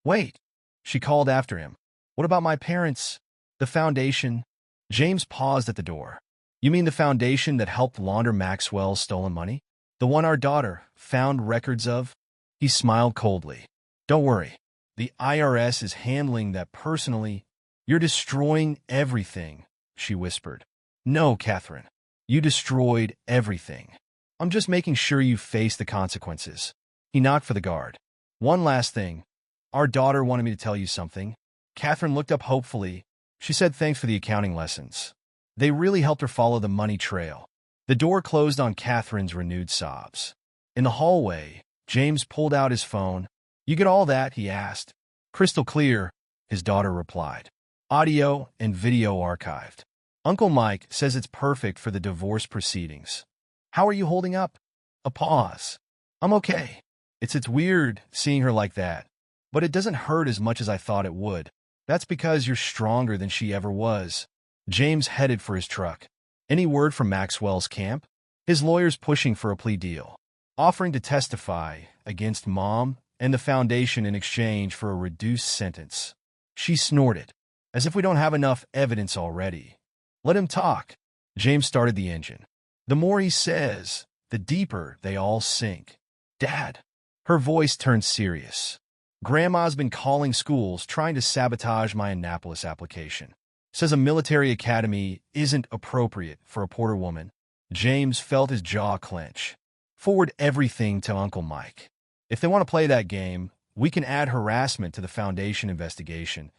Wait, she called after him. What about my parents? The foundation? James paused at the door. You mean the foundation that helped launder Maxwell's stolen money? The one our daughter found records of? He smiled coldly. Don't worry. The IRS is handling that personally. You're destroying everything, she whispered. No, Catherine. You destroyed everything. I'm just making sure you face the consequences. He knocked for the guard. One last thing. Our daughter wanted me to tell you something. Catherine looked up hopefully. She said thanks for the accounting lessons. They really helped her follow the money trail. The door closed on Catherine's renewed sobs. In the hallway, James pulled out his phone. You get all that? He asked. Crystal clear, his daughter replied. Audio and video archived. Uncle Mike says it's perfect for the divorce proceedings. How are you holding up? A pause. I'm okay. It's weird seeing her like that, but it doesn't hurt as much as I thought it would. That's because you're stronger than she ever was. James headed for his truck. Any word from Maxwell's camp? His lawyer's pushing for a plea deal, offering to testify against Mom and the foundation in exchange for a reduced sentence. She snorted. As if we don't have enough evidence already. Let him talk. James started the engine. The more he says, the deeper they all sink. Dad. Her voice turned serious. Grandma's been calling schools trying to sabotage my Annapolis application. Says a military academy isn't appropriate for a Porter woman. James felt his jaw clench. Forward everything to Uncle Mike. If they want to play that game, we can add harassment to the foundation investigation.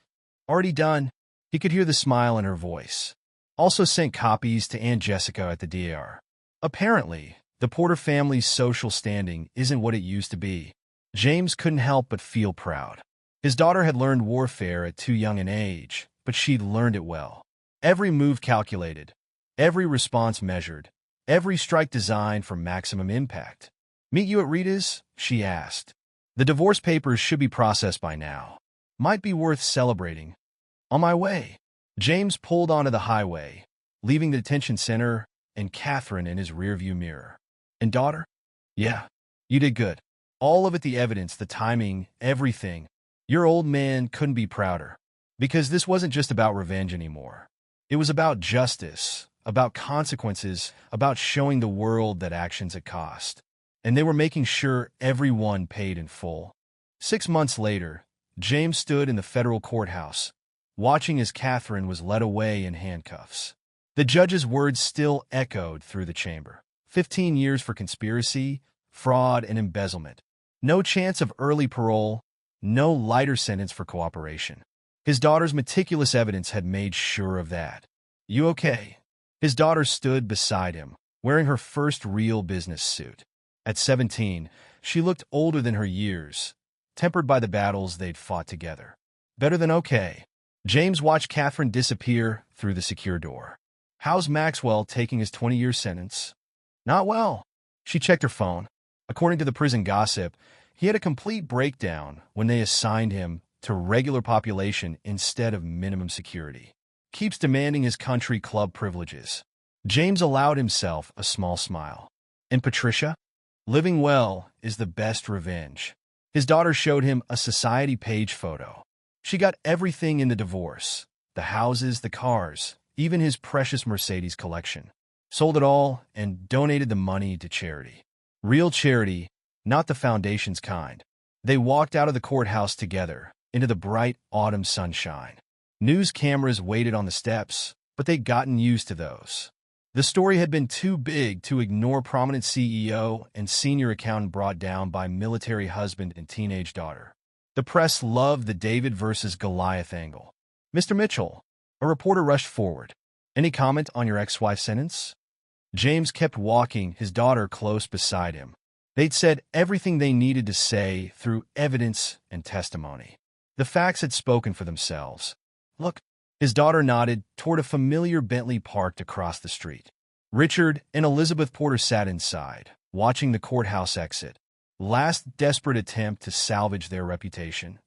Already done. He could hear the smile in her voice. Also sent copies to Aunt Jessica at the DR. Apparently, the Porter family's social standing isn't what it used to be. James couldn't help but feel proud. His daughter had learned warfare at too young an age, but she'd learned it well. Every move calculated, every response measured, every strike designed for maximum impact. Meet you at Rita's? She asked. The divorce papers should be processed by now. Might be worth celebrating. On my way. James pulled onto the highway, leaving the detention center and Catherine in his rearview mirror. And daughter? Yeah, you did good. All of it, the evidence, the timing, everything. Your old man couldn't be prouder. Because this wasn't just about revenge anymore. It was about justice, about consequences, about showing the world that actions had cost. And they were making sure everyone paid in full. 6 months later, James stood in the federal courthouse, watching as Catherine was led away in handcuffs. The judge's words still echoed through the chamber. 15 years for conspiracy, fraud, and embezzlement. No chance of early parole, no lighter sentence for cooperation. His daughter's meticulous evidence had made sure of that. You okay? His daughter stood beside him, wearing her first real business suit. At 17, she looked older than her years, tempered by the battles they'd fought together. Better than okay. James watched Catherine disappear through the secure door. How's Maxwell taking his 20-year sentence? Not well. She checked her phone. According to the prison gossip, he had a complete breakdown when they assigned him to regular population instead of minimum security. Keeps demanding his country club privileges. James allowed himself a small smile. And Patricia? Living well is the best revenge. His daughter showed him a society page photo. She got everything in the divorce. The houses, the cars, even his precious Mercedes collection. Sold it all and donated the money to charity. Real charity, not the foundation's kind. They walked out of the courthouse together, into the bright autumn sunshine. News cameras waited on the steps, but they'd gotten used to those. The story had been too big to ignore prominent CEO and senior accountant brought down by military husband and teenage daughter. The press loved the David versus Goliath angle. Mr. Mitchell, a reporter rushed forward. Any comment on your ex-wife's sentence? James kept walking, his daughter close beside him. They'd said everything they needed to say through evidence and testimony. The facts had spoken for themselves. Look, his daughter nodded toward a familiar Bentley parked across the street. Richard and Elizabeth Porter sat inside, watching the courthouse exit. Last desperate attempt to salvage their reputation.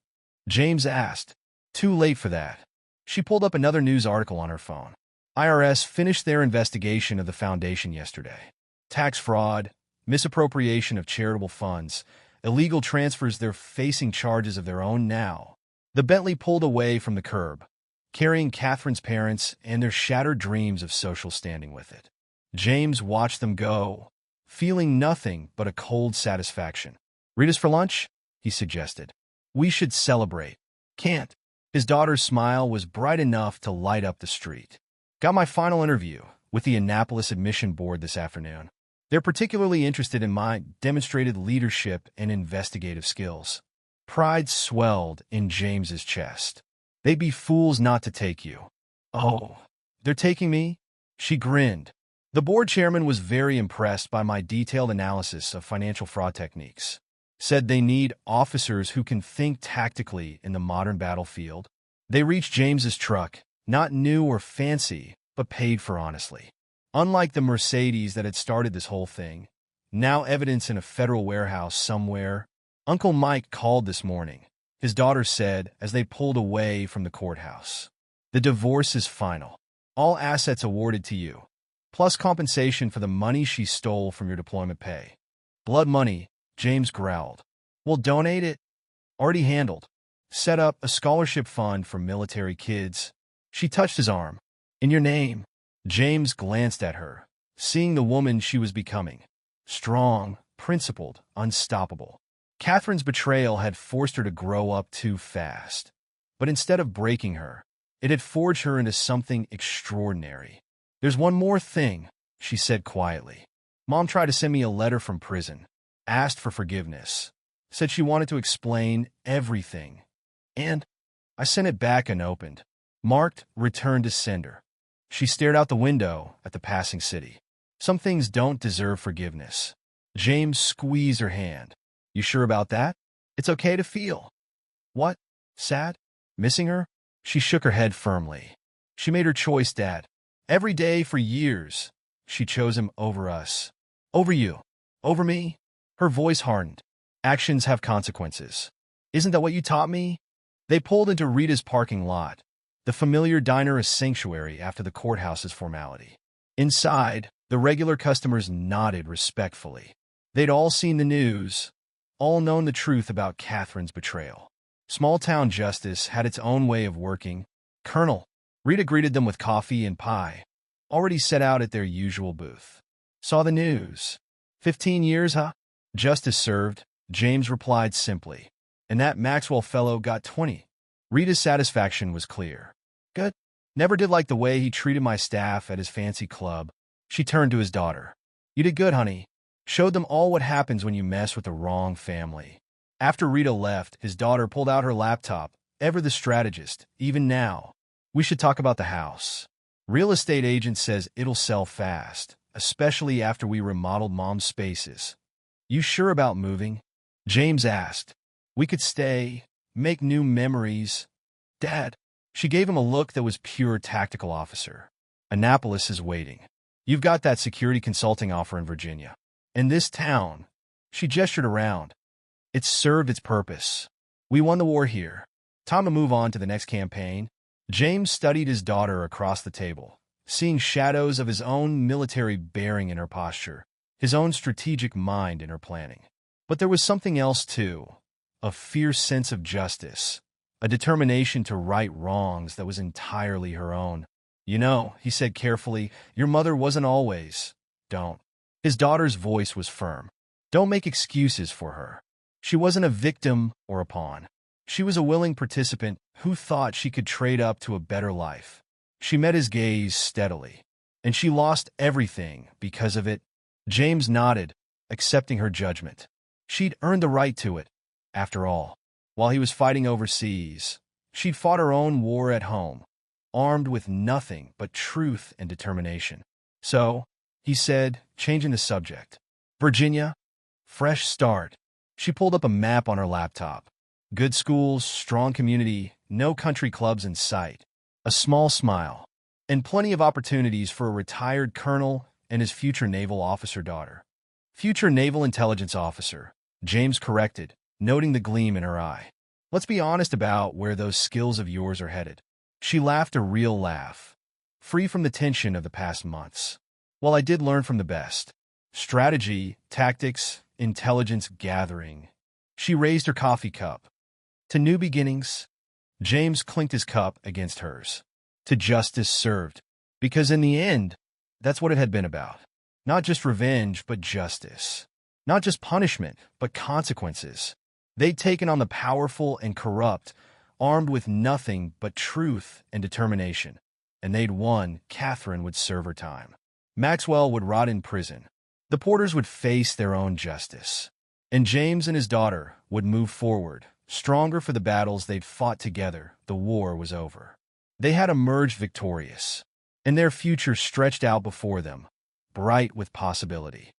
James asked. Too late for that. She pulled up another news article on her phone. IRS finished their investigation of the foundation yesterday. Tax fraud, misappropriation of charitable funds, illegal transfers. They're facing charges of their own now. The Bentley pulled away from the curb, carrying Catherine's parents and their shattered dreams of social standing with it. James watched them go, feeling nothing but a cold satisfaction. "Read us for lunch?" he suggested. "We should celebrate." "Can't." His daughter's smile was bright enough to light up the street. "Got my final interview with the Annapolis Admission Board this afternoon. They're particularly interested in my demonstrated leadership and investigative skills." Pride swelled in James's chest. "They'd be fools not to take you." "Oh, they're taking me?" She grinned. "The board chairman was very impressed by my detailed analysis of financial fraud techniques. Said they need officers who can think tactically in the modern battlefield." They reached James's truck, not new or fancy, but paid for honestly. Unlike the Mercedes that had started this whole thing, now evidence in a federal warehouse somewhere, Uncle Mike called this morning, his daughter said as they pulled away from the courthouse. "The divorce is final. All assets awarded to you, plus compensation for the money she stole from your deployment pay." "Blood money," James growled. "We'll donate it." "Already handled. Set up a scholarship fund for military kids." She touched his arm. "In your name." James glanced at her, seeing the woman she was becoming. Strong, principled, unstoppable. Catherine's betrayal had forced her to grow up too fast. But instead of breaking her, it had forged her into something extraordinary. "There's one more thing," she said quietly. "Mom tried to send me a letter from prison. Asked for forgiveness. Said she wanted to explain everything. And I sent it back unopened. Marked, return to sender." She stared out the window at the passing city. "Some things don't deserve forgiveness." James squeezed her hand. "You sure about that? It's okay to feel." "What? Sad? Missing her?" She shook her head firmly. "She made her choice, Dad. Every day for years, she chose him over us. Over you. Over me." Her voice hardened. "Actions have consequences. Isn't that what you taught me?" They pulled into Rita's parking lot, the familiar diner a sanctuary after the courthouse's formality. Inside, the regular customers nodded respectfully. They'd all seen the news, all known the truth about Catherine's betrayal. Small-town justice had its own way of working. "Colonel." Rita greeted them with coffee and pie, already set out at their usual booth. "Saw the news. 15 years, huh?" "Justice served," James replied simply. "And that Maxwell fellow got 20. Rita's satisfaction was clear. "Good. Never did like the way he treated my staff at his fancy club." She turned to his daughter. "You did good, honey. Showed them all what happens when you mess with the wrong family." After Rita left, his daughter pulled out her laptop, ever the strategist, even now. "We should talk about the house. Real estate agent says it'll sell fast, especially after we remodeled Mom's spaces." "You sure about moving?" James asked. "We could stay, make new memories." "Dad." She gave him a look that was pure tactical officer. "Annapolis is waiting. You've got that security consulting offer in Virginia. And this town," she gestured around, "it's served its purpose. We won the war here. Time to move on to the next campaign." James studied his daughter across the table, seeing shadows of his own military bearing in her posture, his own strategic mind in her planning. But there was something else, too, a fierce sense of justice, a determination to right wrongs that was entirely her own. "You know," he said carefully, "your mother wasn't always." "Don't." His daughter's voice was firm. "Don't make excuses for her. She wasn't a victim or a pawn. She was a willing participant who thought she could trade up to a better life." She met his gaze steadily. "And she lost everything because of it." James nodded, accepting her judgment. She'd earned the right to it. After all, while he was fighting overseas, she'd fought her own war at home, armed with nothing but truth and determination. "So," he said, changing the subject. "Virginia? Fresh start." She pulled up a map on her laptop. Good schools, strong community, no country clubs in sight. A small smile. And plenty of opportunities for a retired colonel and his future naval officer daughter. Future Naval Intelligence Officer, James corrected, noting the gleam in her eye. Let's be honest about where those skills of yours are headed. She laughed a real laugh, free from the tension of the past months. Well, I did learn from the best. Strategy, tactics, intelligence gathering. She raised her coffee cup. To new beginnings. James clinked his cup against hers. To justice served. Because in the end, that's what it had been about. Not just revenge, but justice. Not just punishment, but consequences. They'd taken on the powerful and corrupt, armed with nothing but truth and determination. And they'd won. Catherine would serve her time. Maxwell would rot in prison. The Porters would face their own justice. And James and his daughter would move forward, stronger for the battles they'd fought together. The war was over. They had emerged victorious, and their future stretched out before them, bright with possibility.